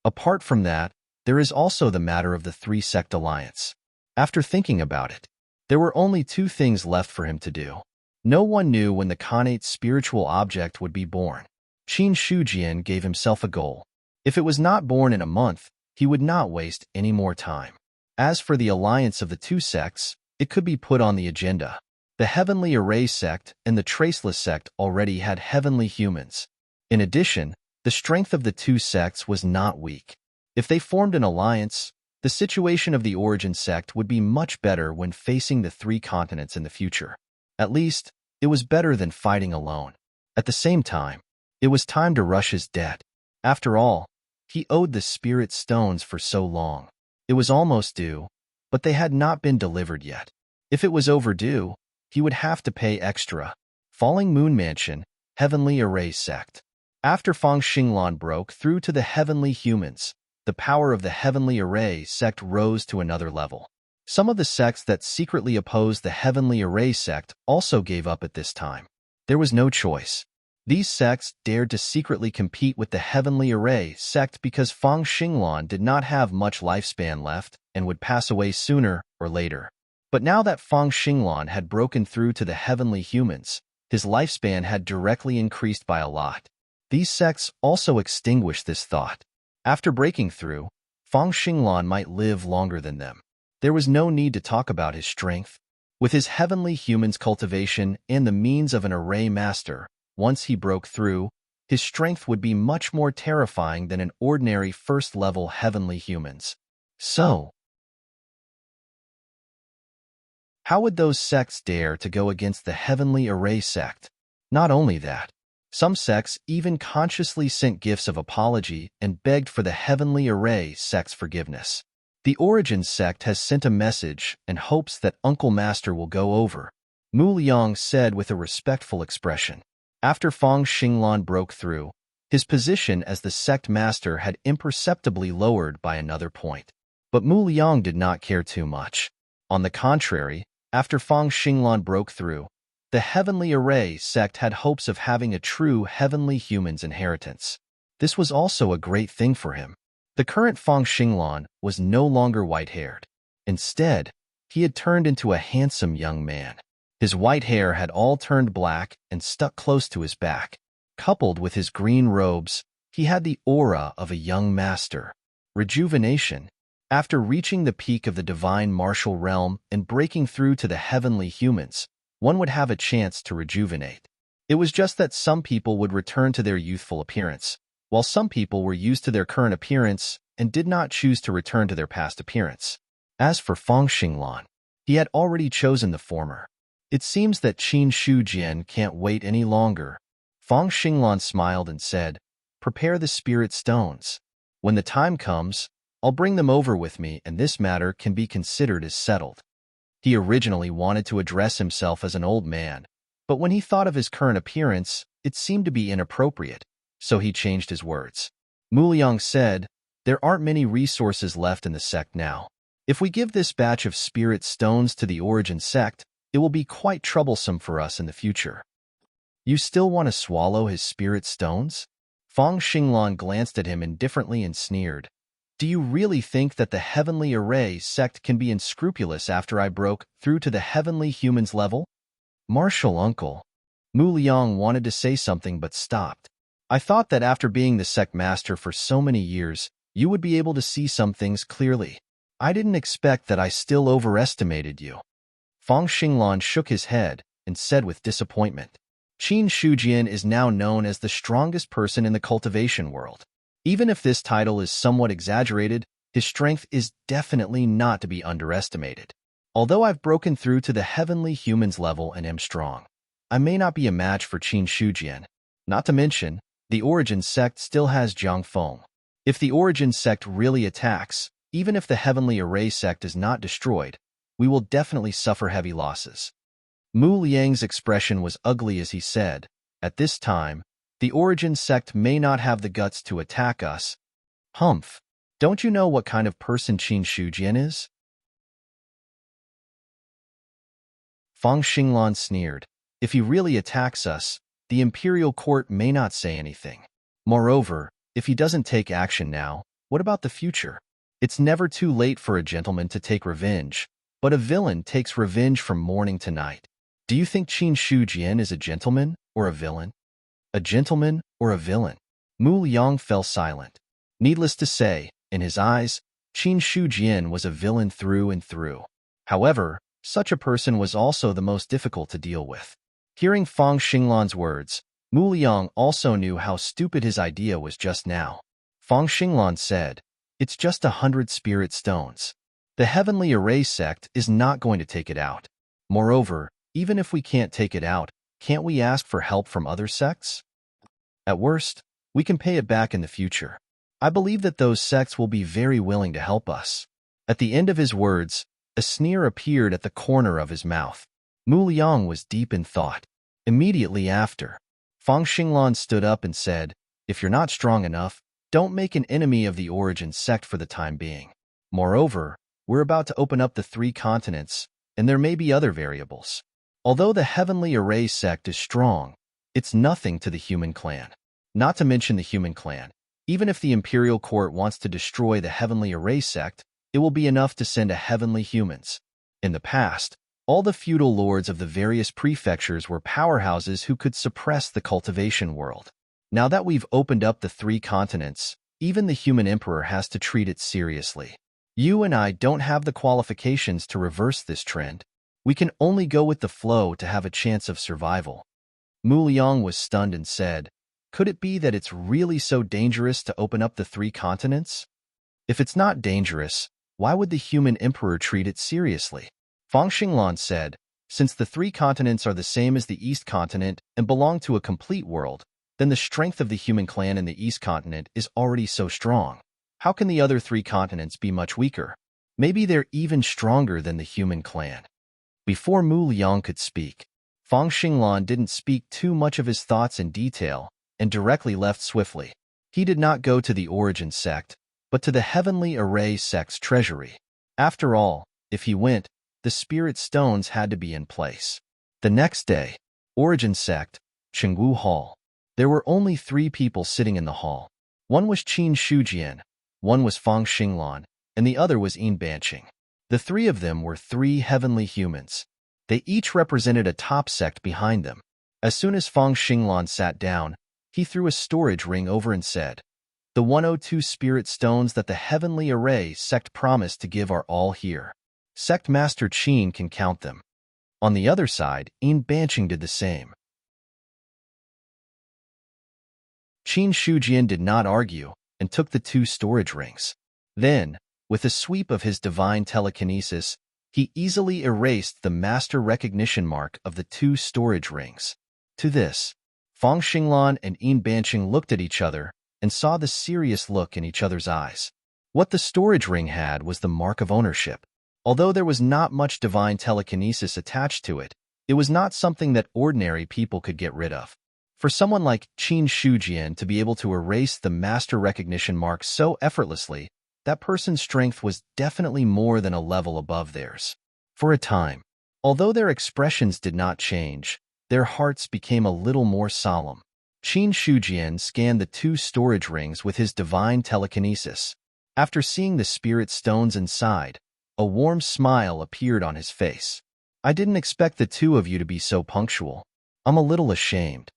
Apart from that, there is also the matter of the 3-sect alliance. After thinking about it, there were only 2 things left for him to do. No one knew when the Khanate spiritual object would be born. Qin Shujian gave himself a goal. If it was not born in a month, he would not waste any more time. As for the alliance of the 2 sects, it could be put on the agenda. The Heavenly Array sect and the Traceless sect already had heavenly humans. In addition, the strength of the 2 sects was not weak. If they formed an alliance, the situation of the Origin sect would be much better when facing the 3 continents in the future. At least, it was better than fighting alone. At the same time, it was time to rush his debt. After all, he owed the spirit stones for so long. It was almost due, but they had not been delivered yet. If it was overdue, he would have to pay extra. Falling Moon Mansion Heavenly Array Sect. After Fang Xinglan broke through to the Heavenly Humans, the power of the Heavenly Array Sect rose to another level. Some of the sects that secretly opposed the Heavenly Array Sect also gave up at this time. There was no choice. These sects dared to secretly compete with the Heavenly Array Sect because Fang Xinglan did not have much lifespan left and would pass away sooner or later. But now that Fang Xinglan had broken through to the Heavenly Humans, his lifespan had directly increased by a lot. These sects also extinguished this thought. After breaking through, Fang Xinglan might live longer than them. There was no need to talk about his strength. With his Heavenly Humans cultivation and the means of an Array Master, once he broke through, his strength would be much more terrifying than an ordinary first-level Heavenly Humans. So, how would those sects dare to go against the Heavenly Array Sect? Not only that, some sects even consciously sent gifts of apology and begged for the Heavenly Array Sect's forgiveness. The Origin Sect has sent a message and hopes that Uncle Master will go over, Mu Liang said with a respectful expression. After Fang Xinglan broke through, his position as the sect master had imperceptibly lowered by another point. But Mu Liang did not care too much. On the contrary, after Fang Xinglan broke through, the Heavenly Array Sect had hopes of having a true Heavenly Humans inheritance. This was also a great thing for him. The current Fang Xinglan was no longer white-haired. Instead, he had turned into a handsome young man. His white hair had all turned black and stuck close to his back. Coupled with his green robes, he had the aura of a young master. Rejuvenation. After reaching the peak of the divine martial realm and breaking through to the Heavenly Humans, one would have a chance to rejuvenate. It was just that some people would return to their youthful appearance, while some people were used to their current appearance and did not choose to return to their past appearance. As for Fang Xinglan, he had already chosen the former. It seems that Qin Shujian can't wait any longer. Fang Xinglan smiled and said, "Prepare the spirit stones. When the time comes, I'll bring them over with me and this matter can be considered as settled." He originally wanted to address himself as an old man, but when he thought of his current appearance, it seemed to be inappropriate, so he changed his words. Mu Liang said, "There aren't many resources left in the sect now. If we give this batch of spirit stones to the Origin Sect, it will be quite troublesome for us in the future." "You still want to swallow his spirit stones?" Fang Xinglan glanced at him indifferently and sneered. "Do you really think that the Heavenly Array Sect can be unscrupulous after I broke through to the Heavenly Humans level?" "Martial Uncle." Mu Liang wanted to say something but stopped. "I thought that after being the sect master for so many years, you would be able to see some things clearly. I didn't expect that I still overestimated you." Fang Xinglan shook his head and said with disappointment, "Qin Shujian is now known as the strongest person in the cultivation world. Even if this title is somewhat exaggerated, his strength is definitely not to be underestimated. Although I've broken through to the Heavenly Humans level and am strong, I may not be a match for Qin Shujian. Not to mention, the Origin Sect still has Jiang Feng. If the Origin Sect really attacks, even if the Heavenly Array Sect is not destroyed, we will definitely suffer heavy losses." Mu Liang's expression was ugly as he said, "At this time, the Origin Sect may not have the guts to attack us." "Humph! Don't you know what kind of person Qin Shujian is?" Fang Xinglan sneered. "If he really attacks us, the Imperial Court may not say anything. Moreover, if he doesn't take action now, what about the future? It's never too late for a gentleman to take revenge, but a villain takes revenge from morning to night. Do you think Qin Shujian is a gentleman or a villain?" "A gentleman or a villain?" Mu Liang fell silent. Needless to say, in his eyes, Qin Shujian was a villain through and through. However, such a person was also the most difficult to deal with. Hearing Fang Xinglan's words, Mu Liang also knew how stupid his idea was just now. Fang Xinglan said, "It's just 100 spirit stones. The Heavenly Array Sect is not going to take it out. Moreover, even if we can't take it out, can't we ask for help from other sects? At worst, we can pay it back in the future. I believe that those sects will be very willing to help us." At the end of his words, a sneer appeared at the corner of his mouth. Mu Liang was deep in thought. Immediately after, Fang Xinglan stood up and said, "If you're not strong enough, don't make an enemy of the origin sect for the time being. Moreover, we're about to open up the 3 continents, and there may be other variables. Although the Heavenly Array sect is strong, it's nothing to the human clan. Not to mention the human clan. Even if the Imperial Court wants to destroy the Heavenly Array sect, it will be enough to send a heavenly humans. In the past, all the feudal lords of the various prefectures were powerhouses who could suppress the cultivation world. Now that we've opened up the 3 continents, even the human emperor has to treat it seriously. You and I don't have the qualifications to reverse this trend. We can only go with the flow to have a chance of survival." Mu Liang was stunned and said, "Could it be that it's really so dangerous to open up the 3 continents? If it's not dangerous, why would the human emperor treat it seriously?" Fang Xinglan said, "Since the 3 continents are the same as the East continent and belong to a complete world, then the strength of the human clan in the East continent is already so strong. How can the other 3 continents be much weaker? Maybe they're even stronger than the human clan." Before Mu Liang could speak, Fang Xinglan didn't speak too much of his thoughts in detail and directly left swiftly. He did not go to the origin sect, but to the Heavenly Array sect's treasury. After all, if he went, the spirit stones had to be in place. The next day, origin sect, Chengwu Hall. There were only 3 people sitting in the hall. One was Qin Shujian, one was Fang Xinglan, and the other was Yin Banqing. The 3 of them were 3 heavenly humans. They each represented a top sect behind them. As soon as Fang Xinglan sat down, he threw a storage ring over and said, "The 102 spirit stones that the Heavenly Array sect promised to give are all here. Sect Master Qin can count them." On the other side, Yin Banqing did the same. Qin Shujian did not argue and took the 2 storage rings. Then, with a sweep of his divine telekinesis, he easily erased the master recognition mark of the 2 storage rings. To this, Fang Xinglan and Yin Banqing looked at each other and saw the serious look in each other's eyes. What the storage ring had was the mark of ownership. Although there was not much divine telekinesis attached to it, it was not something that ordinary people could get rid of. For someone like Qin Shujian to be able to erase the master recognition mark so effortlessly, that person's strength was definitely more than a level above theirs. For a time, although their expressions did not change, their hearts became a little more solemn. Qin Shujian scanned the 2 storage rings with his divine telekinesis. After seeing the spirit stones inside, a warm smile appeared on his face. "I didn't expect the 2 of you to be so punctual. I'm a little ashamed."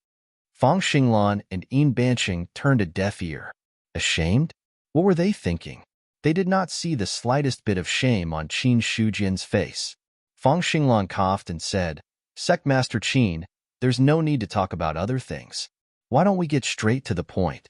Fang Xinglan and Yin Banqing turned a deaf ear. Ashamed? What were they thinking? They did not see the slightest bit of shame on Qin Shujian's face. Fang Xinglan coughed and said, "Sect Master Qin, there's no need to talk about other things. Why don't we get straight to the point?"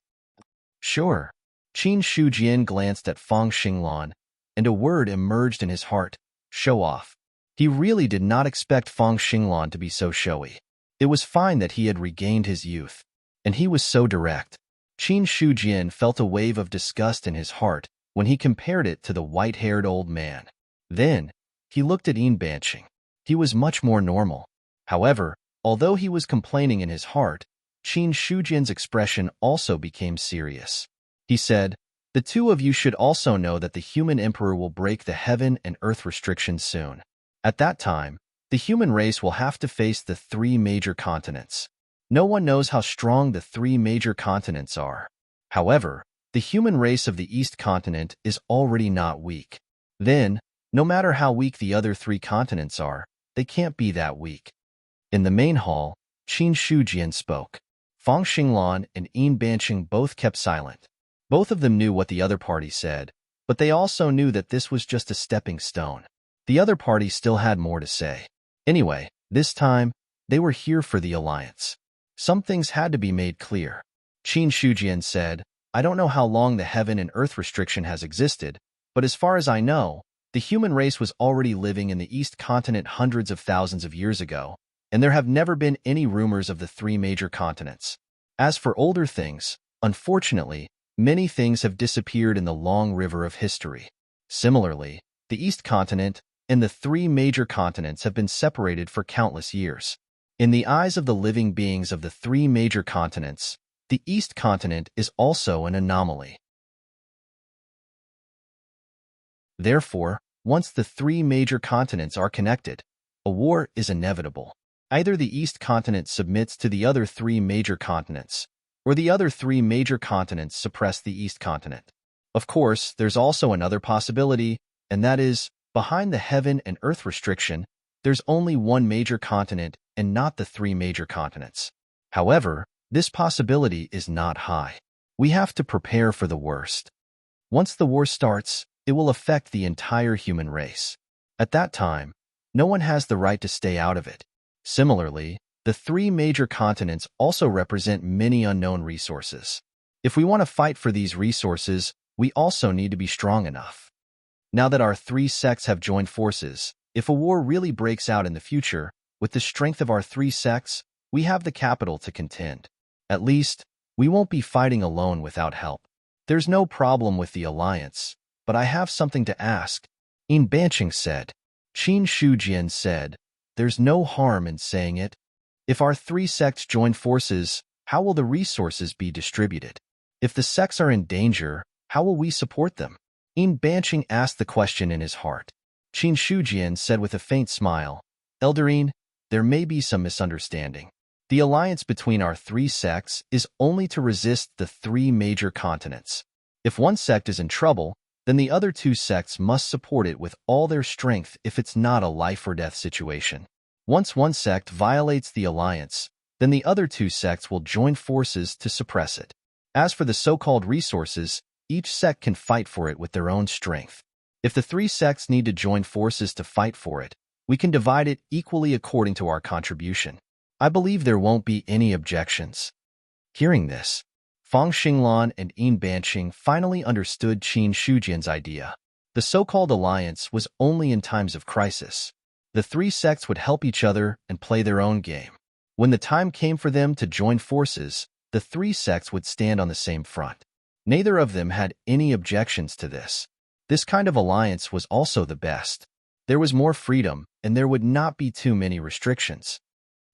"Sure." Qin Shujian glanced at Fang Xinglan, and a word emerged in his heart, "Show off." He really did not expect Fang Xinglan to be so showy. It was fine that he had regained his youth, and he was so direct. Qin Shujian felt a wave of disgust in his heart when he compared it to the white-haired old man. Then, he looked at Yin Banqing. He was much more normal. However, although he was complaining in his heart, Qin Shujian's expression also became serious. He said, "The 2 of you should also know that the human emperor will break the heaven and earth restrictions soon. At that time, the human race will have to face the 3 major continents. No one knows how strong the 3 major continents are. However, the human race of the East continent is already not weak. Then, no matter how weak the other 3 continents are, they can't be that weak." In the main hall, Qin Shujian spoke. Fang Xinglan and Yin Banqing both kept silent. Both of them knew what the other party said, but they also knew that this was just a stepping stone. The other party still had more to say. Anyway, this time, they were here for the alliance. Some things had to be made clear. Qin Shujian said, "I don't know how long the heaven and earth restriction has existed, but as far as I know, the human race was already living in the East continent hundreds of thousands of years ago, and there have never been any rumors of the 3 major continents. As for older things, unfortunately, many things have disappeared in the long river of history. Similarly, the East continent and the 3 major continents have been separated for countless years. In the eyes of the living beings of the three major continents, the East continent is also an anomaly. Therefore, once the three major continents are connected, a war is inevitable. Either the East continent submits to the other three major continents, or the other three major continents suppress the East continent. Of course, there's also another possibility, and that is, behind the heaven and earth restriction, there's only one major continent and not the three major continents. However, this possibility is not high. We have to prepare for the worst. Once the war starts, it will affect the entire human race. At that time, no one has the right to stay out of it. Similarly, the three major continents also represent many unknown resources. If we want to fight for these resources, we also need to be strong enough. Now that our three sects have joined forces, if a war really breaks out in the future, with the strength of our three sects, we have the capital to contend. At least, we won't be fighting alone without help. There's no problem with the alliance, but I have something to ask. Embark said. Qin Shujian said, there's no harm in saying it. If our three sects join forces, how will the resources be distributed? If the sects are in danger, how will we support them? Embark asked the question in his heart. Qin Shujian said with a faint smile, Eldarine, there may be some misunderstanding. The alliance between our three sects is only to resist the three major continents. If one sect is in trouble, then the other two sects must support it with all their strength if it's not a life-or-death situation. Once one sect violates the alliance, then the other two sects will join forces to suppress it. As for the so-called resources, each sect can fight for it with their own strength. If the three sects need to join forces to fight for it, we can divide it equally according to our contribution. I believe there won't be any objections. Hearing this, Fang Xinglan and Yin Banqing finally understood Qin Shujian's idea. The so-called alliance was only in times of crisis. The three sects would help each other and play their own game. When the time came for them to join forces, the three sects would stand on the same front. Neither of them had any objections to this. This kind of alliance was also the best. There was more freedom, and there would not be too many restrictions.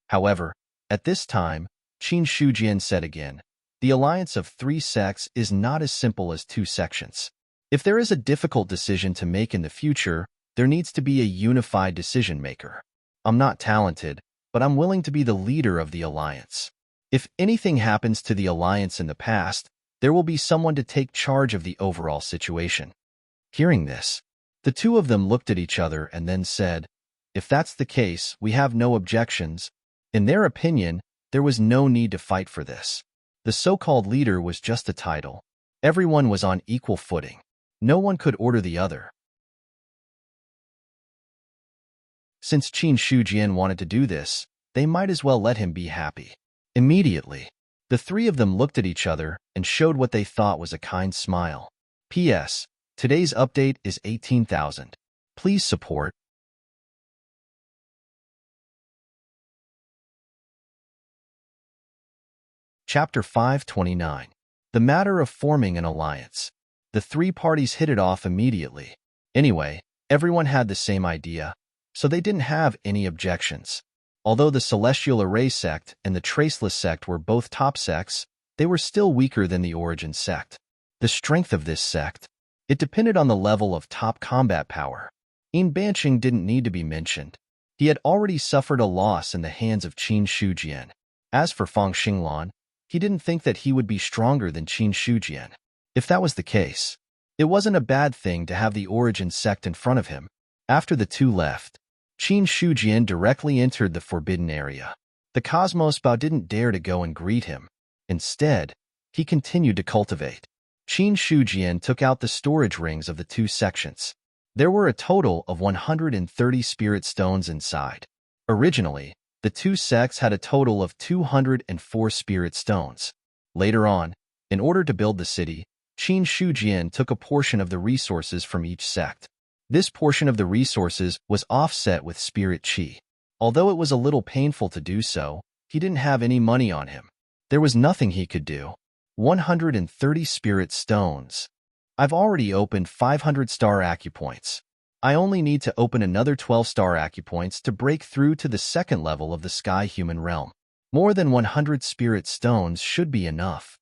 However, at this time, Qin Shujian said again, the alliance of three sects is not as simple as two sections. If there is a difficult decision to make in the future, there needs to be a unified decision-maker. I'm not talented, but I'm willing to be the leader of the alliance. If anything happens to the alliance in the past, there will be someone to take charge of the overall situation. Hearing this, the two of them looked at each other and then said, if that's the case, we have no objections. In their opinion, there was no need to fight for this. The so-called leader was just a title. Everyone was on equal footing. No one could order the other. Since Qin Shujian wanted to do this, they might as well let him be happy. Immediately, the three of them looked at each other and showed what they thought was a kind smile. P.S. Today's update is 18,000. Please support. Chapter 529. The matter of forming an alliance. The three parties hit it off immediately. Anyway, everyone had the same idea, so they didn't have any objections. Although the Celestial Array sect and the Traceless sect were both top sects, they were still weaker than the Origin sect. The strength of this sect, it depended on the level of top combat power. Embark didn't need to be mentioned. He had already suffered a loss in the hands of Qin Shujian. As for Fang Xinglan, he didn't think that he would be stronger than Qin Shujian. If that was the case, it wasn't a bad thing to have the Origin sect in front of him. After the two left, Qin Shujian directly entered the forbidden area. The Cosmos Bao didn't dare to go and greet him. Instead, he continued to cultivate. Qin Shujian took out the storage rings of the two sections. There were a total of 130 spirit stones inside. Originally, the two sects had a total of 204 spirit stones. Later on, in order to build the city, Qin Shujian took a portion of the resources from each sect. This portion of the resources was offset with spirit chi. Although it was a little painful to do so, he didn't have any money on him. There was nothing he could do. 130 spirit stones. I've already opened 500 star acupoints. I only need to open another 12-star acupoints to break through to the second level of the sky-human realm. More than 100 spirit stones should be enough.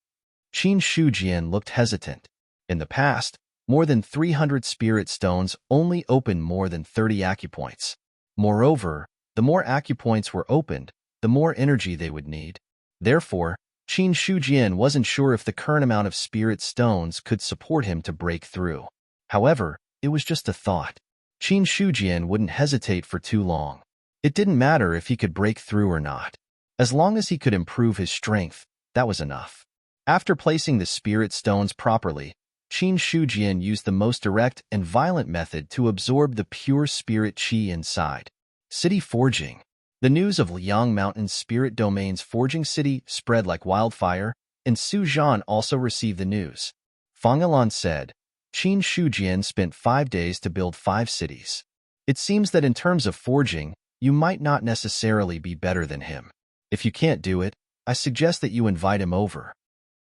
Qin Shujian looked hesitant. In the past, more than 300 spirit stones only opened more than 30 acupoints. Moreover, the more acupoints were opened, the more energy they would need. Therefore, Qin Shujian wasn't sure if the current amount of spirit stones could support him to break through. However, it was just a thought. Qin Shujian wouldn't hesitate for too long. It didn't matter if he could break through or not. As long as he could improve his strength, that was enough. After placing the spirit stones properly, Qin Shujian used the most direct and violent method to absorb the pure spirit qi inside. City forging. The news of Liang Mountain's spirit domain's forging city spread like wildfire, and Su Zhan also received the news. Fang Ilan said, Qin Shujian spent 5 days to build 5 cities. It seems that in terms of forging, you might not necessarily be better than him. If you can't do it, I suggest that you invite him over.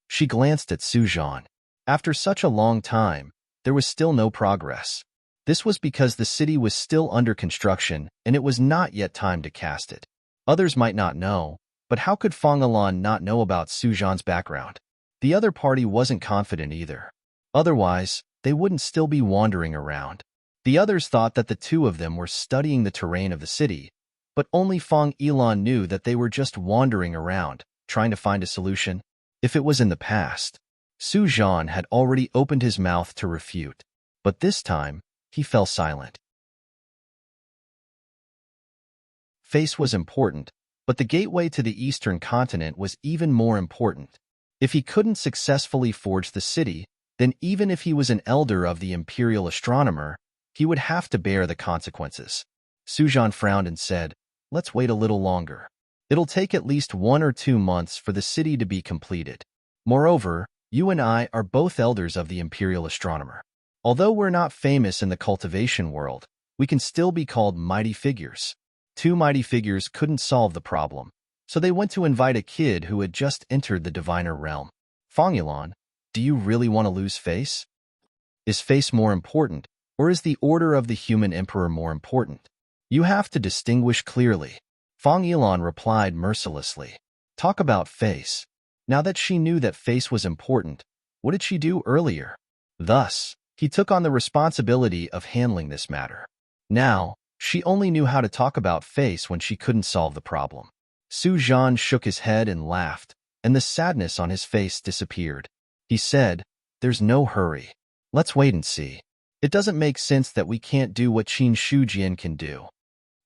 She glanced at Su Zhan. After such a long time, there was still no progress. This was because the city was still under construction and it was not yet time to cast it. Others might not know, but how could Fang Ilan not know about Su Zhan's background? The other party wasn't confident either. Otherwise, they wouldn't still be wandering around. The others thought that the two of them were studying the terrain of the city, but only Fang Ilan knew that they were just wandering around, trying to find a solution. If it was in the past, Su Zhan had already opened his mouth to refute, but this time, he fell silent. Face was important, but the gateway to the eastern continent was even more important. If he couldn't successfully forge the city, then even if he was an elder of the imperial astronomer, he would have to bear the consequences. Su Zhan frowned and said, let's wait a little longer. It'll take at least 1 or 2 months for the city to be completed. Moreover, you and I are both elders of the imperial astronomer. Although we're not famous in the cultivation world, we can still be called mighty figures. 2 mighty figures couldn't solve the problem, so they went to invite a kid who had just entered the diviner realm. Fang Ilan, do you really want to lose face? Is face more important, or is the order of the human emperor more important? You have to distinguish clearly. Fang Ilan replied mercilessly. Talk about face. Now that she knew that face was important, what did she do earlier? Thus, he took on the responsibility of handling this matter. Now, she only knew how to talk about face when she couldn't solve the problem. Su Zhan shook his head and laughed, and the sadness on his face disappeared. He said, there's no hurry. Let's wait and see. It doesn't make sense that we can't do what Qin Shujian can do.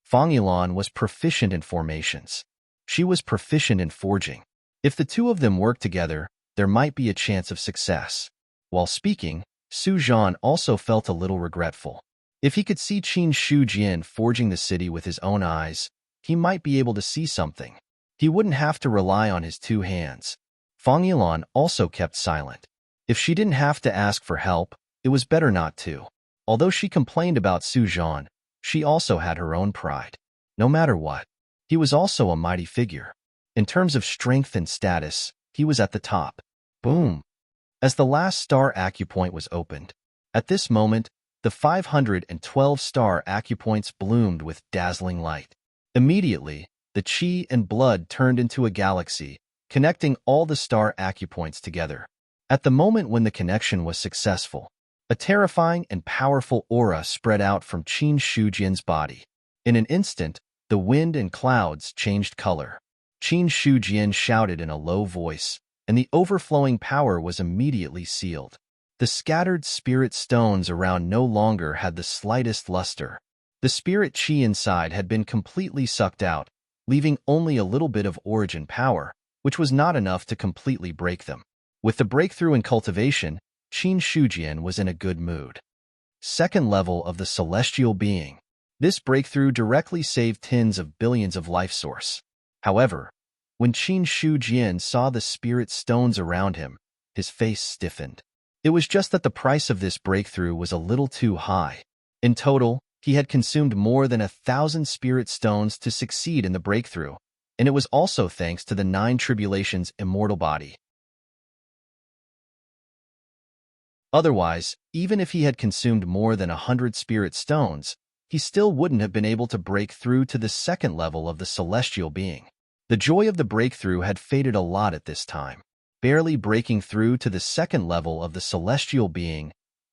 Fang Ilan was proficient in formations. She was proficient in forging. If the two of them worked together, there might be a chance of success. While speaking, Su Zhan also felt a little regretful. If he could see Qin Shujian forging the city with his own eyes, he might be able to see something. He wouldn't have to rely on his 2 hands. Fang Ilan also kept silent. If she didn't have to ask for help, it was better not to. Although she complained about Su Zhan, she also had her own pride. No matter what, he was also a mighty figure. In terms of strength and status, he was at the top. Boom! As the last star acupoint was opened. At this moment, the 512-star acupoints bloomed with dazzling light. Immediately, the qi and blood turned into a galaxy, connecting all the star acupoints together. At the moment when the connection was successful, a terrifying and powerful aura spread out from Qin Shujian's body. In an instant, the wind and clouds changed color. Qin Shujian shouted in a low voice, and the overflowing power was immediately sealed. The scattered spirit stones around no longer had the slightest luster. The spirit qi inside had been completely sucked out, leaving only a little bit of origin power, which was not enough to completely break them. With the breakthrough in cultivation, Qin Shujian was in a good mood. Second level of the celestial being. This breakthrough directly saved tens of billions of life source. However, when Qin Shujian saw the spirit stones around him, his face stiffened. It was just that the price of this breakthrough was a little too high. In total, he had consumed more than 1,000 spirit stones to succeed in the breakthrough, and it was also thanks to the 9 tribulations immortal body. Otherwise, even if he had consumed more than 100 spirit stones, he still wouldn't have been able to break through to the second level of the celestial being. The joy of the breakthrough had faded a lot at this time. Barely breaking through to the second level of the celestial being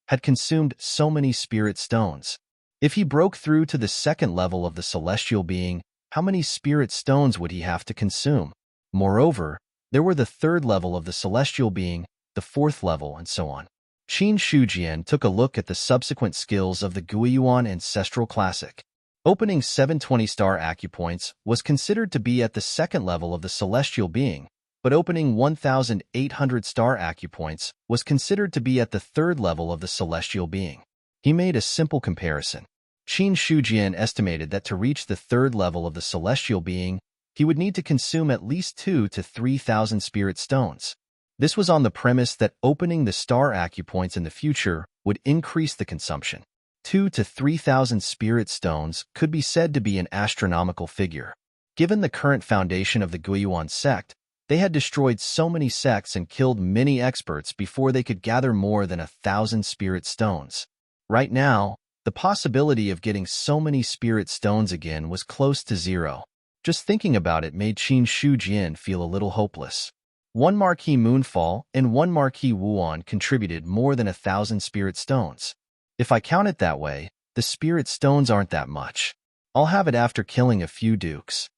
had consumed so many spirit stones. If he broke through to the second level of the celestial being, how many spirit stones would he have to consume? Moreover, there were the third level of the celestial being, the fourth level, and so on. Qin Shujian took a look at the subsequent skills of the Guiyuan Ancestral Classic. Opening 720-star acupoints was considered to be at the second level of the celestial being, but opening 1,800-star acupoints was considered to be at the third level of the celestial being. He made a simple comparison. Qin Shujian estimated that to reach the third level of the celestial being, he would need to consume at least 2,000 to 3,000 spirit stones. This was on the premise that opening the star acupoints in the future would increase the consumption. 2,000 to 3,000 spirit stones could be said to be an astronomical figure. Given the current foundation of the Guiyuan sect, they had destroyed so many sects and killed many experts before they could gather more than 1,000 spirit stones. Right now, the possibility of getting so many spirit stones again was close to zero. Just thinking about it made Qin Shujian feel a little hopeless. One Marquis Moonfall and one Marquis Wuan contributed more than 1,000 spirit stones. If I count it that way, the spirit stones aren't that much. I'll have it after killing a few dukes.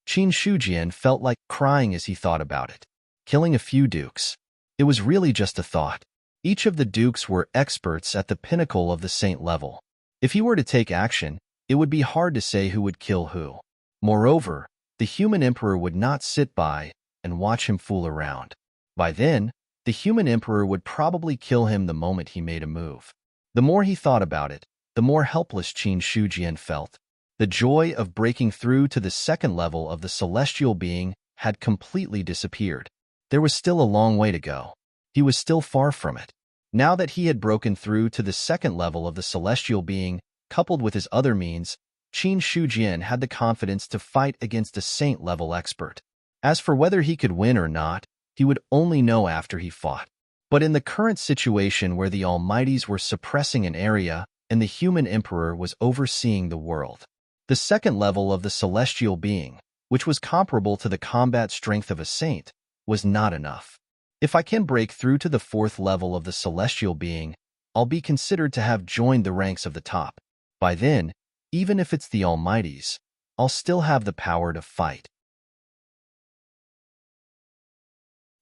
Qin Shujian felt like crying as he thought about it. Killing a few dukes. It was really just a thought. Each of the dukes were experts at the pinnacle of the saint level. If he were to take action, it would be hard to say who would kill who. Moreover, the human emperor would not sit by and watch him fool around. By then, the human emperor would probably kill him the moment he made a move. The more he thought about it, the more helpless Qin Shujian felt. The joy of breaking through to the second level of the celestial being had completely disappeared. There was still a long way to go. He was still far from it. Now that he had broken through to the second level of the celestial being, coupled with his other means, Qin Shujian had the confidence to fight against a saint-level expert. As for whether he could win or not, he would only know after he fought. But in the current situation where the Almighties were suppressing an area and the human emperor was overseeing the world, the second level of the celestial being, which was comparable to the combat strength of a saint, was not enough. If I can break through to the fourth level of the celestial being, I'll be considered to have joined the ranks of the top. By then, even if it's the Almighties, I'll still have the power to fight.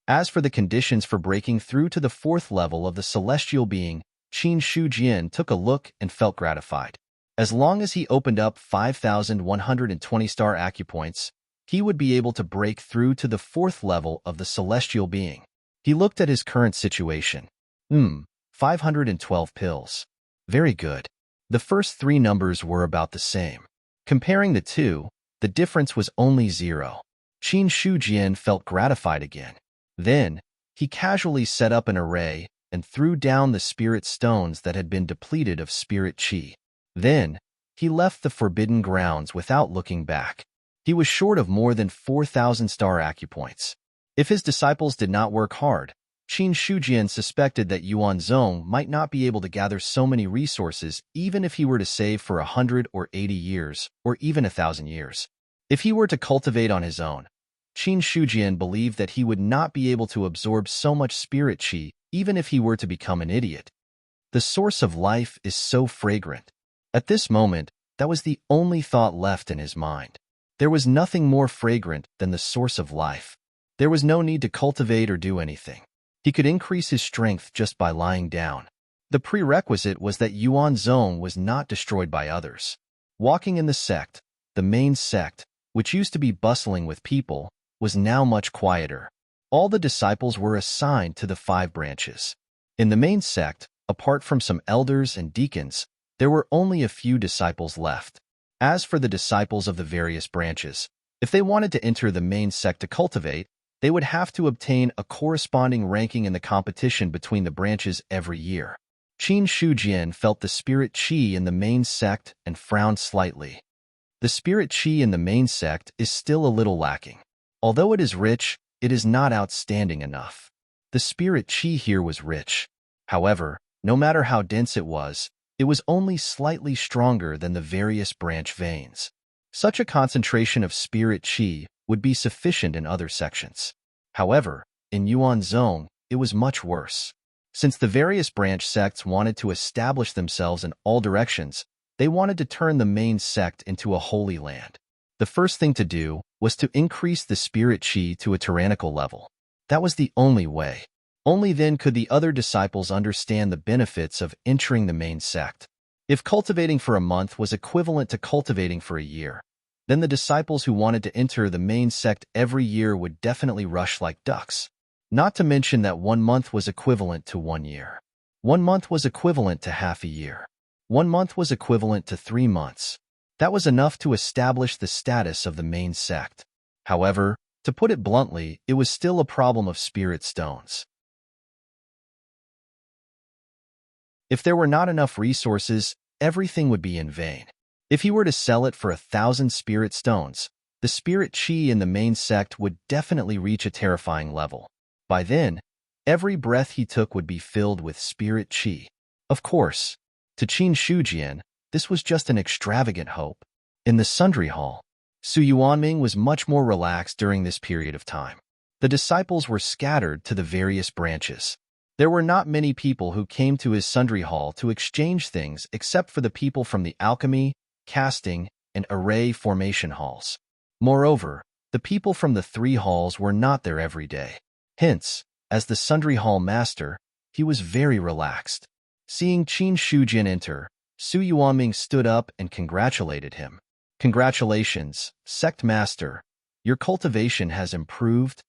As for the conditions for breaking through to the fourth level of the celestial being, Qin Shujian took a look and felt gratified. As long as he opened up 5,120-star acupoints, he would be able to break through to the fourth level of the celestial being. He looked at his current situation. 512 pills. Very good. The first three numbers were about the same. Comparing the two, the difference was only 0. Qin Shujian felt gratified again. Then, he casually set up an array and threw down the spirit stones that had been depleted of spirit chi. Then, he left the forbidden grounds without looking back. He was short of more than 4,000 star acupoints. If his disciples did not work hard, Qin Shujian suspected that Yuan Zong might not be able to gather so many resources even if he were to save for 100 or 80 years, or even 1,000 years. If he were to cultivate on his own, Qin Shujian believed that he would not be able to absorb so much spirit chi even if he were to become an idiot. The source of life is so fragrant. At this moment, that was the only thought left in his mind. There was nothing more fragrant than the source of life. There was no need to cultivate or do anything. He could increase his strength just by lying down. The prerequisite was that Yuan Zong was not destroyed by others. Walking in the sect, the main sect, which used to be bustling with people, was now much quieter. All the disciples were assigned to the 5 branches. In the main sect, apart from some elders and deacons, there were only a few disciples left. As for the disciples of the various branches, if they wanted to enter the main sect to cultivate, they would have to obtain a corresponding ranking in the competition between the branches every year. Qin Shujian felt the spirit chi in the main sect and frowned slightly. The spirit chi in the main sect is still a little lacking. Although it is rich, it is not outstanding enough. The spirit chi here was rich. However, no matter how dense it was only slightly stronger than the various branch veins. Such a concentration of spirit qi would be sufficient in other sections. However, in Yuan Zone, it was much worse. Since the various branch sects wanted to establish themselves in all directions, they wanted to turn the main sect into a holy land. The first thing to do was to increase the spirit qi to a tyrannical level. That was the only way. Only then could the other disciples understand the benefits of entering the main sect. If cultivating for a month was equivalent to cultivating for a year, then the disciples who wanted to enter the main sect every year would definitely rush like ducks. Not to mention that 1 month was equivalent to 1 year. 1 month was equivalent to half a year. 1 month was equivalent to 3 months. That was enough to establish the status of the main sect. However, to put it bluntly, it was still a problem of spirit stones. If there were not enough resources, everything would be in vain. If he were to sell it for 1,000 spirit stones, the spirit qi in the main sect would definitely reach a terrifying level. By then, every breath he took would be filled with spirit qi. Of course, to Qin Shujian, this was just an extravagant hope. In the Sundry Hall, Su Yuanming was much more relaxed during this period of time. The disciples were scattered to the various branches. There were not many people who came to his Sundry Hall to exchange things except for the people from the alchemy, casting, and array formation halls. Moreover, the people from the 3 halls were not there every day. Hence, as the Sundry Hall master, he was very relaxed. Seeing Qin Shujian enter, Su Yuanming stood up and congratulated him. Congratulations, sect master. Your cultivation has improved.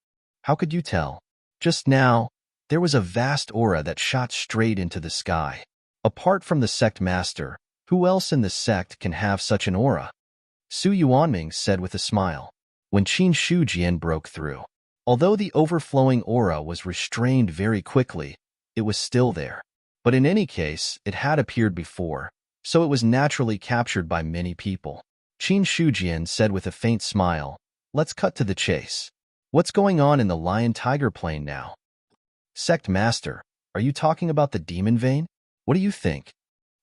How could you tell? Just now, there was a vast aura that shot straight into the sky. Apart from the sect master, who else in the sect can have such an aura? Su Yuanming said with a smile. When Qin Shujian broke through, although the overflowing aura was restrained very quickly, it was still there. But in any case, it had appeared before, so it was naturally captured by many people. Qin Shujian said with a faint smile, let's cut to the chase. What's going on in the lion-tiger plane now? Sect Master, are you talking about the demon vein? What do you think?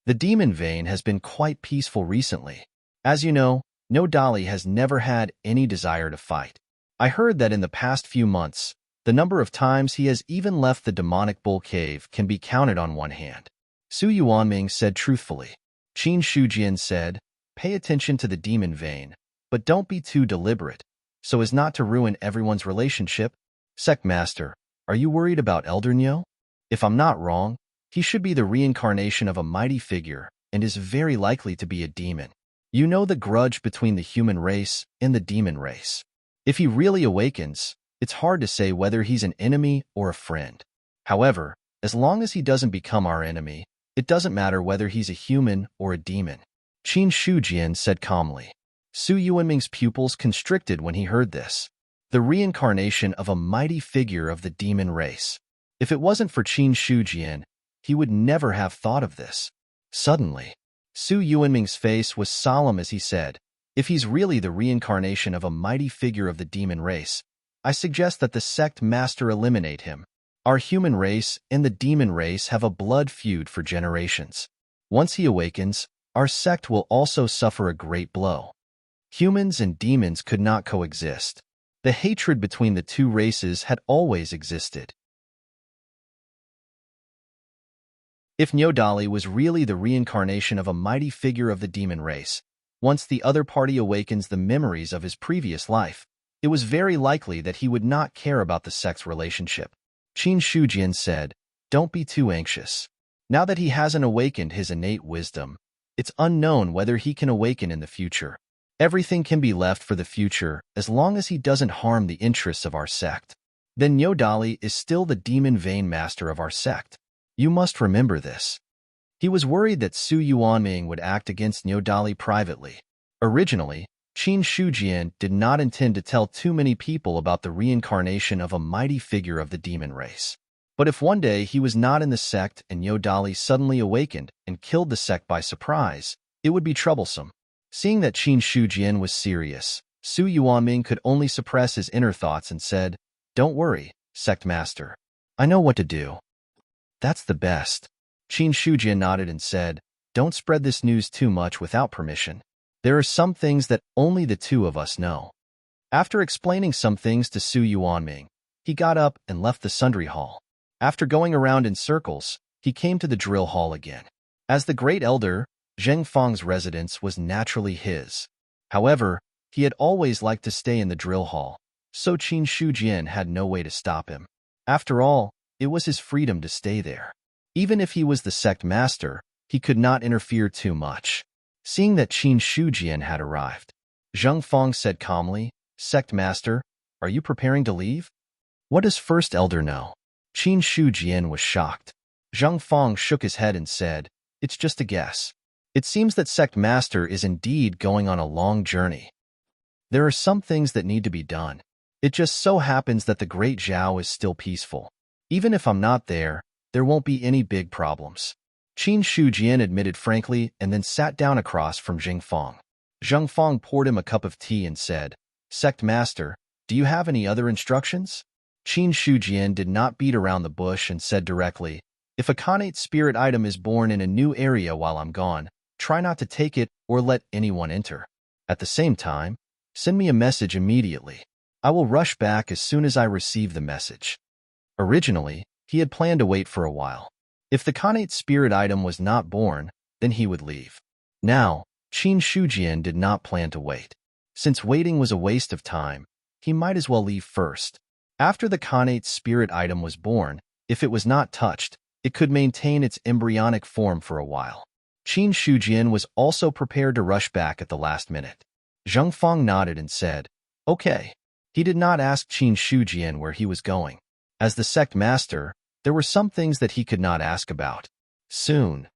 The demon vein has been quite peaceful recently. As you know, No Dali has never had any desire to fight. I heard that in the past few months, the number of times he has even left the demonic bull cave can be counted on one hand. Su Yuanming said truthfully. Qin Shujian said, pay attention to the demon vein, but don't be too deliberate, so as not to ruin everyone's relationship. Sect Master, are you worried about Elder Nyo? If I'm not wrong, he should be the reincarnation of a mighty figure and is very likely to be a demon. You know the grudge between the human race and the demon race. If he really awakens, it's hard to say whether he's an enemy or a friend. However, as long as he doesn't become our enemy, it doesn't matter whether he's a human or a demon. Qin Shujian said calmly. Su Yuanming's pupils constricted when he heard this. The reincarnation of a mighty figure of the demon race. If it wasn't for Qin Shujian, he would never have thought of this. Suddenly, Su Yuanming's face was solemn as he said, if he's really the reincarnation of a mighty figure of the demon race, I suggest that the sect master eliminate him. Our human race and the demon race have a blood feud for generations. Once he awakens, our sect will also suffer a great blow. Humans and demons could not coexist. The hatred between the two races had always existed. If Nyodali was really the reincarnation of a mighty figure of the demon race, once the other party awakens the memories of his previous life, it was very likely that he would not care about the sex relationship. Qin Shujian said, don't be too anxious. Now that he hasn't awakened his innate wisdom, it's unknown whether he can awaken in the future. Everything can be left for the future as long as he doesn't harm the interests of our sect. Then Nyodali is still the demon vein master of our sect. You must remember this. He was worried that Su Yuanming would act against Nyodali privately. Originally, Qin Shujian did not intend to tell too many people about the reincarnation of a mighty figure of the demon race. But if one day he was not in the sect and Nyodali suddenly awakened and killed the sect by surprise, it would be troublesome. Seeing that Qin Shujian was serious, Su Yuanming could only suppress his inner thoughts and said, don't worry, sect master. I know what to do. That's the best. Qin Shujian nodded and said, don't spread this news too much without permission. There are some things that only the two of us know. After explaining some things to Su Yuanming, he got up and left the sundry hall. After going around in circles, he came to the drill hall again. As the great elder, Zheng Fang's residence was naturally his. However, he had always liked to stay in the drill hall, so Qin Shujian had no way to stop him. After all, it was his freedom to stay there. Even if he was the sect master, he could not interfere too much. Seeing that Qin Shujian had arrived, Zheng Fang said calmly, Sect master, are you preparing to leave? What does First Elder know? Qin Shujian was shocked. Zheng Fang shook his head and said, it's just a guess. It seems that Sect Master is indeed going on a long journey. There are some things that need to be done. It just so happens that the Great Zhao is still peaceful. Even if I'm not there, there won't be any big problems. Qin Shujian admitted frankly and then sat down across from Zheng Fang. Zheng Fang poured him a cup of tea and said, Sect Master, do you have any other instructions? Qin Shujian did not beat around the bush and said directly, if a connate spirit item is born in a new area while I'm gone, try not to take it or let anyone enter. At the same time, send me a message immediately. I will rush back as soon as I receive the message. Originally, he had planned to wait for a while. If the connate spirit item was not born, then he would leave. Now, Qin Shujian did not plan to wait. Since waiting was a waste of time, he might as well leave first. After the connate spirit item was born, if it was not touched, it could maintain its embryonic form for a while. Qin Shujian was also prepared to rush back at the last minute. Zheng Fang nodded and said, okay. He did not ask Qin Shujian where he was going. As the sect master, there were some things that he could not ask about. Soon,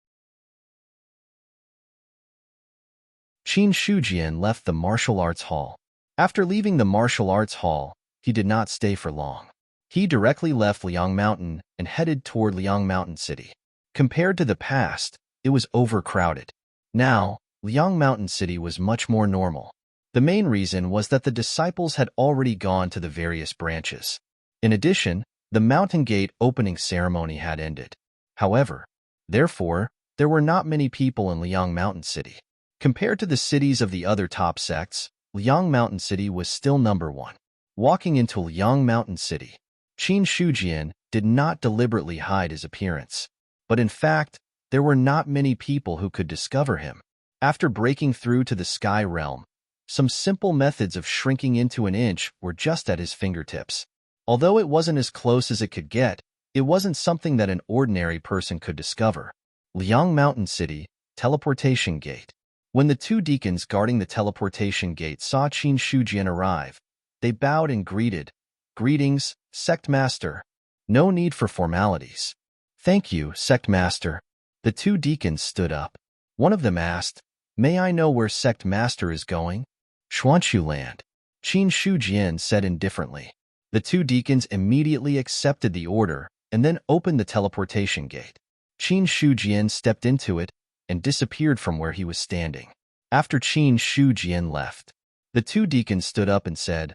Qin Shujian left the martial arts hall. After leaving the martial arts hall, he did not stay for long. He directly left Liang Mountain and headed toward Liang Mountain City. Compared to the past, it was overcrowded. Now, Liang Mountain City was much more normal. The main reason was that the disciples had already gone to the various branches. In addition, the mountain gate opening ceremony had ended. However, therefore, there were not many people in Liang Mountain City. Compared to the cities of the other top sects, Liang Mountain City was still number one. Walking into Liang Mountain City, Qin Shujian did not deliberately hide his appearance. But in fact, there were not many people who could discover him. After breaking through to the Sky Realm, some simple methods of shrinking into an inch were just at his fingertips. Although it wasn't as close as it could get, it wasn't something that an ordinary person could discover. Liang Mountain City, Teleportation Gate. When the two deacons guarding the teleportation gate saw Qin Shujian arrive, they bowed and greeted, Greetings, Sect Master. No need for formalities. Thank you, Sect Master. The two deacons stood up. One of them asked, May I know where Sect Master is going? Xuanchu Land. Qin Shujian said indifferently. The two deacons immediately accepted the order and then opened the teleportation gate. Qin Shujian stepped into it and disappeared from where he was standing. After Qin Shujian left, the two deacons stood up and said,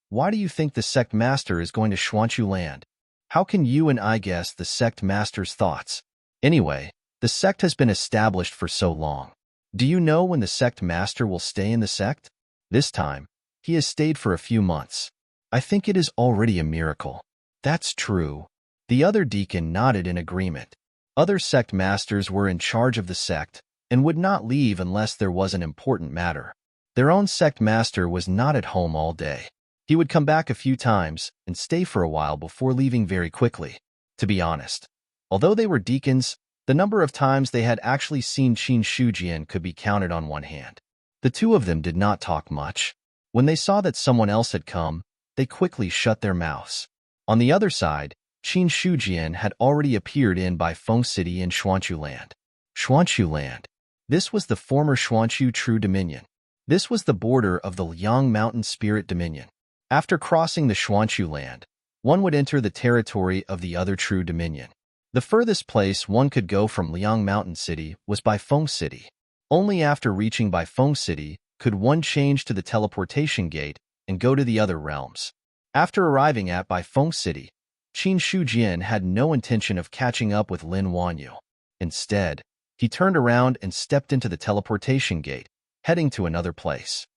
Why do you think the sect master is going to Xuanchu Land? How can you and I guess the sect master's thoughts? Anyway, the sect has been established for so long. Do you know when the sect master will stay in the sect? This time, he has stayed for a few months. I think it is already a miracle. That's true. The other deacon nodded in agreement. Other sect masters were in charge of the sect and would not leave unless there was an important matter. Their own sect master was not at home all day. He would come back a few times and stay for a while before leaving very quickly. To be honest, although they were deacons, the number of times they had actually seen Qin Shujian could be counted on one hand. The two of them did not talk much. When they saw that someone else had come, they quickly shut their mouths. On the other side, Qin Shujian had already appeared in Baifeng City in Xuanchu Land. Xuanchu Land. This was the former Xuanchu True Dominion. This was the border of the Liang Mountain Spirit Dominion. After crossing the Xuanchu Land, one would enter the territory of the other True Dominion. The furthest place one could go from Liang Mountain City was Baifeng City. Only after reaching Baifeng City could one change to the teleportation gate and go to the other realms. After arriving at Baifeng City, Qin Shujian had no intention of catching up with Lin Wanyu. Instead, he turned around and stepped into the teleportation gate, heading to another place.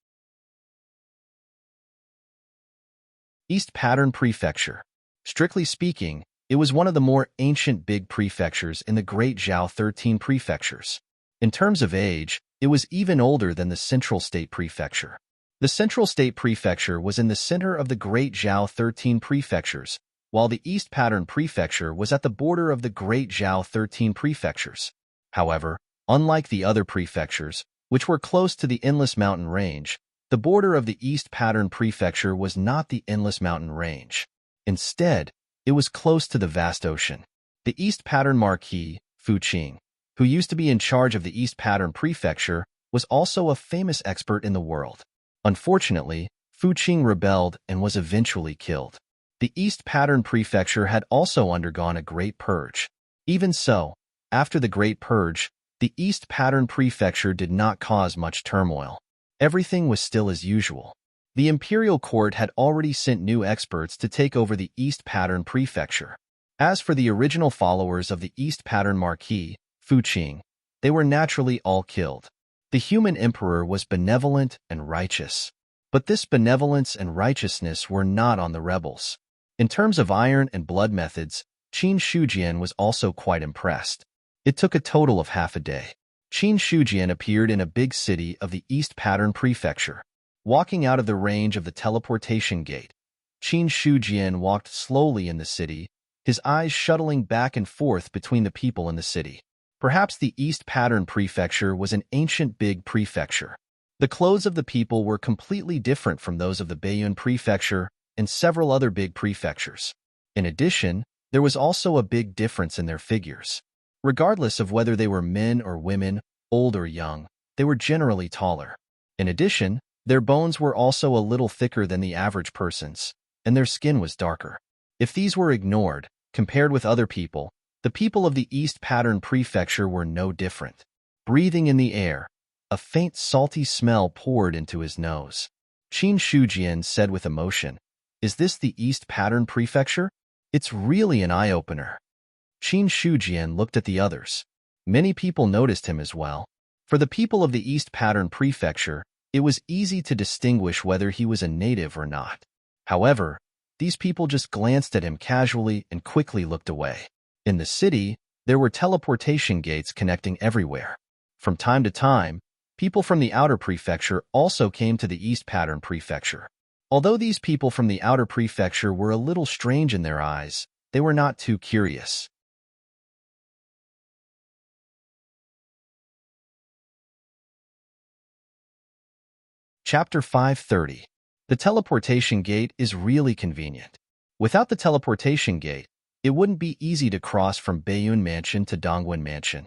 East Pattern Prefecture. Strictly speaking, it was one of the more ancient big prefectures in the Great Zhao 13 prefectures. In terms of age, it was even older than the Central State Prefecture. The Central State Prefecture was in the center of the Great Zhao 13 prefectures, while the East Pattern Prefecture was at the border of the Great Zhao 13 prefectures. However, unlike the other prefectures, which were close to the Endless Mountain Range, the border of the East Pattern Prefecture was not the Endless Mountain Range. Instead, it was close to the vast ocean. The East Pattern Marquis, Fu Qing, who used to be in charge of the East Pattern Prefecture, was also a famous expert in the world. Unfortunately, Fu Qing rebelled and was eventually killed. The East Pattern Prefecture had also undergone a great purge. Even so, after the Great Purge, the East Pattern Prefecture did not cause much turmoil. Everything was still as usual. The Imperial Court had already sent new experts to take over the East Pattern Prefecture. As for the original followers of the East Pattern Marquis, Fu Qing, they were naturally all killed. The human emperor was benevolent and righteous. But this benevolence and righteousness were not on the rebels. In terms of iron and blood methods, Qin Shujian was also quite impressed. It took a total of half a day. Qin Shujian appeared in a big city of the East Pattern Prefecture. Walking out of the range of the teleportation gate, Qin Shujian walked slowly in the city, his eyes shuttling back and forth between the people in the city. Perhaps the East Pattern Prefecture was an ancient big prefecture. The clothes of the people were completely different from those of the Baiyun Prefecture and several other big prefectures. In addition, there was also a big difference in their figures. Regardless of whether they were men or women, old or young, they were generally taller. In addition, their bones were also a little thicker than the average person's, and their skin was darker. If these were ignored, compared with other people, the people of the East Pattern Prefecture were no different. Breathing in the air, a faint salty smell poured into his nose. Qin Shujian said with emotion, "Is this the East Pattern Prefecture? It's really an eye-opener." Qin Shujian looked at the others. Many people noticed him as well. For the people of the East Pattern Prefecture, it was easy to distinguish whether he was a native or not. However, these people just glanced at him casually and quickly looked away. In the city, there were teleportation gates connecting everywhere. From time to time, people from the Outer Prefecture also came to the East Pattern Prefecture. Although these people from the Outer Prefecture were a little strange in their eyes, they were not too curious. Chapter 530. The teleportation gate is really convenient. Without the teleportation gate, it wouldn't be easy to cross from Baiyun Mansion to Dongwen Mansion.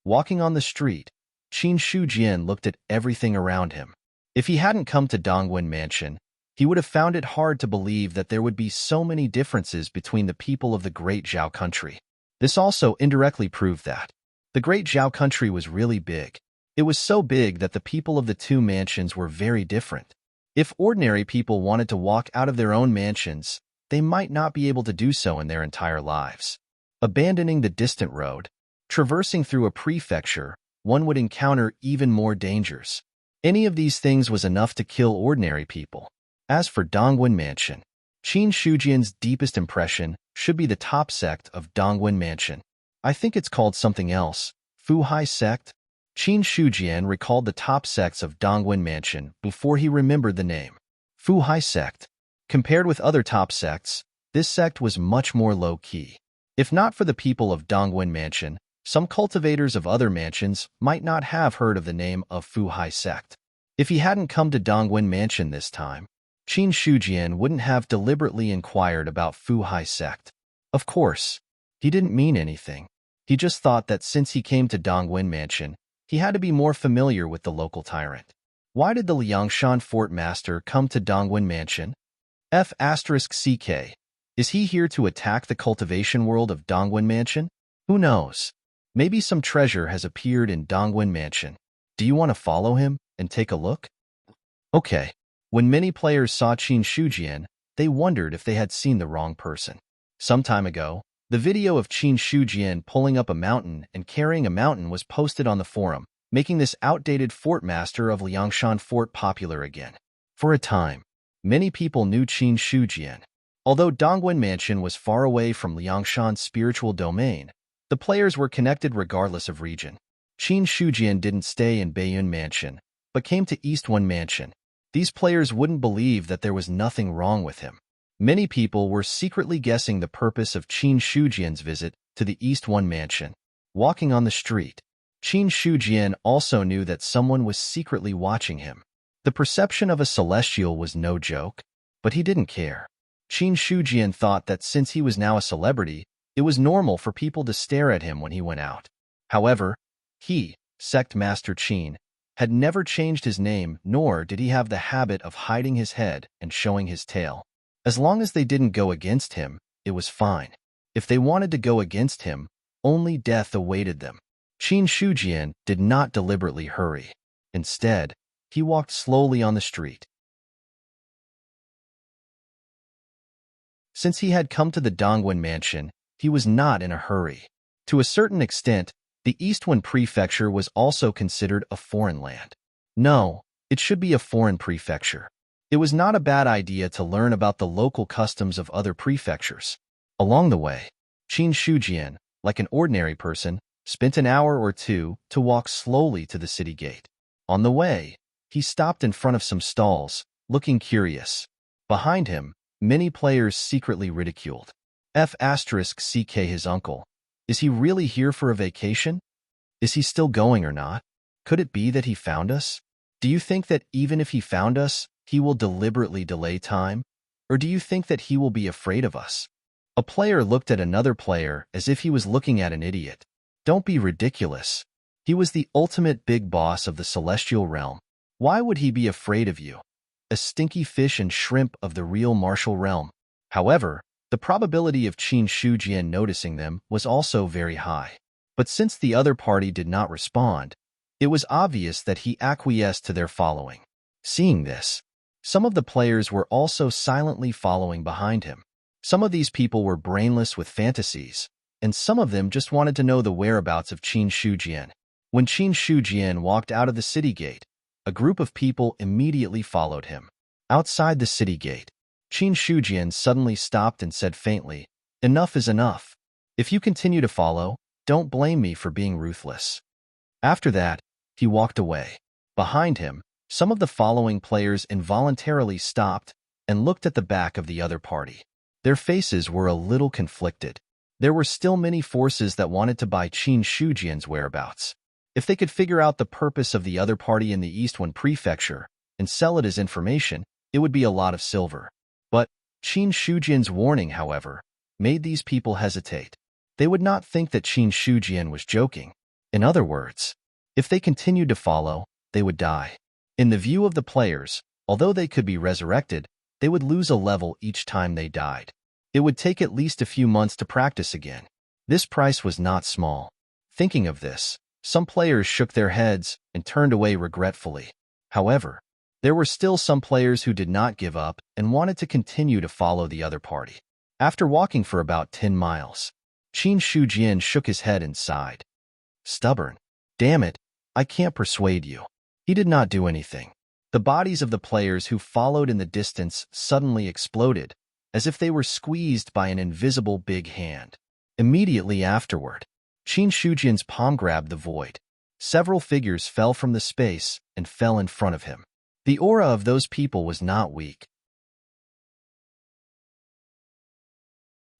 Walking on the street, Qin Shujian looked at everything around him. If he hadn't come to Dongwen Mansion, he would have found it hard to believe that there would be so many differences between the people of the Great Zhao country. This also indirectly proved that the Great Zhao country was really big. It was so big that the people of the two mansions were very different. If ordinary people wanted to walk out of their own mansions, they might not be able to do so in their entire lives. Abandoning the distant road, traversing through a prefecture, one would encounter even more dangers. Any of these things was enough to kill ordinary people. As for Dongwen Mansion, Qin Shujian's deepest impression should be the top sect of Dongwen Mansion. I think it's called something else, Fu Hai sect? Qin Shujian recalled the top sects of Dongwen Mansion before he remembered the name. Fu Hai sect. Compared with other top sects, this sect was much more low-key. If not for the people of Dongwen Mansion, some cultivators of other mansions might not have heard of the name of Fu Hai sect. If he hadn't come to Dongwen Mansion this time, Qin Shujian wouldn't have deliberately inquired about Fu Hai sect. Of course, he didn't mean anything. He just thought that since he came to Dongwen Mansion, he had to be more familiar with the local tyrant. Why did the Liangshan Fort Master come to Dongwen Mansion? F***CK. Is he here to attack the cultivation world of Dongwen Mansion? Who knows? Maybe some treasure has appeared in Dongwen Mansion. Do you want to follow him and take a look? Okay. When many players saw Qin Shujian, they wondered if they had seen the wrong person. Some time ago, the video of Qin Shujian pulling up a mountain and carrying a mountain was posted on the forum, making this outdated fort master of Liangshan Fort popular again. For a time, many people knew Qin Shujian. Although Dongguan Mansion was far away from Liangshan's spiritual domain, the players were connected regardless of region. Qin Shujian didn't stay in Baiyun Mansion, but came to East One Mansion. These players wouldn't believe that there was nothing wrong with him. Many people were secretly guessing the purpose of Qin Shujian's visit to the East One Mansion. Walking on the street, Qin Shujian also knew that someone was secretly watching him. The perception of a celestial was no joke, but he didn't care. Qin Shujian thought that since he was now a celebrity, it was normal for people to stare at him when he went out. However, he, Sect Master Qin, had never changed his name, nor did he have the habit of hiding his head and showing his tail. As long as they didn't go against him, it was fine. If they wanted to go against him, only death awaited them. Qin Shujian did not deliberately hurry. Instead, he walked slowly on the street. Since he had come to the Dongguan Mansion, he was not in a hurry. To a certain extent, the Eastwan Prefecture was also considered a foreign land. No, it should be a foreign prefecture. It was not a bad idea to learn about the local customs of other prefectures. Along the way, Qin Shujian, like an ordinary person, spent an hour or two to walk slowly to the city gate. On the way, he stopped in front of some stalls, looking curious. Behind him, many players secretly ridiculed. *CK his uncle. Is he really here for a vacation? Is he still going or not? Could it be that he found us? Do you think that even if he found us, he will deliberately delay time? Or do you think that he will be afraid of us? A player looked at another player as if he was looking at an idiot. Don't be ridiculous. He was the ultimate big boss of the celestial realm. Why would he be afraid of you? A stinky fish and shrimp of the real martial realm. However, the probability of Qin Shujian noticing them was also very high. But since the other party did not respond, it was obvious that he acquiesced to their following. Seeing this, some of the players were also silently following behind him. Some of these people were brainless with fantasies, and some of them just wanted to know the whereabouts of Qin Shujian. When Qin Shujian walked out of the city gate, a group of people immediately followed him. Outside the city gate, Qin Shujian suddenly stopped and said faintly, "Enough is enough. If you continue to follow, don't blame me for being ruthless." After that, he walked away. Behind him, some of the following players involuntarily stopped and looked at the back of the other party. Their faces were a little conflicted. There were still many forces that wanted to buy Qin Shujian's whereabouts. If they could figure out the purpose of the other party in the Eastwan Prefecture and sell it as information, it would be a lot of silver. But Qin Shujian's warning, however, made these people hesitate. They would not think that Qin Shujian was joking. In other words, if they continued to follow, they would die. In the view of the players, although they could be resurrected, they would lose a level each time they died. It would take at least a few months to practice again. This price was not small. Thinking of this, some players shook their heads and turned away regretfully. However, there were still some players who did not give up and wanted to continue to follow the other party. After walking for about 10 miles, Qin Shujian shook his head and sighed. Stubborn. Damn it, I can't persuade you. He did not do anything. The bodies of the players who followed in the distance suddenly exploded, as if they were squeezed by an invisible big hand. Immediately afterward, Qin Shujian's palm grabbed the void. Several figures fell from the space and fell in front of him. The aura of those people was not weak.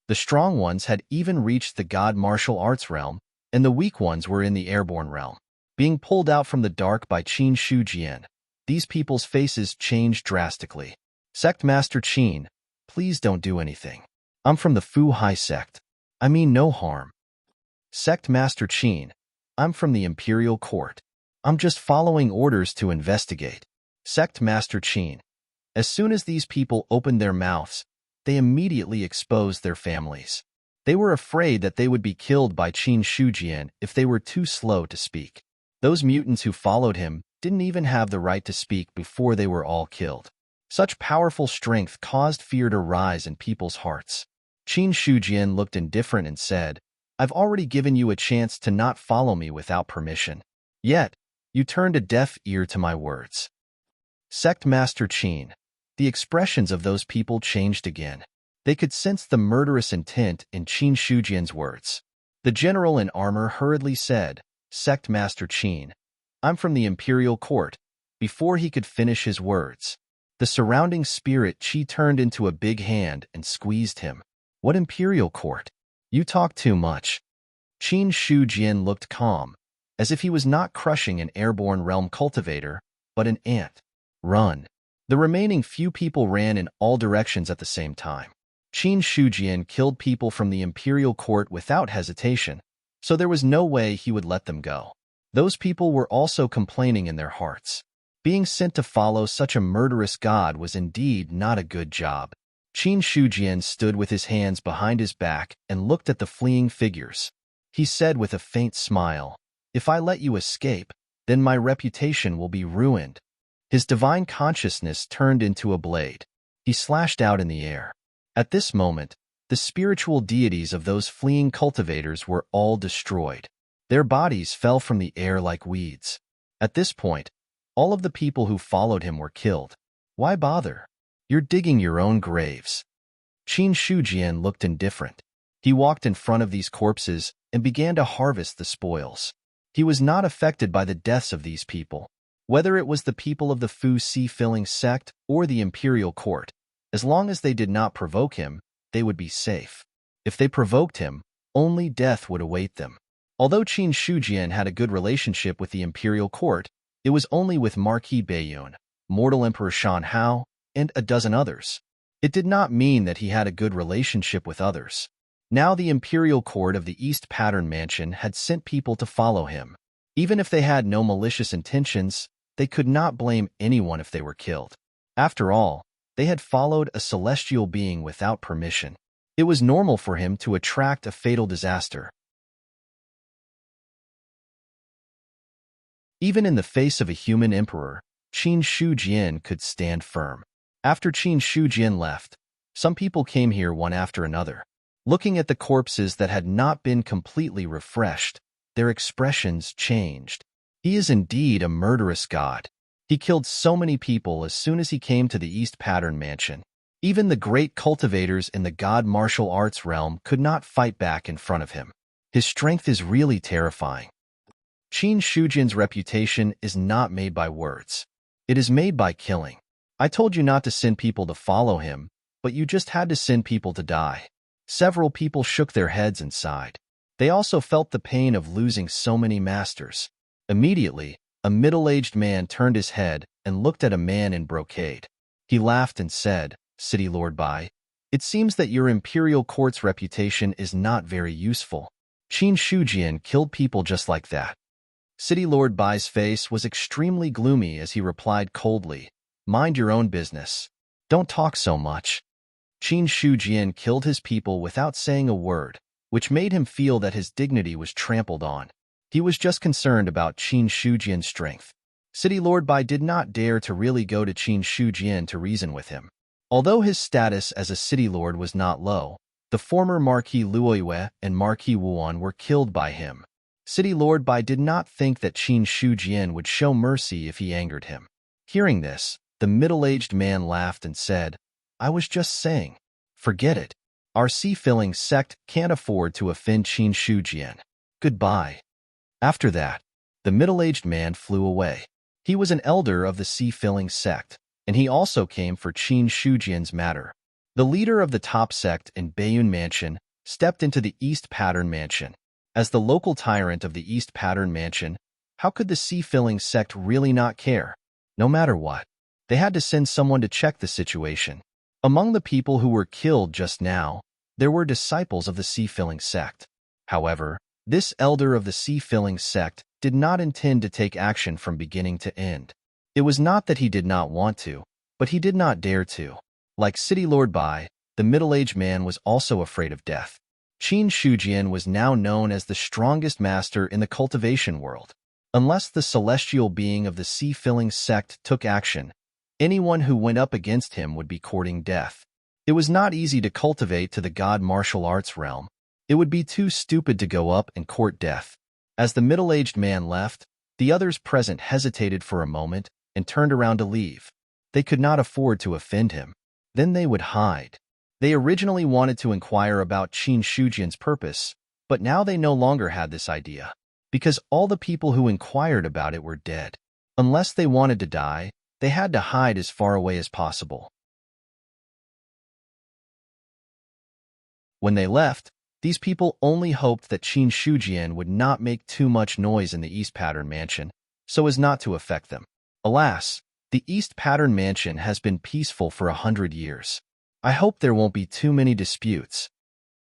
The strong ones had even reached the god martial arts realm, and the weak ones were in the airborne realm. Being pulled out from the dark by Qin Shujian, these people's faces changed drastically. Sect Master Qin, please don't do anything. I'm from the Fu Hai sect. I mean no harm. Sect Master Qin, I'm from the Imperial Court. I'm just following orders to investigate. Sect Master Qin. As soon as these people opened their mouths, they immediately exposed their families. They were afraid that they would be killed by Qin Shujian if they were too slow to speak. Those mutants who followed him didn't even have the right to speak before they were all killed. Such powerful strength caused fear to rise in people's hearts. Qin Shujian looked indifferent and said, I've already given you a chance to not follow me without permission. Yet, you turned a deaf ear to my words. Sect Master Qin. The expressions of those people changed again. They could sense the murderous intent in Qin Shujian's words. The general in armor hurriedly said, Sect Master Qin, I'm from the imperial court. Before he could finish his words, the surrounding spirit Qi turned into a big hand and squeezed him. What imperial court? You talk too much. Qin Shujian looked calm, as if he was not crushing an airborne realm cultivator, but an ant. Run. The remaining few people ran in all directions at the same time. Qin Shujian killed people from the imperial court without hesitation, so there was no way he would let them go. Those people were also complaining in their hearts. Being sent to follow such a murderous god was indeed not a good job. Qin Shujian stood with his hands behind his back and looked at the fleeing figures. He said with a faint smile, If I let you escape, then my reputation will be ruined. His divine consciousness turned into a blade. He slashed out in the air. At this moment, the spiritual deities of those fleeing cultivators were all destroyed. Their bodies fell from the air like weeds. At this point, all of the people who followed him were killed. Why bother? You're digging your own graves. Qin Shujian looked indifferent. He walked in front of these corpses and began to harvest the spoils. He was not affected by the deaths of these people. Whether it was the people of the Fu Sea-filling sect or the imperial court, as long as they did not provoke him, they would be safe. If they provoked him, only death would await them. Although Qin Shujian had a good relationship with the imperial court, it was only with Marquis Baiyun, Mortal Emperor Shan Hao, and a dozen others. It did not mean that he had a good relationship with others. Now the imperial court of the East Pattern Mansion had sent people to follow him. Even if they had no malicious intentions, they could not blame anyone if they were killed. After all, they had followed a celestial being without permission. It was normal for him to attract a fatal disaster. Even in the face of a human emperor, Qin Shujian could stand firm. After Qin Shujian left, some people came here one after another. Looking at the corpses that had not been completely refreshed, their expressions changed. He is indeed a murderous god. He killed so many people as soon as he came to the East Pattern Mansion. Even the great cultivators in the god martial arts realm could not fight back in front of him. His strength is really terrifying. Qin Shujian's reputation is not made by words. It is made by killing. I told you not to send people to follow him, but you just had to send people to die. Several people shook their heads and sighed. They also felt the pain of losing so many masters. Immediately, a middle-aged man turned his head and looked at a man in brocade. He laughed and said, City Lord Bai, it seems that your imperial court's reputation is not very useful. Qin Shujian killed people just like that. City Lord Bai's face was extremely gloomy as he replied coldly, Mind your own business. Don't talk so much. Qin Shujian killed his people without saying a word, which made him feel that his dignity was trampled on. He was just concerned about Qin Shujian's strength. City Lord Bai did not dare to really go to Qin Shujian to reason with him. Although his status as a city lord was not low, the former Marquis Luoyue and Marquis Wuan were killed by him. City Lord Bai did not think that Qin Shujian would show mercy if he angered him. Hearing this, the middle-aged man laughed and said, I was just saying. Forget it. Our sea-filling sect can't afford to offend Qin Shujian. Goodbye. After that, the middle-aged man flew away. He was an elder of the sea-filling sect, and he also came for Qin Shujian's matter. The leader of the top sect in Baiyun Mansion stepped into the East Pattern Mansion. As the local tyrant of the East Pattern Mansion, how could the sea-filling sect really not care? No matter what, they had to send someone to check the situation. Among the people who were killed just now, there were disciples of the sea-filling sect. However, this elder of the sea-filling sect did not intend to take action from beginning to end. It was not that he did not want to, but he did not dare to. Like City Lord Bai, the middle-aged man was also afraid of death. Qin Shujian was now known as the strongest master in the cultivation world. Unless the celestial being of the sea-filling sect took action, anyone who went up against him would be courting death. It was not easy to cultivate to the god martial arts realm. It would be too stupid to go up and court death. As the middle-aged man left, the others present hesitated for a moment and turned around to leave. They could not afford to offend him. Then they would hide. They originally wanted to inquire about Qin Shujian's purpose, but now they no longer had this idea, because all the people who inquired about it were dead. Unless they wanted to die, they had to hide as far away as possible. When they left, these people only hoped that Qin Shujian would not make too much noise in the East Pattern Mansion, so as not to affect them. Alas, the East Pattern Mansion has been peaceful for 100 years. I hope there won't be too many disputes.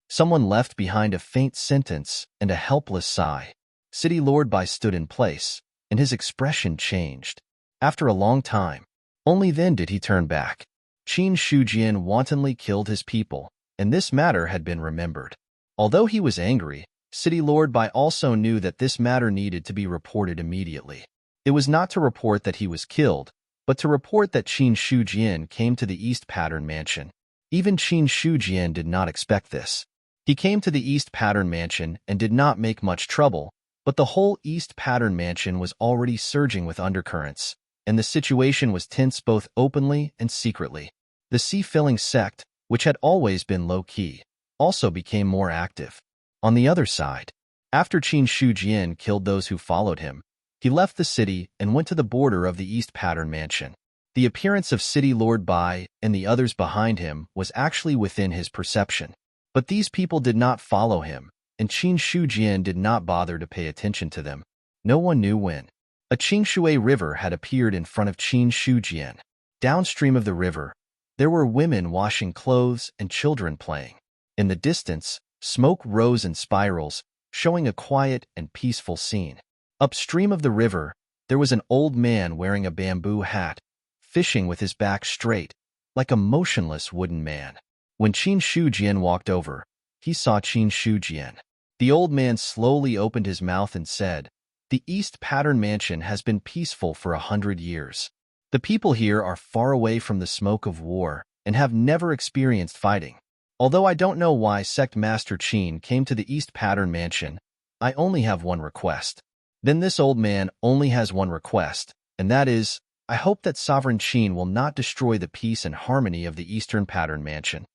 Someone left behind a faint sentence and a helpless sigh. City Lord Bai stood in place, and his expression changed. After a long time, only then did he turn back. Qin Shujian wantonly killed his people, and this matter had been remembered. Although he was angry, City Lord Bai also knew that this matter needed to be reported immediately. It was not to report that he was killed, but to report that Qin Shujian came to the East Pattern Mansion. Even Qin Shujian did not expect this. He came to the East Pattern Mansion and did not make much trouble, but the whole East Pattern Mansion was already surging with undercurrents, and the situation was tense both openly and secretly. The sea-filling sect, which had always been low-key, also became more active. On the other side, after Qin Shujian killed those who followed him, he left the city and went to the border of the East Pattern Mansion. The appearance of City Lord Bai and the others behind him was actually within his perception. But these people did not follow him, and Qin Shujian did not bother to pay attention to them. No one knew when. A Qingshui River had appeared in front of Qin Shujian. Downstream of the river, there were women washing clothes and children playing. In the distance, smoke rose in spirals, showing a quiet and peaceful scene. Upstream of the river, there was an old man wearing a bamboo hat, fishing with his back straight, like a motionless wooden man. When Qin Shujian walked over, he saw Qin Shujian. The old man slowly opened his mouth and said, "The East Pattern Mansion has been peaceful for 100 years. The people here are far away from the smoke of war and have never experienced fighting. Although I don't know why Sect Master Qin came to the East Pattern Mansion, I only have one request." Then this old man only has one request, and that is, I hope that Sovereign Qin will not destroy the peace and harmony of the Eastern Pattern Mansion.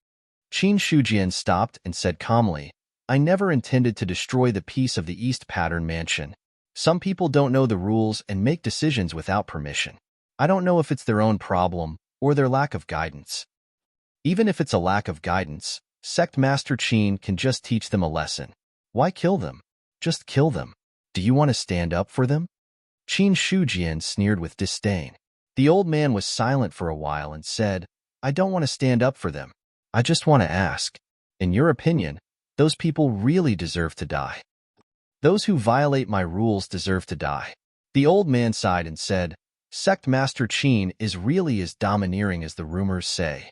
Qin Shujian stopped and said calmly, "I never intended to destroy the peace of the East Pattern Mansion. Some people don't know the rules and make decisions without permission. I don't know if it's their own problem or their lack of guidance. Even if it's a lack of guidance, Sect Master Qin can just teach them a lesson. Why kill them? Just kill them. Do you want to stand up for them?" Qin Shujian sneered with disdain. The old man was silent for a while and said, "I don't want to stand up for them. I just want to ask, in your opinion, those people really deserve to die? Those who violate my rules deserve to die." The old man sighed and said, "Sect Master Qin is really as domineering as the rumors say."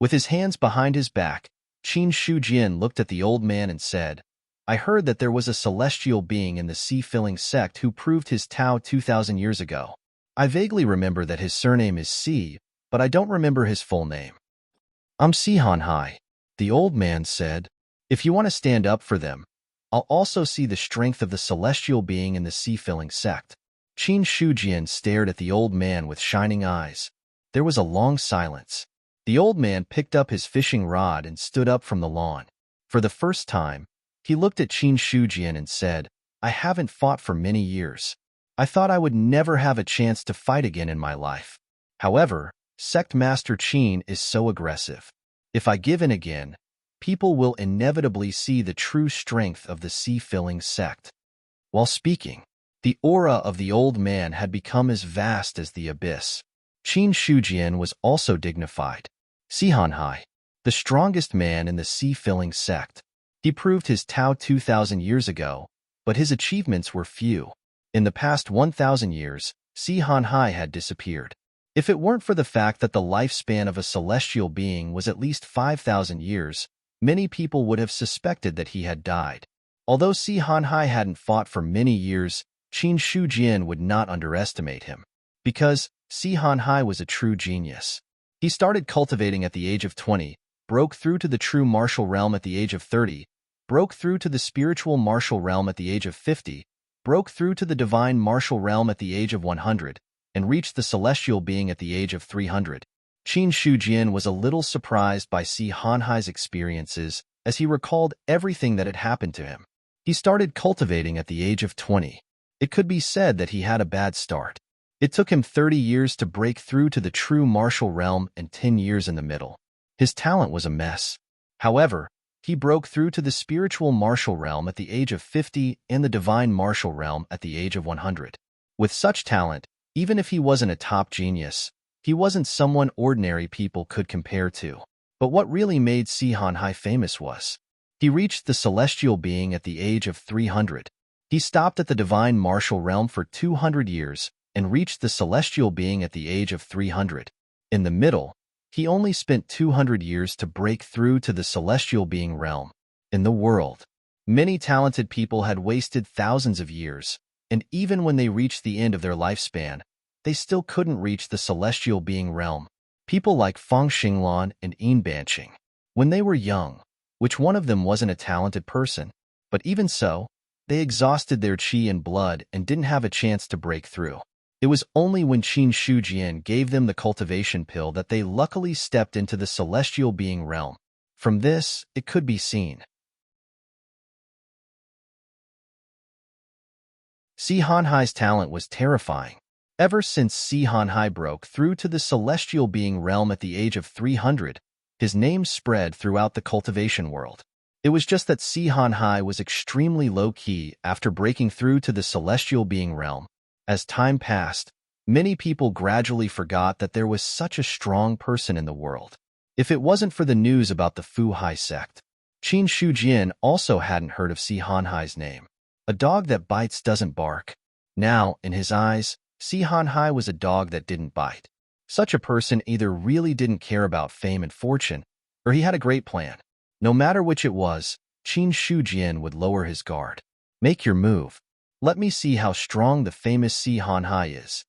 With his hands behind his back, Qin Shujian looked at the old man and said, "I heard that there was a celestial being in the sea-filling sect who proved his Tao 2,000 years ago. I vaguely remember that his surname is Sea, but I don't remember his full name." "I'm Sihan Hai," the old man said. "If you want to stand up for them, I'll also see the strength of the celestial being in the sea-filling sect." Qin Shujian stared at the old man with shining eyes. There was a long silence. The old man picked up his fishing rod and stood up from the lawn. For the first time, he looked at Qin Shujian and said, "I haven't fought for many years. I thought I would never have a chance to fight again in my life. However, Sect Master Qin is so aggressive. If I give in again, people will inevitably see the true strength of the sea-filling sect." While speaking, the aura of the old man had become as vast as the abyss. Qin Shujian was also dignified. Sihan Hai, the strongest man in the sea-filling sect. He proved his Tao 2,000 years ago, but his achievements were few. In the past 1,000 years, Sihan Hai had disappeared. If it weren't for the fact that the lifespan of a celestial being was at least 5,000 years, many people would have suspected that he had died. Although Sihan Hai hadn't fought for many years, Qin Shujian would not underestimate him. Because, Si Hanhai was a true genius. He started cultivating at the age of 20, broke through to the true martial realm at the age of 30, broke through to the spiritual martial realm at the age of 50, broke through to the divine martial realm at the age of 100, and reached the celestial being at the age of 300. Qin Shujian was a little surprised by Si Hanhai's experiences as he recalled everything that had happened to him. He started cultivating at the age of 20. It could be said that he had a bad start. It took him 30 years to break through to the true martial realm and 10 years in the middle. His talent was a mess. However, he broke through to the spiritual martial realm at the age of 50 and the divine martial realm at the age of 100. With such talent, even if he wasn't a top genius, he wasn't someone ordinary people could compare to. But what really made Si Hanhai famous was, he reached the celestial being at the age of 300. He stopped at the divine martial realm for 200 years and reached the celestial being at the age of 300. In the middle, he only spent 200 years to break through to the celestial being realm. In the world, many talented people had wasted thousands of years, and even when they reached the end of their lifespan, they still couldn't reach the celestial being realm. People like Feng Xinglan and Yin Banqing. When they were young, which one of them wasn't a talented person, but even so, they exhausted their qi and blood and didn't have a chance to break through. It was only when Qin Shujian gave them the cultivation pill that they luckily stepped into the celestial being realm. From this, it could be seen. Si Hanhai's talent was terrifying. Ever since Si Hanhai broke through to the celestial being realm at the age of 300, his name spread throughout the cultivation world. It was just that Si Hanhai was extremely low-key after breaking through to the celestial being realm. As time passed, many people gradually forgot that there was such a strong person in the world. If it wasn't for the news about the Fu Hai sect, Qin Shujian also hadn't heard of Si Hanhai's name. A dog that bites doesn't bark. Now, in his eyes, Si Hanhai was a dog that didn't bite. Such a person either really didn't care about fame and fortune, or he had a great plan. No matter which it was, Qin Shujian would lower his guard. Make your move. Let me see how strong the famous Si Hanhai is.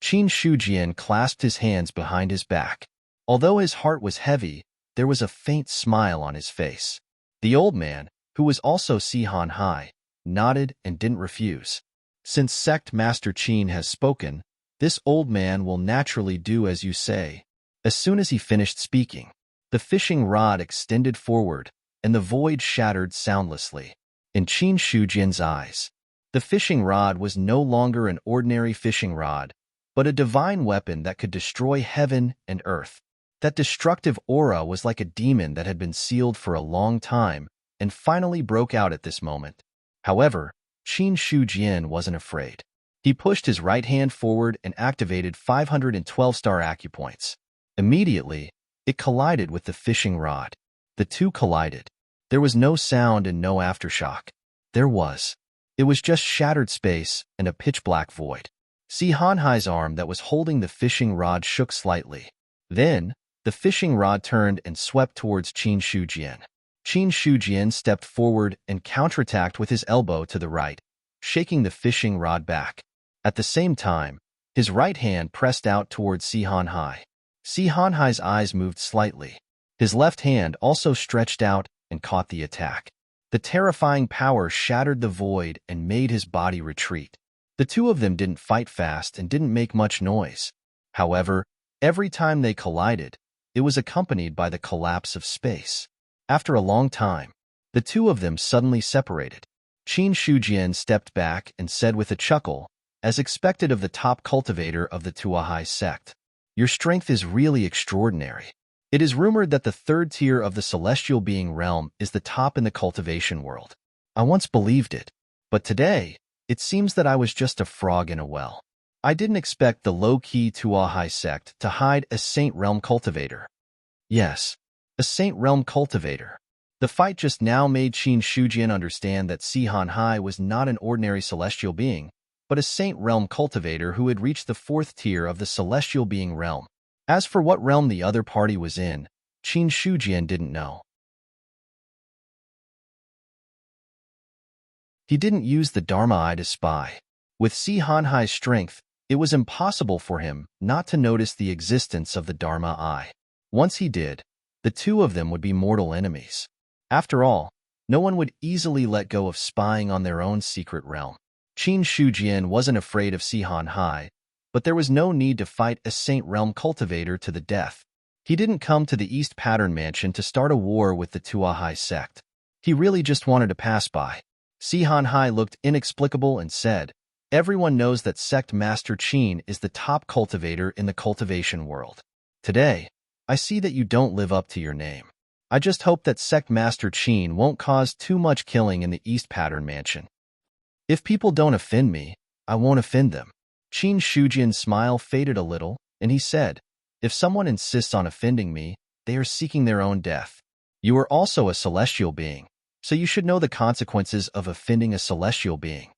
Qin Shujian clasped his hands behind his back. Although his heart was heavy, there was a faint smile on his face. The old man, who was also Si Hanhai, nodded and didn't refuse. Since Sect Master Qin has spoken, this old man will naturally do as you say. As soon as he finished speaking, the fishing rod extended forward, and the void shattered soundlessly. In Qin Shujian's eyes, the fishing rod was no longer an ordinary fishing rod, but a divine weapon that could destroy heaven and earth. That destructive aura was like a demon that had been sealed for a long time and finally broke out at this moment. However, Qin Shujian wasn't afraid. He pushed his right hand forward and activated 512 star acupoints. Immediately, it collided with the fishing rod. The two collided. There was no sound and no aftershock. There was. It was just shattered space and a pitch-black void. Si Hanhai's arm that was holding the fishing rod shook slightly. Then, the fishing rod turned and swept towards Qin Shujian. Qin Shujian stepped forward and counterattacked with his elbow to the right, shaking the fishing rod back. At the same time, his right hand pressed out towards Si Hanhai. Si Hanhai's eyes moved slightly. His left hand also stretched out and caught the attack. The terrifying power shattered the void and made his body retreat. The two of them didn't fight fast and didn't make much noise. However, every time they collided, it was accompanied by the collapse of space. After a long time, the two of them suddenly separated. Qin Shujian stepped back and said with a chuckle, as expected of the top cultivator of the Tuahai sect, "Your strength is really extraordinary." It is rumored that the third tier of the celestial being realm is the top in the cultivation world. I once believed it, but today, it seems that I was just a frog in a well. I didn't expect the low-key Tuahai sect to hide a Saint Realm cultivator. Yes, a Saint Realm cultivator. The fight just now made Qin Shujian understand that Si Hanhai was not an ordinary celestial being, but a Saint Realm cultivator who had reached the fourth tier of the celestial being realm. As for what realm the other party was in, Qin Shujian didn't know. He didn't use the Dharma Eye to spy. With Si Hanhai's strength, It was impossible for him not to notice the existence of the Dharma Eye. Once he did, the two of them would be mortal enemies. After all, no one would easily let go of spying on their own secret realm. Qin Shujian wasn't afraid of Sihan Hai, but there was no need to fight a Saint Realm cultivator to the death. He didn't come to the East Pattern Mansion to start a war with the Tuahai sect. He really just wanted to pass by. Sihan Hai looked inexplicable and said, "Everyone knows that Sect Master Qin is the top cultivator in the cultivation world. Today, I see that you don't live up to your name. I just hope that Sect Master Qin won't cause too much killing in the East Pattern Mansion. If people don't offend me, I won't offend them." Qin Shujian's smile faded a little, and he said, "If someone insists on offending me, they are seeking their own death. You are also a celestial being, so you should know the consequences of offending a celestial being."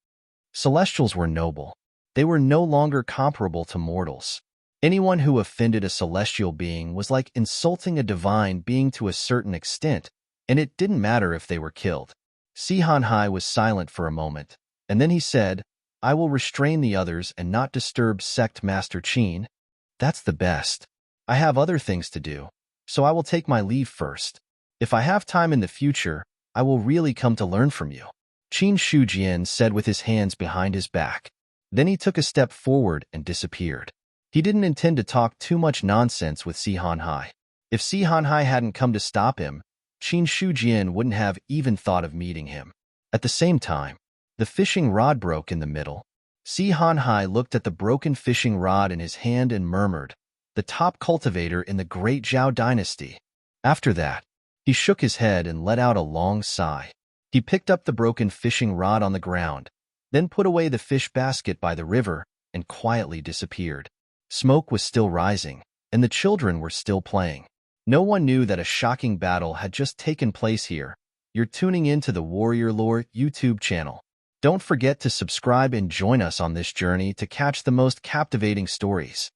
Celestials were noble. They were no longer comparable to mortals. Anyone who offended a celestial being was like insulting a divine being to a certain extent, and it didn't matter if they were killed. Sihan Hai was silent for a moment, and then he said, "I will restrain the others and not disturb Sect Master Qin. That's the best. I have other things to do, so I will take my leave first. If I have time in the future, I will really come to learn from you," Qin Shujian said with his hands behind his back. Then he took a step forward and disappeared. He didn't intend to talk too much nonsense with Sihan Hai. If Sihan Hai hadn't come to stop him, Qin Shujian wouldn't have even thought of meeting him. At the same time, the fishing rod broke in the middle. Sihan Hai looked at the broken fishing rod in his hand and murmured, "The top cultivator in the Great Zhao dynasty." After that, he shook his head and let out a long sigh. He picked up the broken fishing rod on the ground, then put away the fish basket by the river and quietly disappeared. Smoke was still rising, and the children were still playing. No one knew that a shocking battle had just taken place here. You're tuning in to the Warrior Lore YouTube channel. Don't forget to subscribe and join us on this journey to catch the most captivating stories.